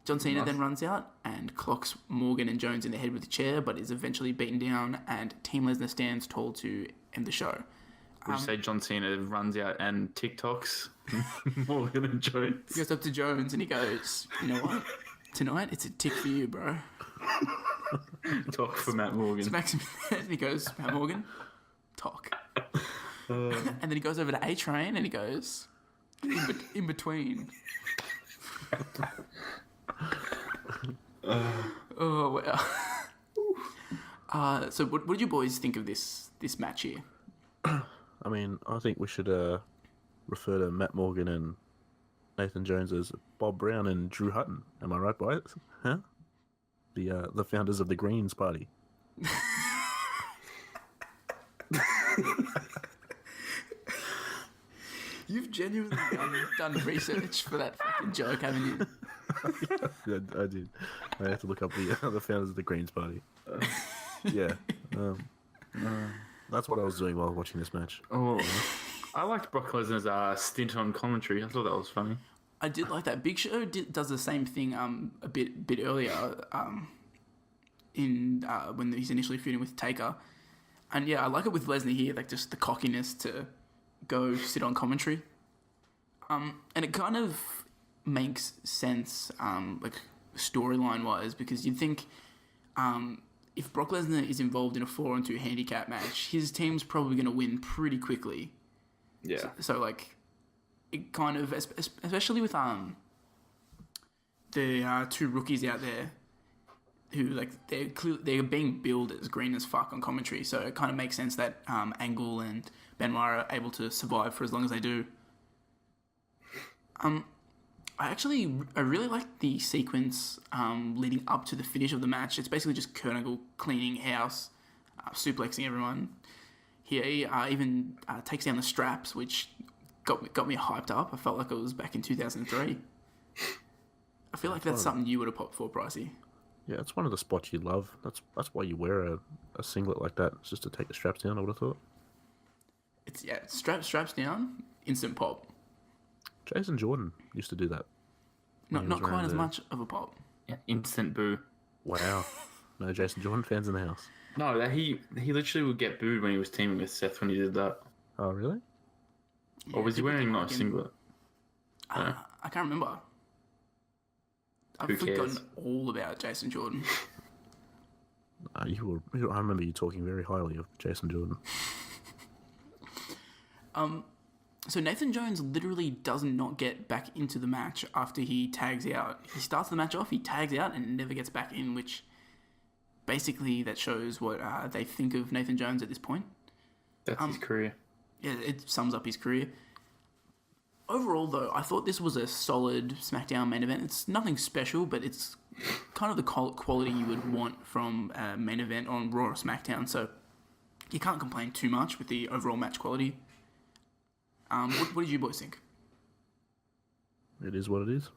John Cena then runs out and clocks Morgan and Jones in the head with a chair, but is eventually beaten down, and Team Lesnar stands tall to end the show. Would you say John Cena runs out and TikToks Morgan and Jones? He goes up to Jones and he goes, you know what? Tonight, it's a tick for you, bro. Talk for Matt Morgan. Smacks him in the head and he goes, Matt Morgan, talk. And then he goes over to A-Train and he goes, in between. Oh, wow. So what did you boys think of this match here? I mean, I think we should refer to Matt Morgan and Nathan Jones as Bob Brown and Drew Hutton. Am I right, boys? Huh? The founders of the Greens Party. You've genuinely done research for that fucking joke, haven't you? Yeah, I did. I had to look up the founders of the Greens Party. Yeah. That's what I was doing while watching this match. Oh, I liked Brock Lesnar's stint on commentary. I thought that was funny. I did like that. Big Show does the same thing a bit earlier when he's initially feuding with Taker. And yeah, I like it with Lesnar here, like just the cockiness to go sit on commentary. And it kind of makes sense, like storyline wise, because you'd think if Brock Lesnar is involved in a 4-on-2 handicap match, his team's probably going to win pretty quickly. Yeah. So like, it kind of, especially with the 2 rookies out there who like they're being billed as green as fuck on commentary, so it kind of makes sense that Angle and Benoit are able to survive for as long as they do. I really like the sequence leading up to the finish of the match. It's basically just Kurt Angle cleaning house, suplexing everyone. He even takes down the straps, which got me hyped up. I felt like it was back in 2003. I feel like that's something you would have popped for, Pricey. Yeah, it's one of the spots you love. That's why you wear a singlet like that. It's just to take the straps down, I would have thought. It's straps down, instant pop. Jason Jordan used to do that. Not quite as much of a pop. Yeah, instant boo. Wow. No Jason Jordan fans in the house. No, he literally would get booed when he was teaming with Seth when he did that. Oh, really? Yeah, or was he wearing not a singlet? I can't remember. I've forgotten all about Jason Jordan. I remember you talking very highly of Jason Jordan. So Nathan Jones literally does not get back into the match after he tags out. He starts the match off, he tags out, and never gets back in, which basically that shows what they think of Nathan Jones at this point. That's his career. Yeah, it sums up his career. Overall, though, I thought this was a solid SmackDown main event. It's nothing special, but it's kind of the quality you would want from a main event on Raw or SmackDown, so you can't complain too much with the overall match quality. What did you boys think? It is what it is.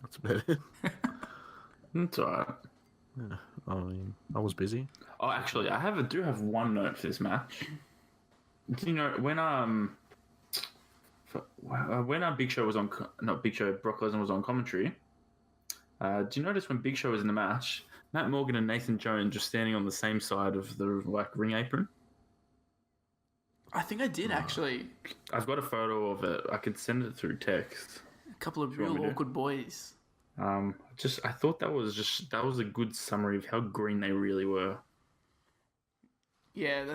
That's about it. It's alright. Yeah, I mean, I was busy. Oh, actually, I do have one note for this match. Do you know when Big Show was on, not Big Show, Brock Lesnar was on commentary? Do you notice when Big Show was in the match, Matt Morgan and Nathan Jones just standing on the same side of the ring apron? I think I did, actually. I've got a photo of it. I could send it through text. A couple of real awkward boys. I thought that was a good summary of how green they really were. Yeah,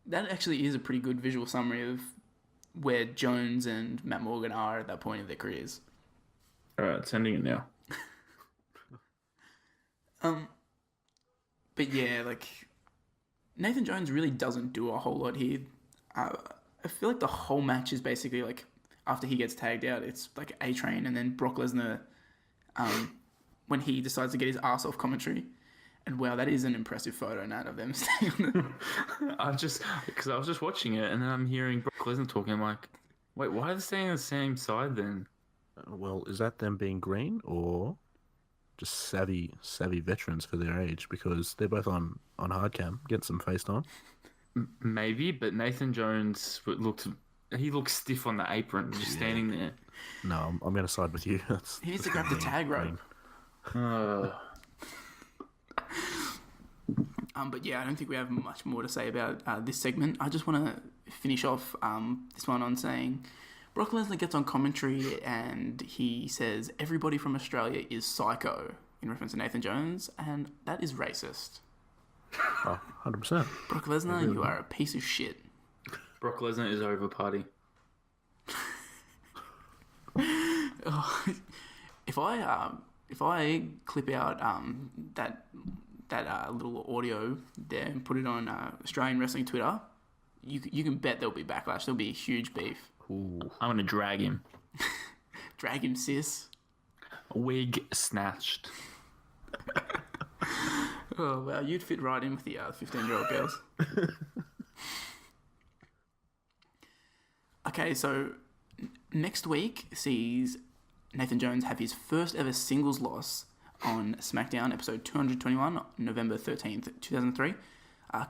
that actually is a pretty good visual summary of where Jones and Matt Morgan are at that point of their careers. Alright, sending it now. But yeah, like, Nathan Jones really doesn't do a whole lot here. I feel like the whole match is basically like, after he gets tagged out, it's like A-Train, and then Brock Lesnar, when he decides to get his ass off commentary. And wow, that is an impressive photo, Nat, of them staying on the... Because I was just watching it, and then I'm hearing Brock Lesnar talking, I'm like, wait, why are they staying on the same side then? Well, is that them being green, or just savvy veterans for their age? Because they're both on hard cam, getting some face time. Maybe, but Nathan Jones looked stiff on the apron, just standing there. No, I'm going to side with you. He needs to grab the tag rope. But yeah, I don't think we have much more to say about this segment. I just want to finish off this one on saying Brock Lesnar gets on commentary and he says everybody from Australia is psycho in reference to Nathan Jones, and that is racist. Oh, 100%. Brock Lesnar, you are a piece of shit. Brock Lesnar is over party. If I clip out that little audio there and put it on Australian Wrestling Twitter, you can bet there'll be backlash. There'll be a huge beef. Ooh. I'm gonna drag him. Drag him, sis. Wig snatched. Oh, well, you'd fit right in with the 15-year-old girls. Okay, so next week sees Nathan Jones have his first ever singles loss on SmackDown, episode 221, November 13th, 2003.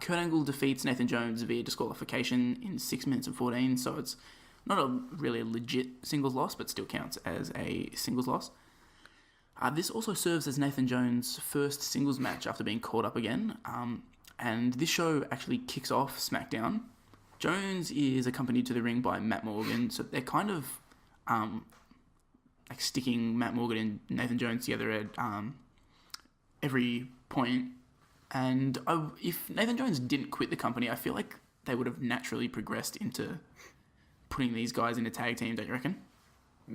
Kurt Angle defeats Nathan Jones via disqualification in 6 minutes and 14, so it's not a really legit singles loss, but still counts as a singles loss. This also serves as Nathan Jones' first singles match after being called up again, and this show actually kicks off SmackDown. Jones is accompanied to the ring by Matt Morgan, so they're kind of like sticking Matt Morgan and Nathan Jones together at every point. And if Nathan Jones didn't quit the company, I feel like they would have naturally progressed into putting these guys in a tag team, don't you reckon?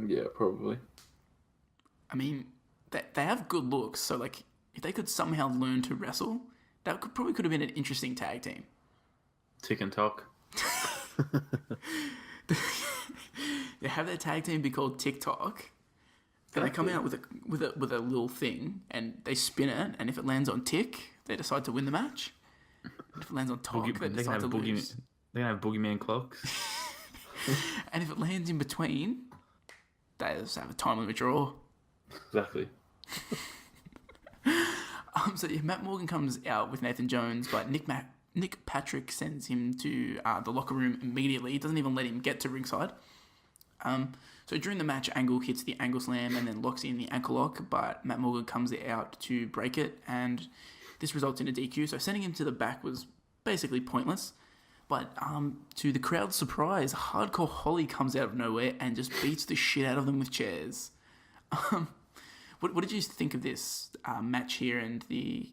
Yeah, probably. I mean, they have good looks, so like if they could somehow learn to wrestle, that probably could have been an interesting tag team. Tick and talk. They have their tag team be called TikTok, And they come out with a little thing, and they spin it, and if it lands on tick, they decide to win the match. And if it lands on top, they decide to lose. They can have boogeyman clocks. And if it lands in between, they just have a time limit draw. Exactly. So Matt Morgan comes out with Nathan Jones, but Nick Patrick sends him to the locker room immediately. He doesn't even let him get to ringside. So during the match, Angle hits the Angle Slam and then locks in the ankle lock, but Matt Morgan comes out to break it, and this results in a DQ. So sending him to the back was basically pointless. But to the crowd's surprise, Hardcore Holly comes out of nowhere and just beats the shit out of them with chairs. What did you think of this match here and the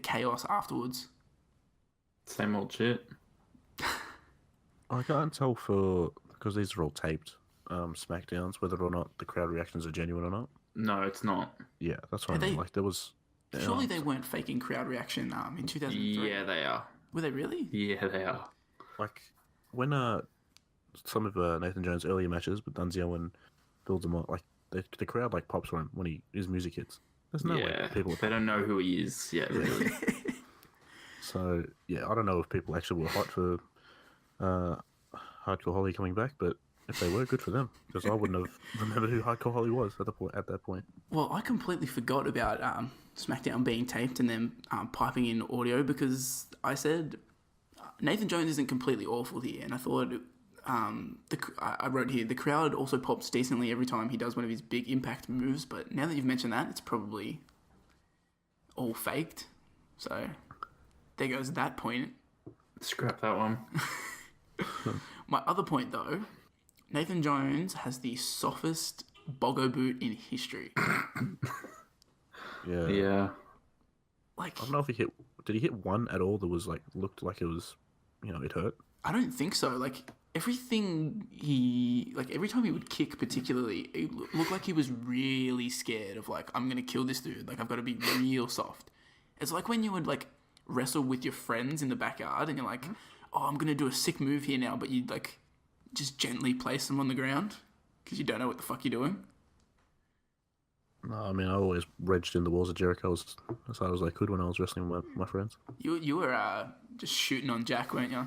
chaos afterwards? Same old shit. I can't tell because these are all taped Smackdowns, whether or not the crowd reactions are genuine or not. No, it's not. Yeah, that's what I mean. Like, there was... Surely they weren't faking crowd reaction in 2003. Yeah, they are. Were they really? Yeah, they are. Like, when some of Nathan Jones' earlier matches with Dunzio and builds them up, like, the crowd, like, pops for him when his music hits. There's no way people... They don't know who he is. Yeah, really. So, yeah, I don't know if people actually were hot for Hardcore Holly coming back, but if they were, good for them, because I wouldn't have remembered who Hardcore Holly was at that point. Well, I completely forgot about SmackDown being taped and them piping in audio, because I said Nathan Jones isn't completely awful here, and I thought I wrote here, the crowd also pops decently every time he does one of his big impact moves, but now that you've mentioned that, it's probably all faked. So there goes that point. Scrap that one. My other point, though, Nathan Jones has the softest Boggo boot in history. Yeah. Like, I don't know if did he hit one at all that was like, looked like it was, it hurt? I don't think so. Like, every time he would kick particularly, it looked like he was really scared of, like, I'm going to kill this dude. Like, I've got to be real soft. It's like when you would, like, wrestle with your friends in the backyard and you're like, oh, I'm going to do a sick move here now, but you'd, like, just gently place them on the ground because you don't know what the fuck you're doing. No, I mean, I always wedged in the walls of Jericho as hard as I could when I was wrestling with my friends. You were just shooting on Jack, weren't you?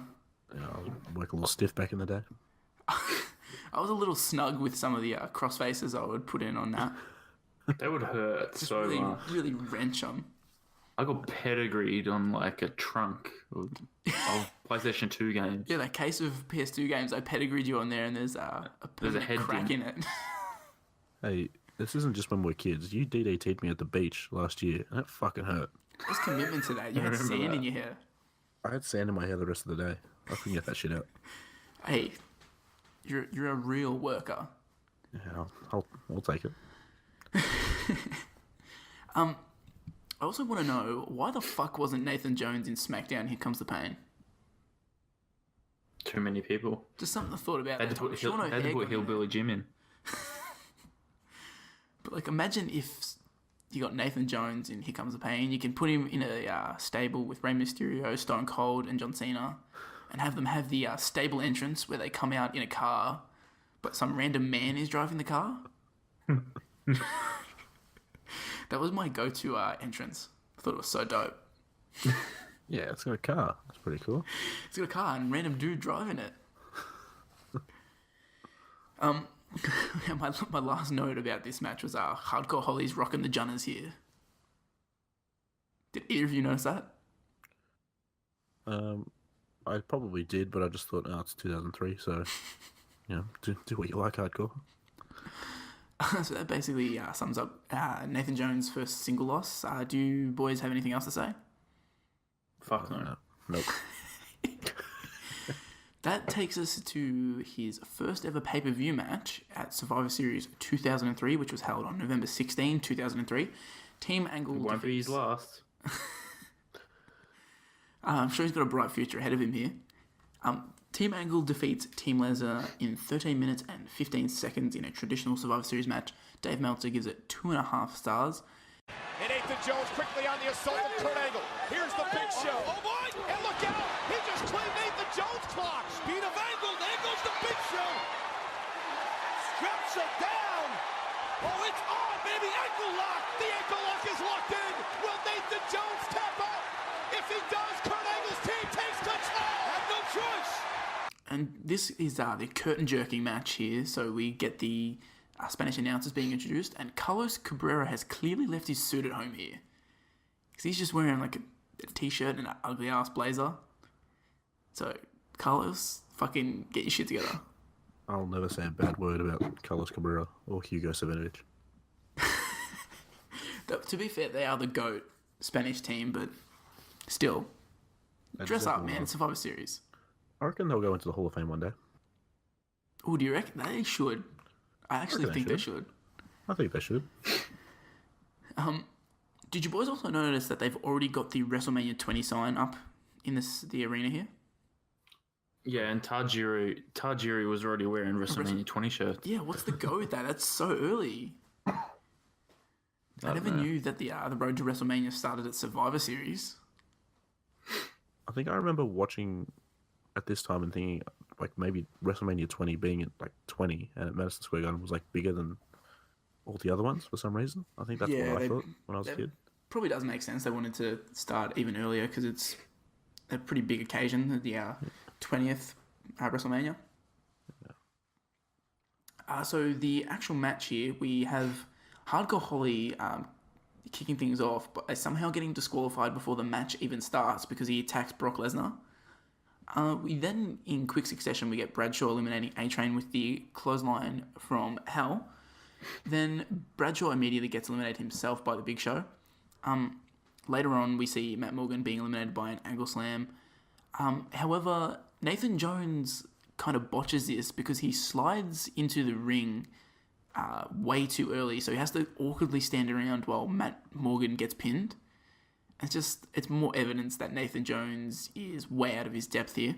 Yeah, I was working a little stiff back in the day. I was a little snug with some of the crossfaces I would put in on that. They would hurt just so really, much. Really wrench them. I got pedigreed on like a trunk of PlayStation 2 games. Yeah, that case of PS2 games, I pedigreed you on there, and there's a head crack in it. Hey, this isn't just when we're kids. You DDT'd me at the beach last year, and that fucking hurt. There's commitment to that. You had sand in your hair. I had sand in my hair the rest of the day. I couldn't get that shit out. Hey, you're a real worker. Yeah, I'll take it. I also want to know, why the fuck wasn't Nathan Jones in SmackDown Here Comes the Pain? Too many people. Just something I thought about. They had to put Hillbilly Jim in. But, like, imagine if you got Nathan Jones in Here Comes the Pain. You can put him in a stable with Rey Mysterio, Stone Cold, and John Cena, and have them have the stable entrance where they come out in a car, but some random man is driving the car. That was my go-to entrance. I thought it was so dope. Yeah, it's got a car. That's pretty cool. It's got a car and random dude driving it. My last note about this match was Hardcore Holly's rocking the Junners here. Did either of you notice that? I probably did, but I just thought, it's 2003, so do what you like, Hardcore. So that basically sums up Nathan Jones' first single loss. Do you boys have anything else to say? Fuck no. Nope. That takes us to his first ever pay-per-view match at Survivor Series 2003, which was held on November 16, 2003. Team Angle... It won't be his last. I'm sure he's got a bright future ahead of him here. Team Angle defeats Team Lesnar in 13 minutes and 15 seconds in a traditional Survivor Series match. Dave Meltzer gives it 2.5 stars. And Nathan Jones quickly on the assault of Kurt Angle. Here's the Big Show. Oh boy! And look out! He just cleaned Nathan Jones' clock. Speed of Angle. There goes the Big Show. Straps it down. Oh, it's on, baby! Ankle lock! The ankle lock is locked in! Will Nathan Jones tap out? If he does, Kurt Angle's team takes control! Have no choice! And this is the curtain jerking match here, so we get the Spanish announcers being introduced, and Carlos Cabrera has clearly left his suit at home here. Because he's just wearing like a t-shirt and an ugly ass blazer. So, Carlos, fucking get your shit together. I'll never say a bad word about Carlos Cabrera or Hugo Savinovich. To be fair, they are the GOAT Spanish team, but still, dress up, man. Survivor Series. I reckon they'll go into the Hall of Fame one day. Oh, do you reckon? They should. I actually think they should. I think they should. Did you boys also notice that they've already got the WrestleMania 20 sign up in the arena here? Yeah, and Tajiri was already wearing WrestleMania 20 shirts. Yeah, what's the go with that? That's so early. I never knew that the road to WrestleMania started at Survivor Series. I think I remember watching at this time and thinking like maybe WrestleMania 20 being at like 20 and at Madison Square Garden was like bigger than all the other ones for some reason. I think that's what I thought when I was a kid. Probably does make sense. They wanted to start even earlier because it's a pretty big occasion, the 20th WrestleMania. Yeah. So the actual match here, we have Hardcore Holly kicking things off, but somehow getting disqualified before the match even starts because he attacks Brock Lesnar. We then, in quick succession, we get Bradshaw eliminating A-Train with the clothesline from Hell. Then Bradshaw immediately gets eliminated himself by the Big Show. Later on, we see Matt Morgan being eliminated by an angle slam. However, Nathan Jones kind of botches this because he slides into the ring way too early, so he has to awkwardly stand around while Matt Morgan gets pinned. It's more evidence that Nathan Jones is way out of his depth here.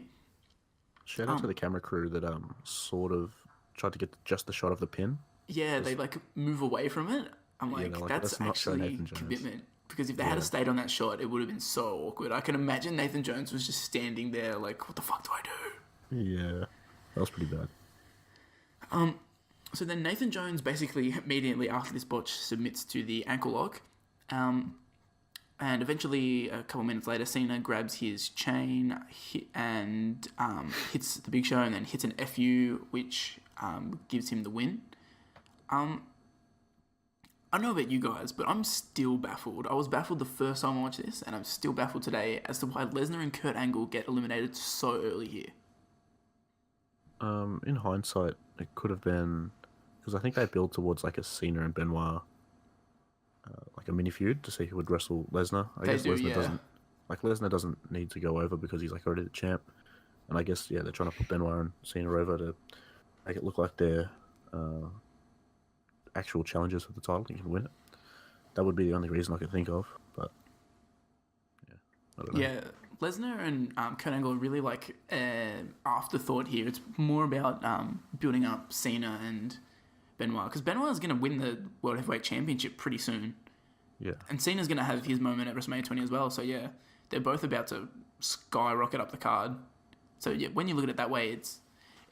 Shout out to the camera crew that sort of tried to get just the shot of the pin. Yeah, they like move away from it. I'm like, that's actually commitment. Because if they had stayed on that shot, it would have been so awkward. I can imagine Nathan Jones was just standing there like, what the fuck do I do? Yeah, that was pretty bad. So then Nathan Jones basically immediately after this botch submits to the ankle lock. And eventually, a couple minutes later, Cena grabs his chain and hits the Big Show and then hits an FU, which gives him the win. I don't know about you guys, but I'm still baffled. I was baffled the first time I watched this, and I'm still baffled today as to why Lesnar and Kurt Angle get eliminated so early here. In hindsight, it could have been... Because I think they build towards like a Cena and Benoit, like a mini feud to see who would wrestle Lesnar. I guess Lesnar doesn't need to go over because he's like already the champ. And I guess, they're trying to put Benoit and Cena over to make it look like they're actual challengers for the title. You can win it. That would be the only reason I could think of. But I don't know. Yeah, Lesnar and Kurt Angle are really like afterthought here. It's more about building up Cena and Benoit, because Benoit is going to win the World Heavyweight Championship pretty soon. Yeah. And Cena's going to have his moment at WrestleMania 20 as well. So they're both about to skyrocket up the card. So when you look at it that way, it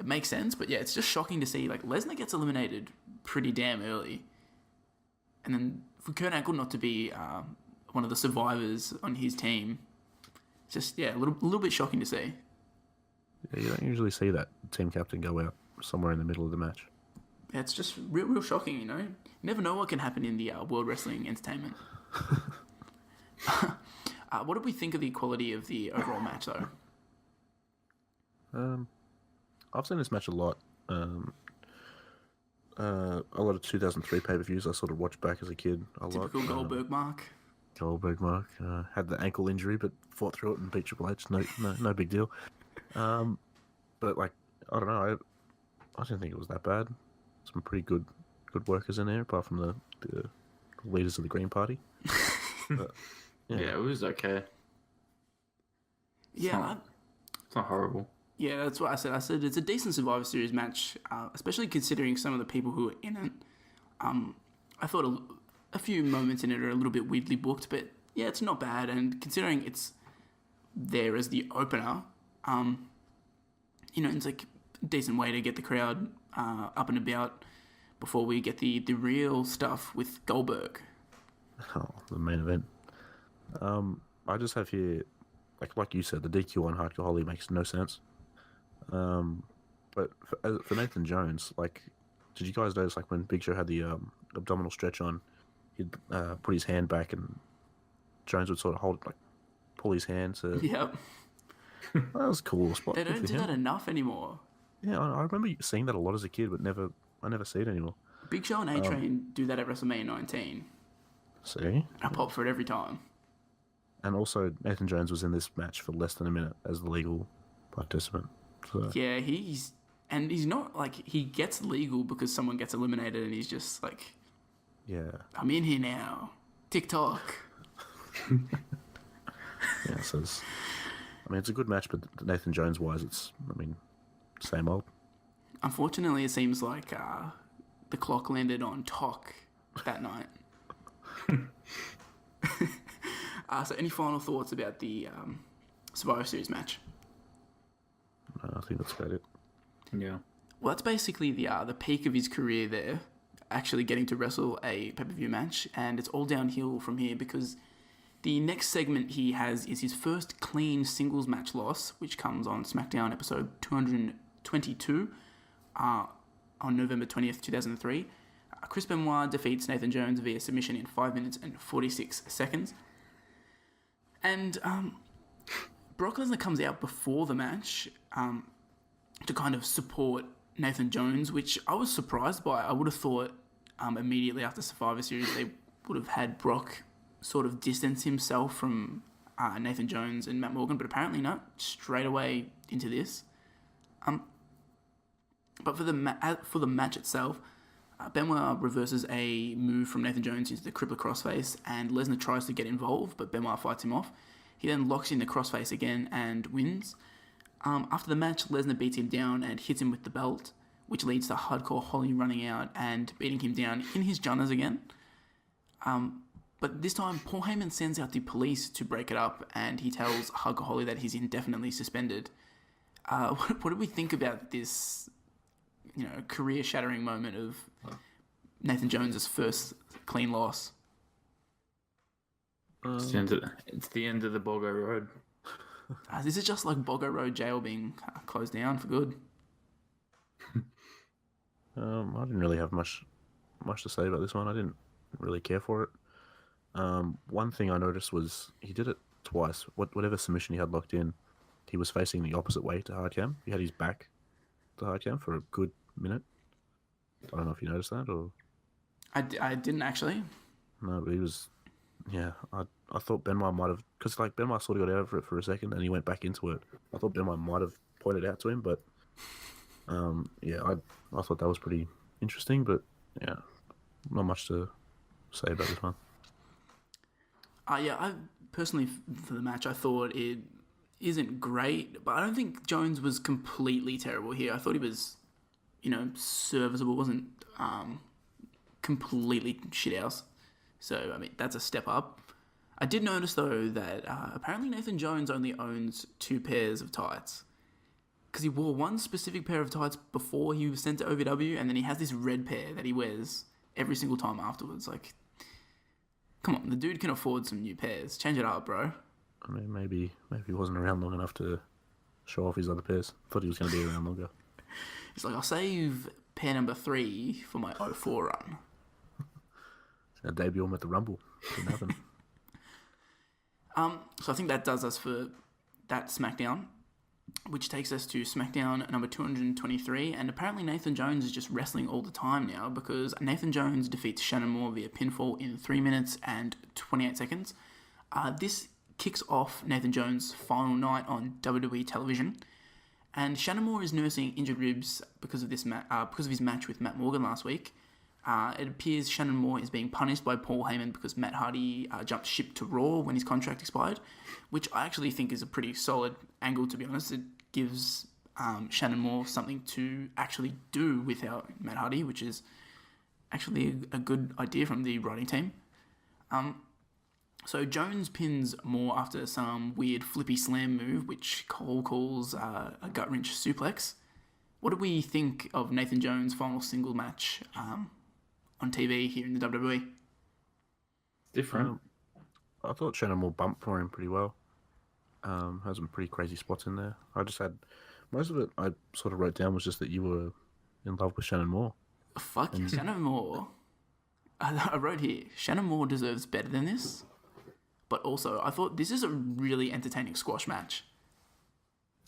makes sense. But it's just shocking to see like Lesnar gets eliminated pretty damn early, and then for Kurt Angle not to be one of the survivors on his team, just a little bit shocking to see. Yeah, you don't usually see that team captain go out somewhere in the middle of the match. Yeah, it's just real shocking, you know. You never know what can happen in the World Wrestling Entertainment. What did we think of the quality of the overall match, though? I've seen this match a lot. A lot of 2003 pay-per-views I sort of watched back as a kid. Typical Goldberg mark. Had the ankle injury, but fought through it and beat Triple H. No big deal. But like, I don't know. I didn't think it was that bad. Some pretty good workers in there, apart from the leaders of the Green Party. But, it was okay. It's not horrible. Yeah, that's what I said. I said it's a decent Survivor Series match, especially considering some of the people who are in it. I thought a few moments in it are a little bit weirdly booked, but it's not bad. And considering it's there as the opener, it's like a decent way to get the crowd up and about before we get the real stuff with Goldberg. Oh, the main event. I just have here, like you said, the DQ on Hardcore Holly makes no sense. But for Nathan Jones, like, did you guys notice, like, when Big Show had the abdominal stretch on, he'd put his hand back and Jones would sort of hold, like, pull his hand to... Yep. That was a cool spot. They don't do that enough anymore. Yeah, I remember seeing that a lot as a kid, but I never see it anymore. Big Show and A-Train do that at WrestleMania 19. See? I pop for it every time. And also, Nathan Jones was in this match for less than a minute as the legal participant. So. Yeah, he's not, like, he gets legal because someone gets eliminated and he's just like, yeah, I'm in here now. TikTok. Yeah, so it's a good match, but Nathan Jones wise, it's, same old. Unfortunately, it seems like the clock landed on Tok that night. So any final thoughts about the Survivor Series match? No, I think that's about it. Yeah. Well, that's basically the peak of his career there, actually getting to wrestle a pay-per-view match, and it's all downhill from here because the next segment he has is his first clean singles match loss, which comes on SmackDown episode 222 on November 20th, 2003. Chris Benoit defeats Nathan Jones via submission in 5 minutes and 46 seconds. And Brock Lesnar comes out before the match to kind of support Nathan Jones, which I was surprised by. I would have thought immediately after Survivor Series they would have had Brock sort of distance himself from Nathan Jones and Matt Morgan, but apparently not. Straight away into this. But for the match itself, Benoit reverses a move from Nathan Jones into the crippler crossface, and Lesnar tries to get involved, but Benoit fights him off. He then locks in the crossface again and wins. After the match, Lesnar beats him down and hits him with the belt, which leads to Hardcore Holly running out and beating him down in his junners again. But this time, Paul Heyman sends out the police to break it up, and he tells Hardcore Holly that he's indefinitely suspended. What did we think about this, career-shattering moment of Nathan Jones' first clean loss? It's the end of the Boggo Road. This is just like Boggo Road Jail being closed down for good. I didn't really have much to say about this one. I didn't really care for it. One thing I noticed was he did it twice. Whatever submission he had locked in, he was facing the opposite way to hardcam. He had his back to hardcam for a good minute. I don't know if you noticed that or... I didn't actually. No, but he was... Yeah, I thought Benoit might have... Because, Benoit sort of got out of it for a second and he went back into it. I thought Benoit might have pointed out to him, but... I thought that was pretty interesting, but, yeah, not much to say about this one. I personally, for the match, I thought it isn't great, but I don't think Jones was completely terrible here. I thought he was, serviceable, wasn't completely shithouse. So, that's a step up. I did notice, though, that apparently Nathan Jones only owns 2 pairs of tights. Because he wore one specific pair of tights before he was sent to OVW, and then he has this red pair that he wears every single time afterwards. Like, come on, the dude can afford some new pairs. Change it up, bro. Maybe he wasn't around long enough to show off his other pairs. Thought he was going to be around longer. He's like, I'll save pair number 3 for my 04 run. I'll debut him at the Rumble. Didn't happen. So I think that does us for that SmackDown, which takes us to SmackDown number 223, and apparently Nathan Jones is just wrestling all the time now because Nathan Jones defeats Shannon Moore via pinfall in 3 minutes and 28 seconds. This kicks off Nathan Jones' final night on WWE television, and Shannon Moore is nursing injured ribs because of his match with Matt Morgan last week. It appears Shannon Moore is being punished by Paul Heyman because Matt Hardy jumped ship to Raw when his contract expired, which I actually think is a pretty solid angle, to be honest. It gives Shannon Moore something to actually do without Matt Hardy, which is actually a good idea from the writing team. So Jones pins Moore after some weird flippy slam move, which Cole calls a gut-wrench suplex. what do we think of Nathan Jones' final single match on TV here in the WWE? Different. I thought Shannon Moore bumped for him pretty well. Has some pretty crazy spots in there. I just had most of it. I sort of wrote down was just that you were in love with Shannon Moore. Fuck Shannon Moore. I wrote here, Shannon Moore deserves better than this. But also, I thought this is a really entertaining squash match.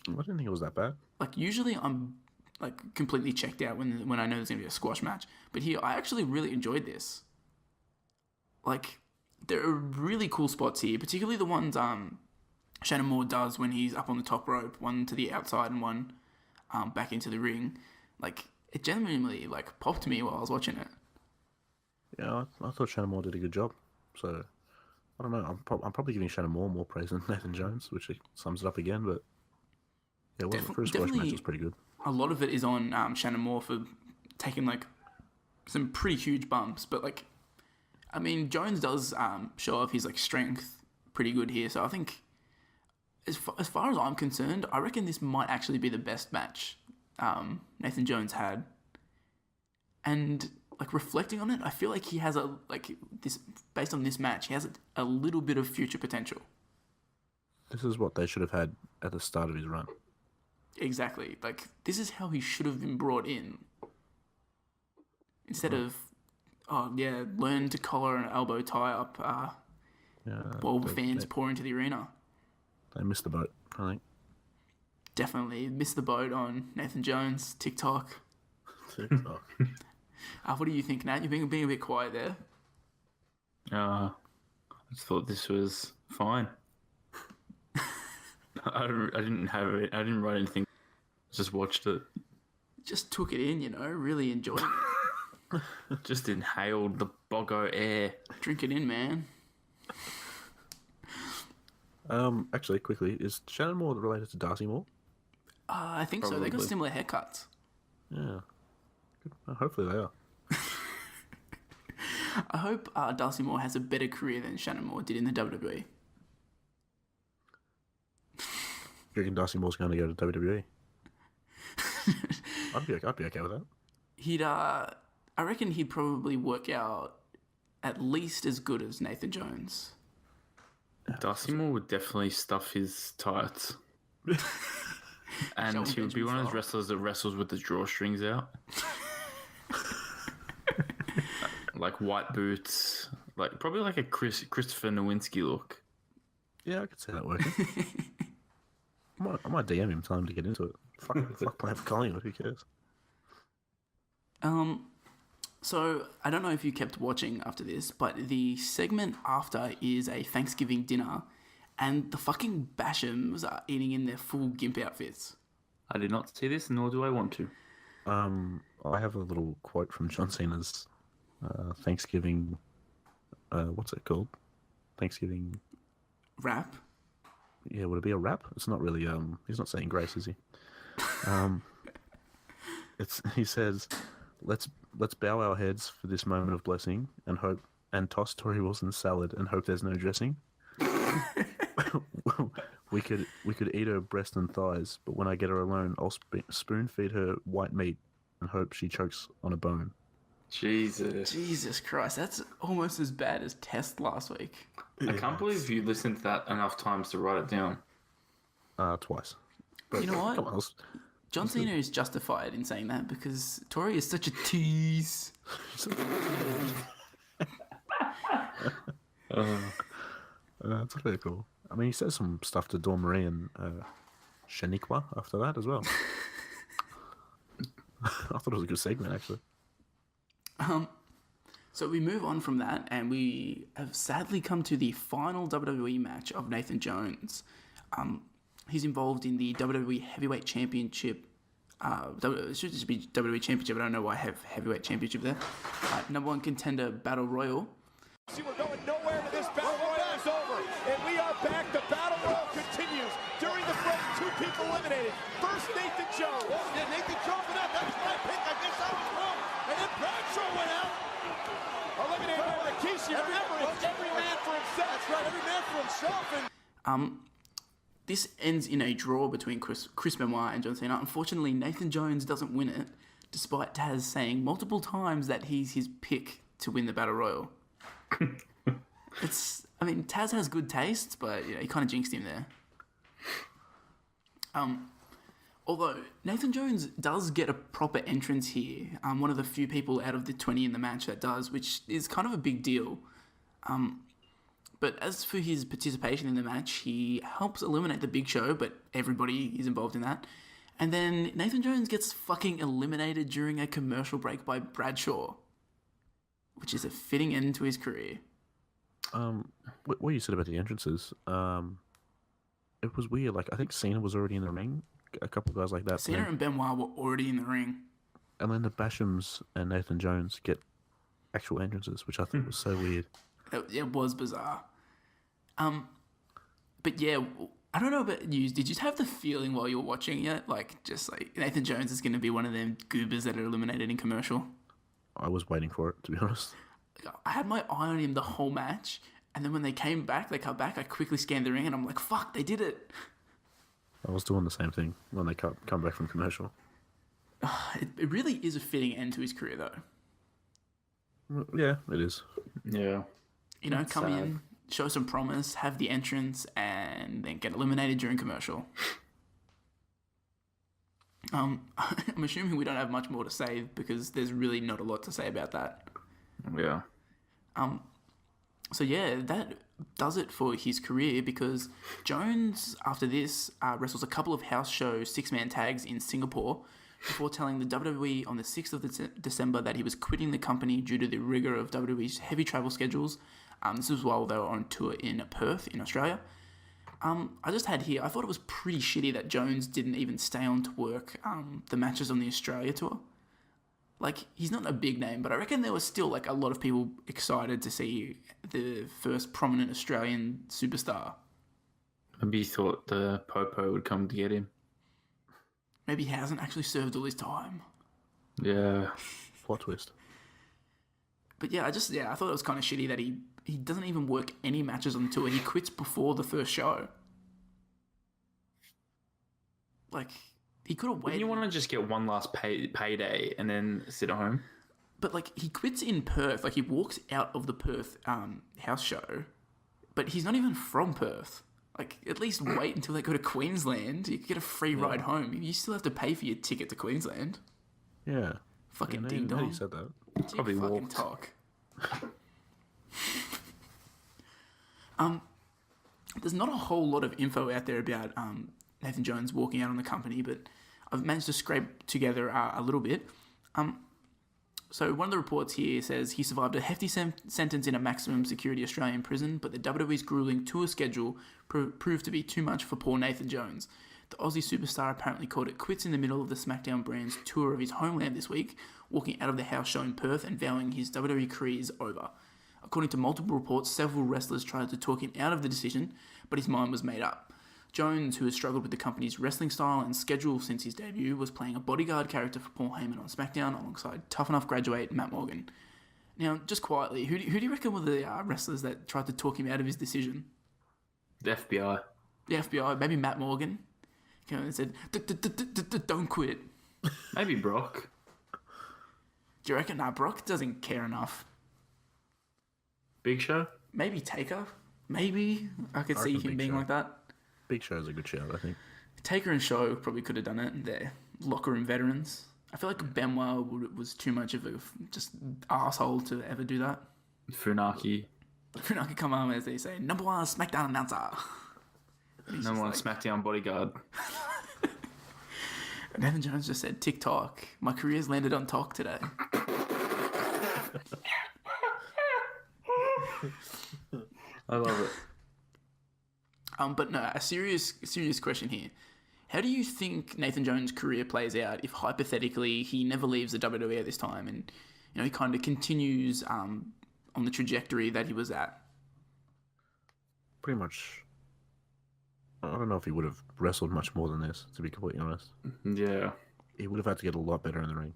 I didn't think it was that bad. Like, usually I'm like completely checked out when I know there's going to be a squash match. But here, I actually really enjoyed this. Like, there are really cool spots here, particularly the ones Shannon Moore does when he's up on the top rope, one to the outside and one back into the ring. Like, it genuinely like popped me while I was watching it. Yeah, I thought Shannon Moore did a good job. So, I don't know. I'm probably giving Shannon Moore more praise than Nathan Jones, which sums it up again. But yeah, well, for a squash match, it was pretty good. A lot of it is on Shannon Moore for taking like some pretty huge bumps, but like, I mean, Jones does show off his like strength pretty good here. So I think, as far as I'm concerned, I reckon this might actually be the best match Nathan Jones had. And like reflecting on it, I feel like he has based on this match, he has a little bit of future potential. This is what they should have had at the start of his run. Exactly. Like, this is how he should have been brought in. Instead of, learn to collar and elbow tie up while fans pour into the arena. They missed the boat, I think. Definitely missed the boat on Nathan Jones, TikTok. What do you think, Nat? You're being a bit quiet there. I just thought this was fine. I didn't write anything. Just watched it. Just took it in, really enjoyed it. Just inhaled the Boggo air. Drink it in, man. Actually, quickly, is Shannon Moore related to Darcy Moore? I think so. They got similar haircuts. Yeah. Good. Well, hopefully they are. I hope Darcy Moore has a better career than Shannon Moore did in the WWE. You reckon Darcy Moore's going to go to WWE? I'd be okay with that. I reckon he'd probably work out at least as good as Nathan Jones. Darcy Moore would definitely stuff his tights. And he would be one of those wrestlers that wrestles with the drawstrings out. Like white boots. Probably like a Christopher Nowinski look. Yeah, I could see that working. I might DM him, tell him to get into it. Fuck playing for Collingwood, who cares? So, I don't know if you kept watching after this, but the segment after is a Thanksgiving dinner, and the fucking Bashams are eating in their full gimp outfits. I did not see this, nor do I want to. I have a little quote from John Cena's Thanksgiving... what's it called? Thanksgiving... Rap? Yeah, would it be a rap? It's not really, he's not saying grace, is he? He says, let's bow our heads for this moment of blessing and hope, and toss Tori Wilson's salad and hope there's no dressing. we could eat her breast and thighs, but when I get her alone, I'll spoon feed her white meat and hope she chokes on a bone. Jesus Christ, that's almost as bad as Test last week. I can't believe you listened to that enough times to write it down. Twice. But, you know what? Come on, John Cena is justified in saying that because Tori is such a tease. That's very cool. I mean, he says some stuff to Dawn Marie and Shaniqua after that as well. I thought it was a good segment, actually. So we move on from that, and we have sadly come to the final WWE match of Nathan Jones. He's involved in the WWE Heavyweight Championship. It should just be WWE Championship. I don't know why I have Heavyweight Championship there. Number one contender Battle Royal. See, we're going nowhere to this Battle Royal is over, and we are back. The Battle Royal continues. During the break, 2 people eliminated. First, Nathan Jones. Yeah, Nathan Jones went out. That's my pick. I guess I was wrong. And then Bradshaw went out. Eliminated by Rikishi. Remember, it's every man for himself. That's right, every man for himself. And this ends in a draw between Chris Benoit and John Cena. Unfortunately, Nathan Jones doesn't win it, despite Taz saying multiple times that he's his pick to win the Battle Royal. Taz has good taste, but he kind of jinxed him there. Although Nathan Jones does get a proper entrance here, one of the few people out of the 20 in the match that does, which is kind of a big deal. But as for his participation in the match, he helps eliminate the Big Show, but everybody is involved in that. And then Nathan Jones gets fucking eliminated during a commercial break by Bradshaw, which is a fitting end to his career. What you said about the entrances, it was weird. Like, I think Cena was already in the ring. A couple of guys like that. Cena and Benoit were already in the ring. And then the Bashams and Nathan Jones get actual entrances, which I thought was so weird. It was bizarre. But yeah, I don't know about you. Did you have the feeling while you were watching it, just like Nathan Jones is going to be one of them goobers that are eliminated in commercial? I was waiting for it, to be honest. I had my eye on him the whole match, and then when they cut back, I quickly scanned the ring, and I'm like, fuck, they did it. I was doing the same thing when they come back from commercial. It really is a fitting end to his career, though. Yeah, it is. Yeah. Come in, show some promise, have the entrance, and then get eliminated during commercial. I'm assuming we don't have much more to say because there's really not a lot to say about that. Yeah. So yeah, that does it for his career because Jones, after this, wrestles a couple of house show 6-man tags in Singapore before telling the WWE on the 6th of December that he was quitting the company due to the rigour of WWE's heavy travel schedules. This was while they were on tour in Perth in Australia. I just had here, I thought it was pretty shitty that Jones didn't even stay on to work the matches on the Australia tour. Like, he's not a big name, but I reckon there was still, a lot of people excited to see the first prominent Australian superstar. Maybe he thought the Popo would come to get him. Maybe he hasn't actually served all his time. Yeah. Plot twist. But yeah, I thought it was kind of shitty that he doesn't even work any matches on the tour. He quits before the first show. He could have waited. Wouldn't you want to just get one last payday and then sit at home? But, he quits in Perth. He walks out of the Perth house show, but he's not even from Perth. At least wait until they go to Queensland. You could get a free ride home. You still have to pay for your ticket to Queensland. Yeah. Fucking ding dong. You said that. Probably fucking walked. talk. There's not a whole lot of info out there about Nathan Jones walking out on the company, but I've managed to scrape together a little bit. So one of the reports here says he survived a hefty sentence in a maximum security Australian prison, but the WWE's grueling tour schedule proved to be too much for poor Nathan Jones. The Aussie superstar apparently called it quits in the middle of the Smackdown brand's tour of his homeland this week, walking out of the house show in Perth and vowing his WWE career is over. According to multiple reports, several wrestlers tried to talk him out of the decision, but his mind was made up. Jones, who has struggled with the company's wrestling style and schedule since his debut, was playing a bodyguard character for Paul Heyman on SmackDown alongside Tough Enough graduate Matt Morgan. Now, just quietly, who do you reckon were the wrestlers that tried to talk him out of his decision? The FBI. The FBI, maybe Matt Morgan. And said, don't quit. Maybe Brock. Do you reckon? Nah, Brock doesn't care enough. Big Show? Maybe Taker. Maybe. I could see him being like that. Big Show's a good show, I think. Taker and Show probably could have done it. They're locker room veterans. I feel like Benoit was too much of a just asshole to ever do that. Funaki. Funaki come on as they say, #1 SmackDown announcer. #1 SmackDown bodyguard. And Nathan Jones just said, TikTok. My career's landed on talk today. I love it. But no, a serious question here. How do you think Nathan Jones' career plays out if hypothetically he never leaves the WWE at this time and he kind of continues on the trajectory that he was at? Pretty much. I don't know if he would have wrestled much more than this, to be completely honest. Yeah. He would have had to get a lot better in the ring.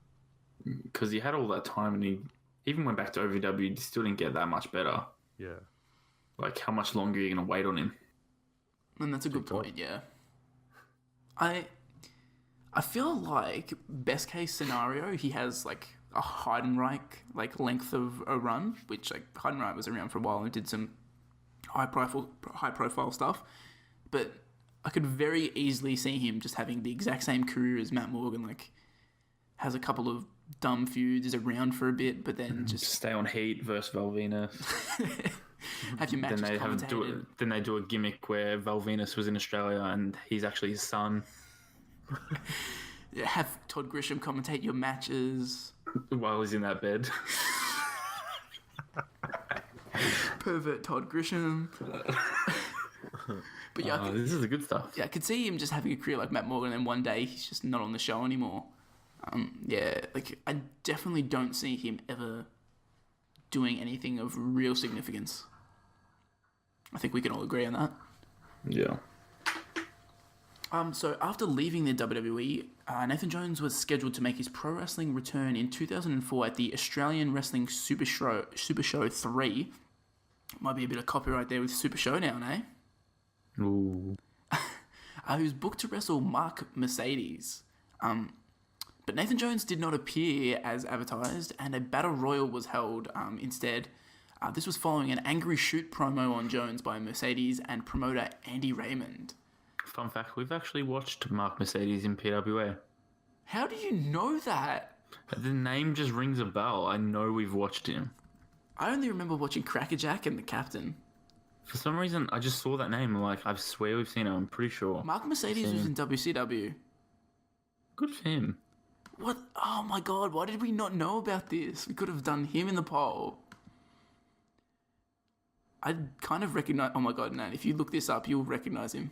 Because he had all that time and he even went back to OVW, he still didn't get that much better. Yeah. How much longer are you going to wait on him? And that's a good point, yeah. I feel like best case scenario, he has like a Heidenreich like length of a run, which like Heidenreich was around for a while and did some high profile stuff, but I could very easily see him just having the exact same career as Matt Morgan, like has a couple of dumb feuds, is around for a bit, but then just stay on Heat versus Val Venus. Have your matches commentated. Then they do a gimmick where Val Venus was in Australia and he's actually his son. Yeah, have Todd Grisham commentate your matches while he's in that bed. Pervert Todd Grisham. But yeah, this is the good stuff. Yeah, I could see him just having a career like Matt Morgan, and then one day he's just not on the show anymore. Yeah, like I definitely don't see him ever doing anything of real significance. I think we can all agree on that. Yeah. So after leaving the WWE, Nathan Jones was scheduled to make his pro wrestling return in 2004 at the Australian Wrestling Super Show 3. Might be a bit of copyright there with Super Show-Down, eh? Ooh. He was booked to wrestle Mark Mercedes. But Nathan Jones did not appear as advertised, and a battle royal was held instead. This was following an angry shoot promo on Jones by Mercedes and promoter Andy Raymond. Fun fact, we've actually watched Mark Mercedes in PWA. How do you know that? The name just rings a bell. I know we've watched him. I only remember watching Crackerjack and the Captain. For some reason, I just saw that name. I'm like, I swear we've seen him. I'm pretty sure. Mark Mercedes was in WCW. Good for him. What? Oh my god, why did we not know about this? We could have done him in the poll. I kind of recognize... Oh my god, Nat, if you look this up, you'll recognize him.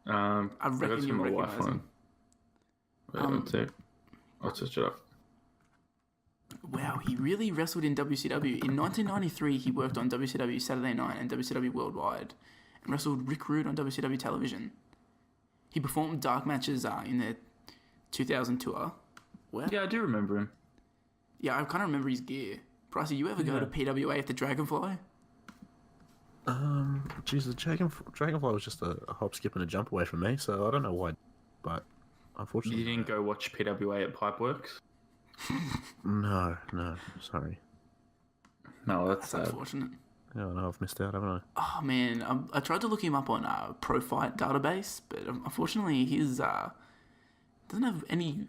I reckon you'll recognize him. I'll search it up. Wow, he really wrestled in WCW. In 1993, he worked on WCW Saturday Night and WCW Worldwide, and wrestled Rick Rude on WCW television. He performed dark matches in the 2000 tour. Wow. Yeah, I do remember him. Yeah, I kind of remember his gear. Pricey, you ever go to PWA at the Dragonfly? Geez, the Dragonfly was just a hop, skip, and a jump away from me, so I don't know why, but unfortunately... You didn't go watch PWA at Pipeworks? No, sorry. No, that's unfortunate. Yeah, I know I've missed out, haven't I? Oh, man, I tried to look him up on Pro Fight Database, but unfortunately his doesn't have any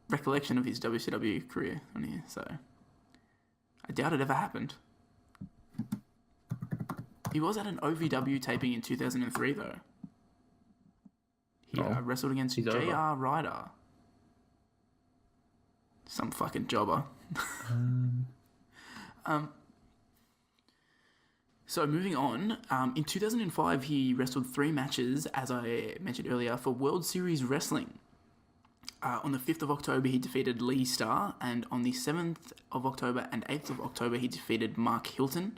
recollection of his WCW career on here, so I doubt it ever happened. He was at an OVW taping in 2003, though. He wrestled against J.R. Ryder. Some fucking jobber. So moving on, in 2005 he wrestled 3 matches, as I mentioned earlier, for World Series Wrestling. On the 5th of October he defeated Lee Starr, and on the 7th of October and 8th of October he defeated Mark Hilton.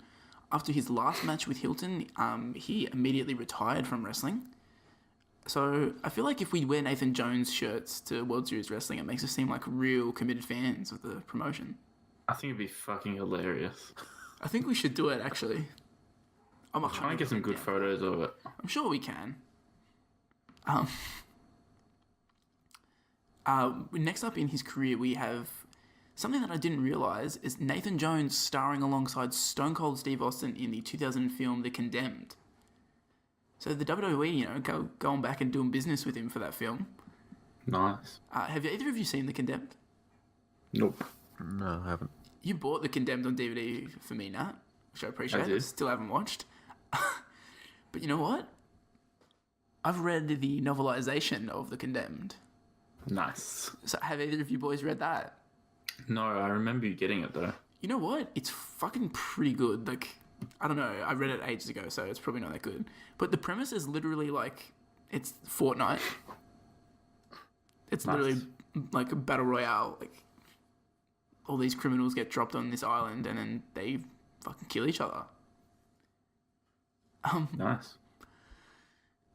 After his last match with Hilton, he immediately retired from wrestling. So I feel like if we wear Nathan Jones shirts to World Series Wrestling, it makes us seem like real committed fans of the promotion. I think it'd be fucking hilarious. I think we should do it, actually. I'm trying to get some good photos of it. I'm sure we can. Next up in his career, we have something that I didn't realise is Nathan Jones starring alongside Stone Cold Steve Austin in the 2000 film The Condemned. So the WWE, going back and doing business with him for that film. Nice. Have either of you seen The Condemned? Nope. No, I haven't. You bought The Condemned on DVD for me, Nat, which I appreciate. I still haven't watched. But you know what? I've read the novelization of The Condemned. Nice. So have either of you boys read that? No, I remember you getting it though. You know what? It's fucking pretty good. Like, I don't know. I read it ages ago, so it's probably not that good. But the premise is literally like, it's Fortnite. It's literally like a battle royale. Like, all these criminals get dropped on this island and then they fucking kill each other. Nice.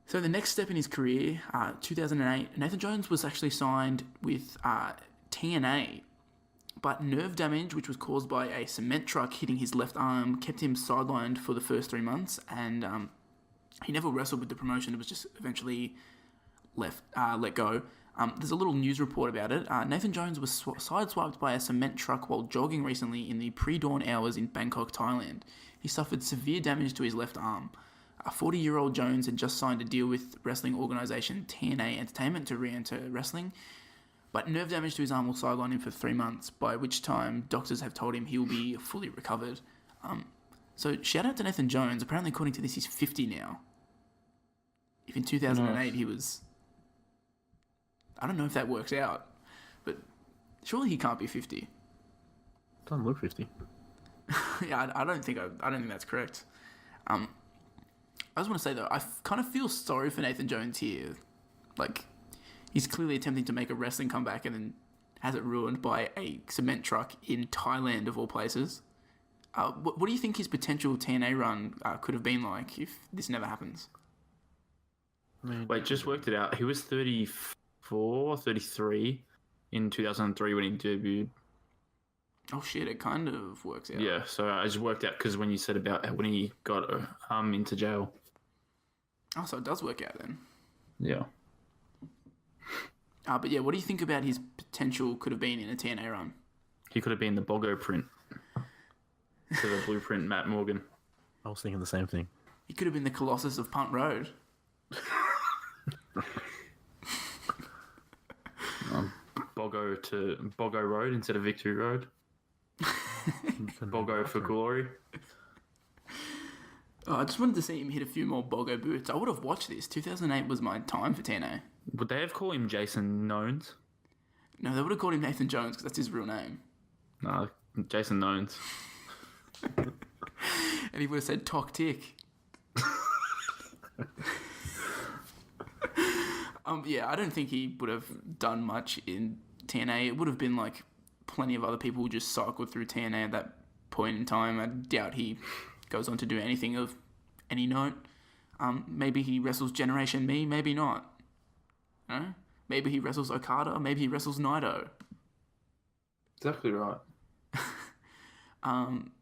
So the next step in his career, 2008, Nathan Jones was actually signed with TNA, but nerve damage, which was caused by a cement truck hitting his left arm, kept him sidelined for the first 3 months, and He never wrestled with the promotion. It was just eventually let go. There's a little news report about it. Nathan Jones was sideswiped by a cement truck while jogging recently in the pre-dawn hours in Bangkok, Thailand. He suffered severe damage to his left arm. 40-year-old Jones had just signed a deal with wrestling organisation TNA Entertainment to re-enter wrestling, but nerve damage to his arm will sideline him for 3 months, by which time doctors have told him he will be fully recovered. So shout out to Nathan Jones. Apparently, according to this, he's 50 now. If in 2008 he was... I don't know if that works out, but surely he can't be 50. Doesn't look 50. Yeah, I don't think that's correct. I just want to say though, I kind of feel sorry for Nathan Jones here. Like, he's clearly attempting to make a wrestling comeback and then has it ruined by a cement truck in Thailand of all places. What do you think his potential TNA run could have been like if this never happens? Wait, just worked it out. He was 34, 33 in 2003 when he debuted. Oh shit, it kind of works out. Yeah, so I just worked out because when you said about when he got into jail. Oh, so it does work out then. Yeah. But yeah, what do you think about his potential could have been in a TNA run? He could have been the Boggo print. To the blueprint Matt Morgan. I was thinking the same thing. He could have been the Colossus of Punt Road. Boggo to Boggo Road instead of Victory Road. Boggo for glory. I just wanted to see him hit a few more Boggo boots. I would have watched this. 2008 was my time for TNA. Would they have called him Jason Nones? No, they would have called him Nathan Jones because that's his real name. No, Jason Nones. And he would have said Tok Tick. Yeah, I don't think he would have done much in TNA. It would have been like plenty of other people who just cycled through TNA at that point in time. I doubt he goes on to do anything of any note. Maybe he wrestles Generation Me, maybe not. Maybe he wrestles Okada, maybe he wrestles Naito. Exactly right.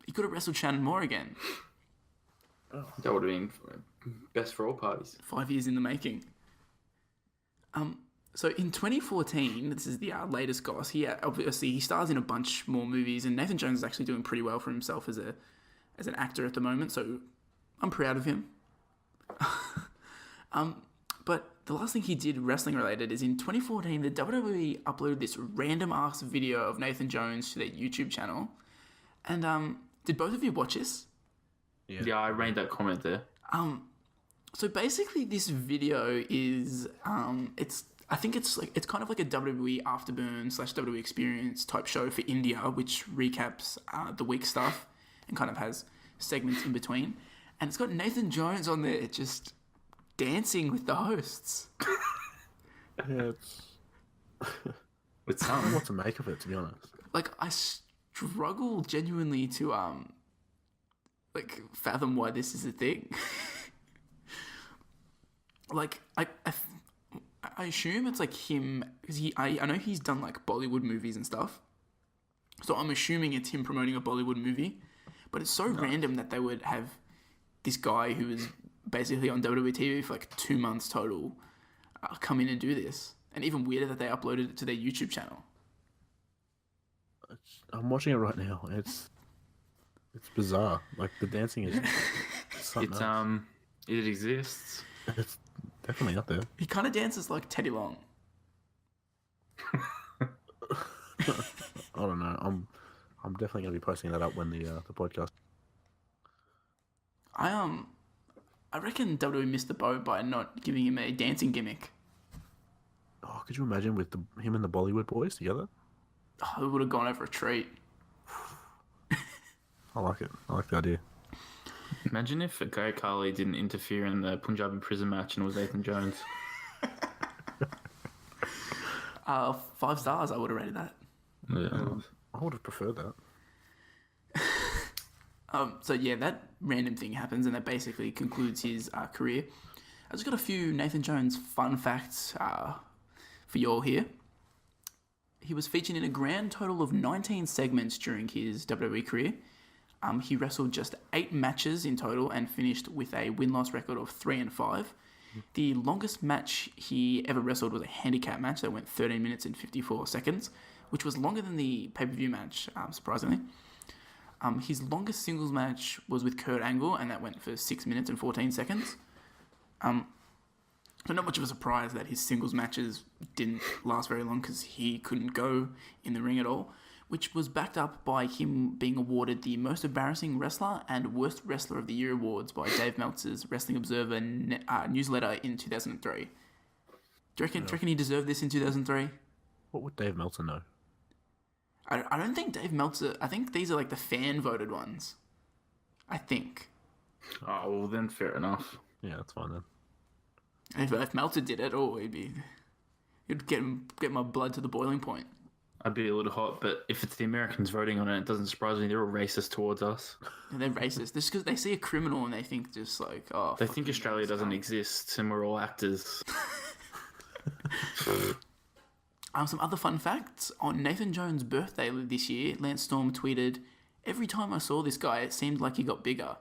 He could have wrestled Shannon Moore again. That would have been best for all parties. 5 years in the making. So in 2014, this is the latest goss. He stars in a bunch more movies, and Nathan Jones is actually doing pretty well for himself as an actor at the moment. So I'm proud of him. But the last thing he did wrestling related is in 2014, the WWE uploaded this random ass video of Nathan Jones to their YouTube channel. And did both of you watch this? Yeah, I read that comment there. So basically, this video is I think it's kind of like a WWE Afterburn / WWE Experience type show for India, which recaps the week stuff and kind of has segments in between. And it's got Nathan Jones on there just dancing with the hosts. Yeah, it's I don't know what to make of it, to be honest. Like, I struggle genuinely to fathom why this is a thing. Like, I assume it's like him, because I know he's done like Bollywood movies and stuff, so I'm assuming it's him promoting a Bollywood movie. But it's so random that they would have this guy who was basically on WWE TV for like 2 months total come in and do this, and even weirder that they uploaded it to their YouTube channel. I'm watching it right now. It's bizarre. Like, the dancing is something else. It exists. It's definitely up there. He kind of dances like Teddy Long. I don't know. I'm definitely going to be posting that up when the podcast. I reckon WWE missed the boat by not giving him a dancing gimmick. Oh, could you imagine with him and the Bollywood boys together? Oh, it would have gone over a treat. I like it. I like the idea. Imagine if Guy Carly didn't interfere in the Punjabi prison match and it was Nathan Jones. 5 stars, I would have rated that. Yeah. I would have preferred that. So yeah, that random thing happens, and that basically concludes his career. I just got a few Nathan Jones fun facts for you all here. He was featured in a grand total of 19 segments during his WWE career. He wrestled just 8 matches in total and finished with a win-loss record of 3-5. The longest match he ever wrestled was a handicap match that went 13 minutes and 54 seconds, which was longer than the pay-per-view match, surprisingly. His longest singles match was with Kurt Angle, and that went for 6 minutes and 14 seconds. So not much of a surprise that his singles matches didn't last very long because he couldn't go in the ring at all, which was backed up by him being awarded the Most Embarrassing Wrestler and Worst Wrestler of the Year awards by Dave Meltzer's Wrestling Observer newsletter in 2003. Do you reckon he deserved this in 2003? What would Dave Meltzer know? I don't think Dave Meltzer... I think these are like the fan-voted ones. I think. Oh, well then fair enough. Yeah, that's fine then. If Meltzer did it, he'd get my blood to the boiling point. I'd be a little hot, but if it's the Americans voting on it, it doesn't surprise me. They're all racist towards us. And they're racist. Just because they see a criminal and they think just like, oh... They think Australia doesn't exist and we're all actors. Some other fun facts. On Nathan Jones' birthday this year, Lance Storm tweeted, "Every time I saw this guy, it seemed like he got bigger.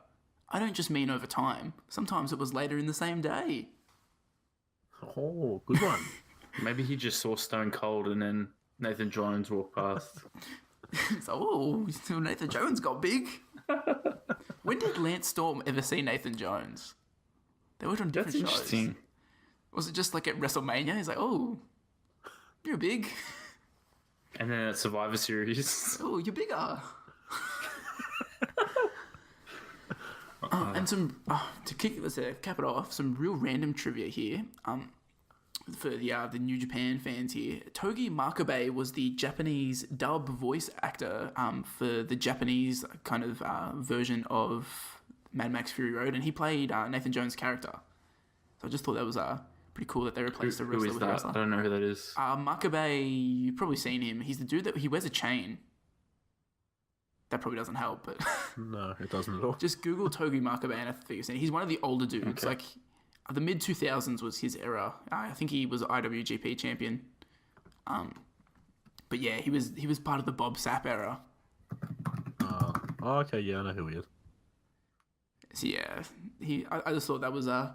I don't just mean over time. Sometimes it was later in the same day." Oh, good one. Maybe he just saw Stone Cold and then Nathan Jones walked past. So Nathan Jones got big. When did Lance Storm ever see Nathan Jones? They worked on different That's interesting. shows. Was it just like at WrestleMania? He's like, "Oh, you're big." And then at Survivor Series. "Oh, you're bigger." And some to cap it off, some real random trivia here. For the New Japan fans here, Togi Makabe was the Japanese dub voice actor for the Japanese kind of version of Mad Max Fury Road, and he played Nathan Jones' character. So I just thought that was pretty cool that they replaced a wrestler Who is with a that? wrestler. I don't know who that is. Makabe, you've probably seen him. He's the dude that he wears a chain. That probably doesn't help, but No, it doesn't at all. just Google Togi Makabe and I think you've seen. He's one of the older dudes. Okay. Like the mid 2000s was his era. I think he was IWGP champion. But yeah, he was part of the Bob Sapp era. Oh, okay, yeah, I know who he is. So yeah, I just thought that was I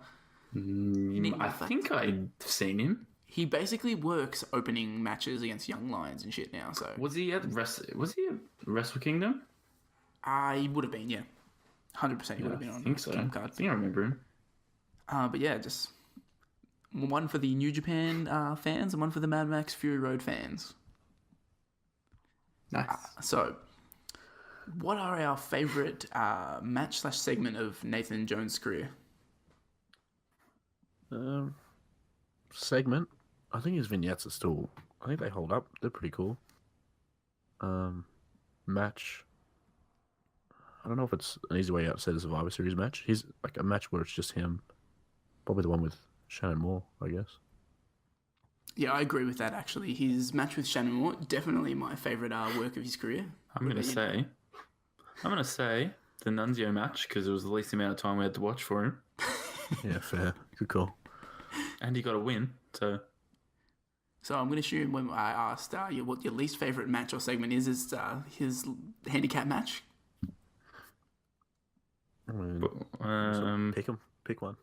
think I've seen him. He basically works opening matches against Young Lions and shit now. So Was he at Wrestle Kingdom? he would have been, yeah, 100%. He would have been on. I think so. Kingdom I cards. think I remember him. But yeah, just one for the New Japan fans and one for the Mad Max Fury Road fans. Nice. So, what are our favourite match/segment of Nathan Jones' career? Segment. I think his vignettes are still. I think they hold up. They're pretty cool. Match. I don't know if it's an easy way out to say the Survivor Series match. He's like a match where it's just him. Probably the one with Shannon Moore, I guess. Yeah, I agree with that, actually. His match with Shannon Moore, definitely my favourite work of his career. I'm gonna say the Nunzio match because it was the least amount of time we had to watch for him, Yeah, fair. Good call. and he got a win. So So I'm going to assume when I asked what your least favourite match or segment is his handicap match. I mean, pick one.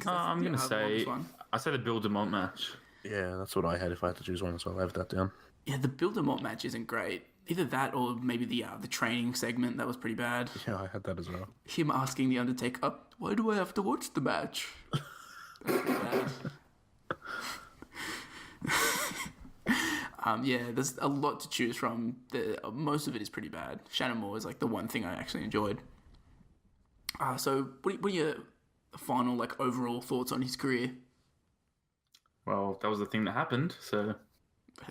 I'm gonna say I said a Bill DeMont match. Yeah, that's what I had if I had to choose one, so I have that down. Yeah, the Bill DeMott match isn't great. Either that or maybe the training segment. That was pretty bad. Yeah, I had that as well. Him asking the Undertaker, "Why do I have to watch the match?" That's pretty bad. Yeah, there's a lot to choose from. Most of it is pretty bad. Shannon Moore is like the one thing I actually enjoyed. So what are your final overall thoughts on his career? Well, that was the thing that happened. So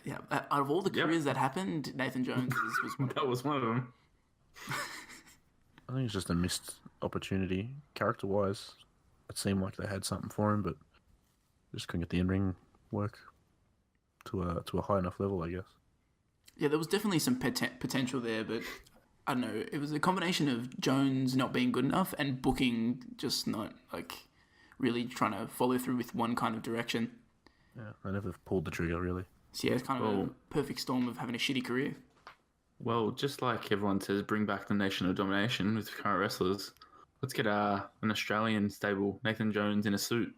yeah, out of all the careers that happened, Nathan Jones was one. That was one of them. I think it's just a missed opportunity. Character-wise, it seemed like they had something for him, but just couldn't get the in-ring work to a high enough level, I guess. Yeah, there was definitely some potential there, but I don't know. It was a combination of Jones not being good enough and booking just not really trying to follow through with one kind of direction. Yeah, they never pulled the trigger, really. So yeah, it's kind of a perfect storm of having a shitty career. Well, just like everyone says, bring back the Nation of Domination with current wrestlers. Let's get an Australian stable, Nathan Jones in a suit.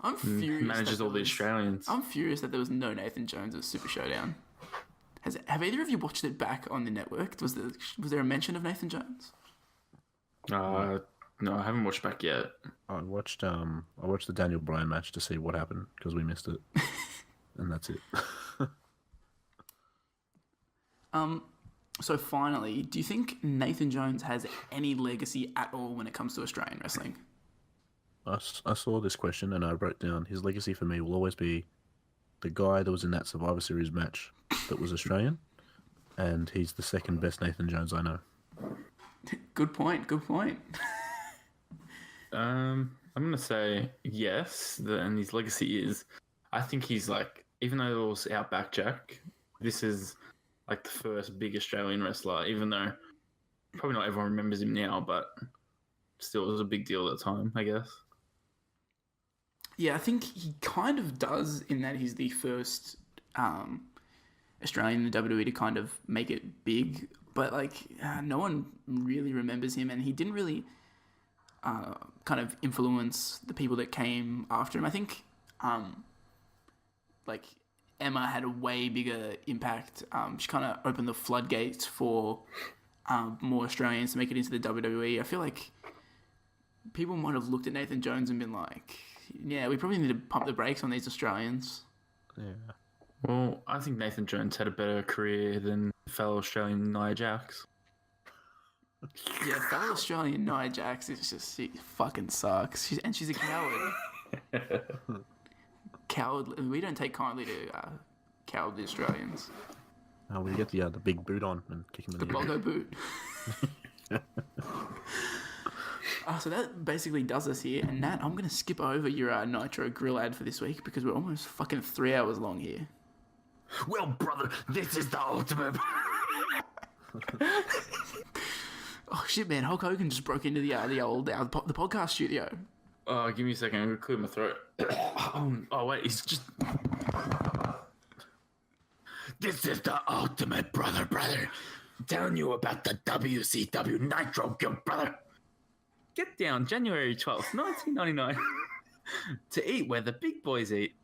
I'm furious. Manages all the Australians. I'm furious that there was no Nathan Jones at Super Showdown. Have either of you watched it back on the network? Was there a mention of Nathan Jones? No, I haven't watched back yet. I watched the Daniel Bryan match to see what happened because we missed it, and that's it. So finally, do you think Nathan Jones has any legacy at all when it comes to Australian wrestling? I saw this question and I wrote down his legacy for me will always be the guy that was in that Survivor Series match that was Australian, and he's the second best Nathan Jones I know. Good point. I'm gonna say yes, and his legacy is. I think he's like, even though it was Outback Jack, this is like the first big Australian wrestler. Even though probably not everyone remembers him now, but still it was a big deal at the time, I guess. Yeah, I think he kind of does in that he's the first Australian in the WWE to kind of make it big, but like no one really remembers him, and he didn't really kind of influence the people that came after him. I think like Emma had a way bigger impact. She kind of opened the floodgates for more Australians to make it into the WWE. I feel like people might have looked at Nathan Jones and been like, yeah, we probably need to pump the brakes on these Australians. Yeah. Well, I think Nathan Jones had a better career than fellow Australian Nia Jax. Yeah, fellow Australian Nia Jax is just, she fucking sucks. She's a coward. Coward. We don't take kindly to cowardly Australians. We get the big boot on and kick him in the Boggo boot. So that basically does us here. And Nat, I'm going to skip over your Nitro Grill ad for this week because we're almost fucking 3 hours long here. Well, brother, this is the ultimate. Oh shit, man! Hulk Hogan just broke into the podcast studio. Oh, give me a second. I'm gonna clear my throat. Oh wait, he's just. This is the ultimate, brother. I'm telling you about the WCW Nitro Grill, brother. Get down January 12th, 1999 to eat where the big boys eat.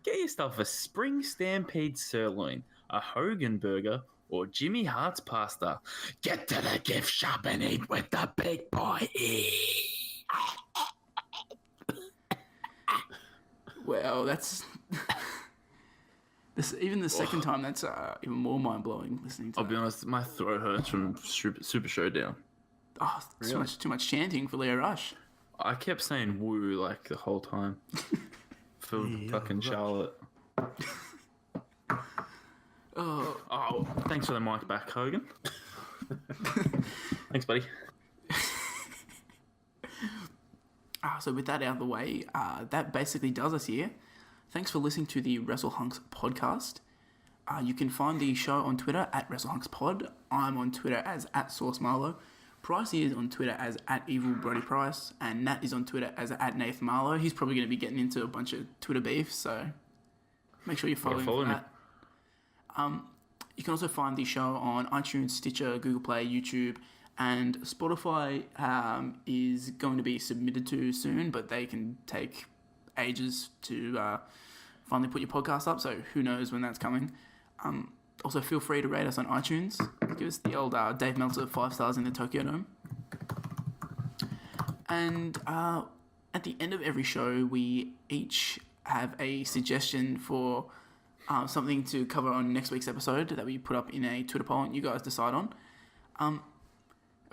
Get yourself a Spring Stampede sirloin, a Hogan burger, or Jimmy Hart's pasta. Get to the gift shop and eat with the big boy eat. Well, that's even the second time. That's even more mind blowing. Listening to. I'll be honest, my throat hurts from Super Showdown. Oh, really? too much chanting for Leo Rush. I kept saying "woo" like the whole time for fucking Charlotte. Oh, thanks for the mic back, Hogan. Thanks, buddy. So with that out of the way, that basically does us here. Thanks for listening to the Wrestle Hunks podcast. You can find the show on Twitter at Wrestle Hunks Pod. I'm on Twitter as @SauceMarlow. Pricey is on Twitter as @EvilBrodyPrice. And Nat is on Twitter as @NathMarlow. He's probably going to be getting into a bunch of Twitter beef, so make sure you follow him for that. You can also find the show on iTunes, Stitcher, Google Play, YouTube, and Spotify is going to be submitted to soon, but they can take ages to finally put your podcast up, so who knows when that's coming. Also, feel free to rate us on iTunes. Give us the old Dave Meltzer 5 stars in the Tokyo Dome. And at the end of every show, we each have a suggestion for something to cover on next week's episode that we put up in a Twitter poll and you guys decide on.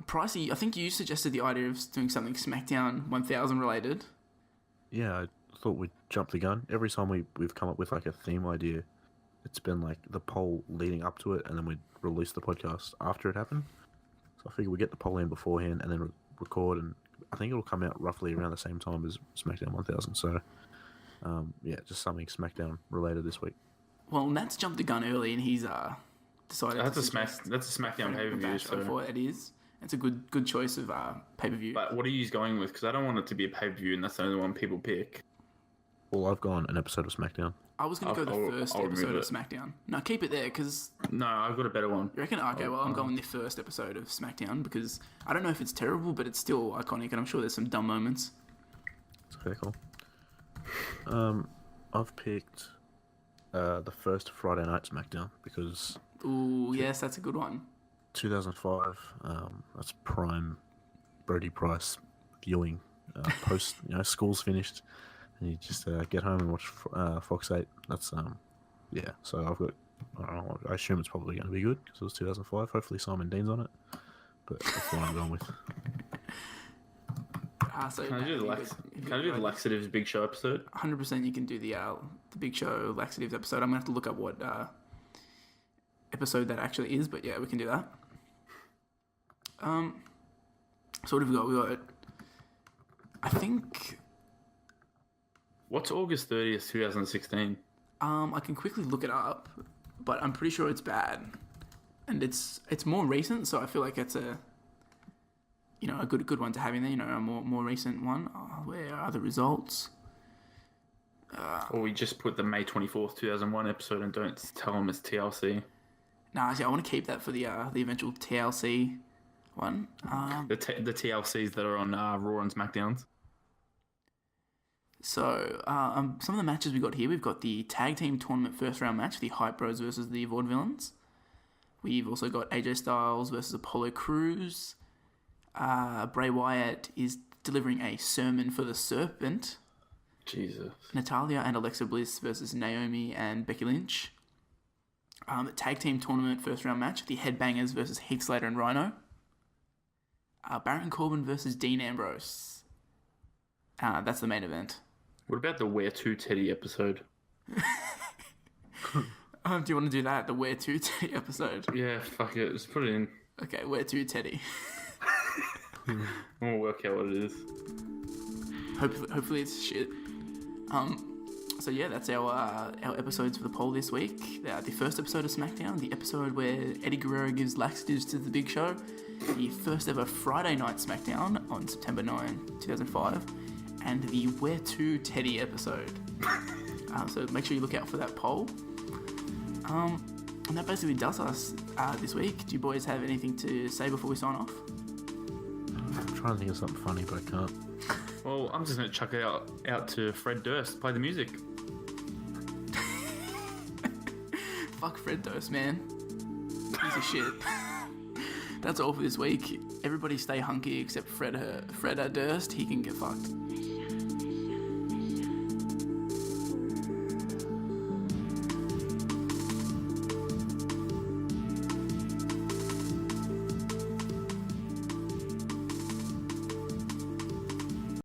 Pricey, I think you suggested the idea of doing something SmackDown 1000 related. Yeah, I thought we'd jump the gun. Every time we've come up with like a theme idea, it's been like the poll leading up to it, and then we'd release the podcast after it happened. So I figure we get the poll in beforehand and then record, and I think it'll come out roughly around the same time as SmackDown 1000. So yeah, just something SmackDown related this week. Well, Nat's jumped the gun early, and he's decided. That's a SmackDown pay-per-view. So it is. It's a good choice of pay-per-view. But what are you going with? Because I don't want it to be a pay-per-view, and that's the only one people pick. Well, I've gone an episode of SmackDown. I was going to go the first I'll episode of remove SmackDown. No, keep it there, because... No, I've got a better one. You reckon? Okay, well, I'm going the first episode of SmackDown, because I don't know if it's terrible, but it's still iconic, and I'm sure there's some dumb moments. It's very cool. I've picked the first Friday night SmackDown, because... Ooh, yes, that's a good one. 2005, that's prime Brody Price viewing. Post, school's finished, and you just get home and watch Fox 8. That's yeah. So I've got, I don't know, I assume it's probably going to be good because it was 2005. Hopefully Simon Dean's on it, but that's what I'm going with. So Can I do the Laxatives Big Show episode? 100% you can do the Big Show Laxatives episode. I'm going to have to look up what episode that actually is, but yeah, we can do that. So what have we got? We got, I think... What's August 30th, 2016? I can quickly look it up, but I'm pretty sure it's bad. And it's more recent, so I feel like it's a good one to have in there, a more recent one. Where are the results? Or we just put the May 24th, 2001 episode and don't tell them it's TLC. Nah, see, I want to keep that for the eventual TLC one. The TLCs that are on Raw and SmackDowns. So, some of the matches we got here, we've got the Tag Team Tournament first round match, the Hype Bros versus the Vaudevillains. We've also got AJ Styles versus Apollo Crews. Bray Wyatt is delivering a sermon for the Serpent. Jesus. Natalya and Alexa Bliss versus Naomi and Becky Lynch. Tag Team Tournament first round match, the Headbangers versus Heath Slater and Rhino. Baron Corbin versus Dean Ambrose. That's the main event. What about the Where To Teddy episode? Do you want to do that? The Where To Teddy episode? Yeah, fuck it. Just put it in. Okay, Where To Teddy. We'll work out what it is. Hopefully it's shit. So yeah, that's our episodes for the poll this week. The first episode of SmackDown, the episode where Eddie Guerrero gives laxatives to the Big Show, the first ever Friday Night SmackDown on September 9, 2005, and the Where To Teddy episode. So make sure you look out for that poll. And that basically does us this week. Do you boys have anything to say before we sign off? I'm trying to think of something funny, but I can't. Well, I'm just going to chuck it out to Fred Durst. Play the music. Fuck Fred Durst, man. Piece of shit. That's all for this week. Everybody stay hunky except Fred Durst. He can get fucked.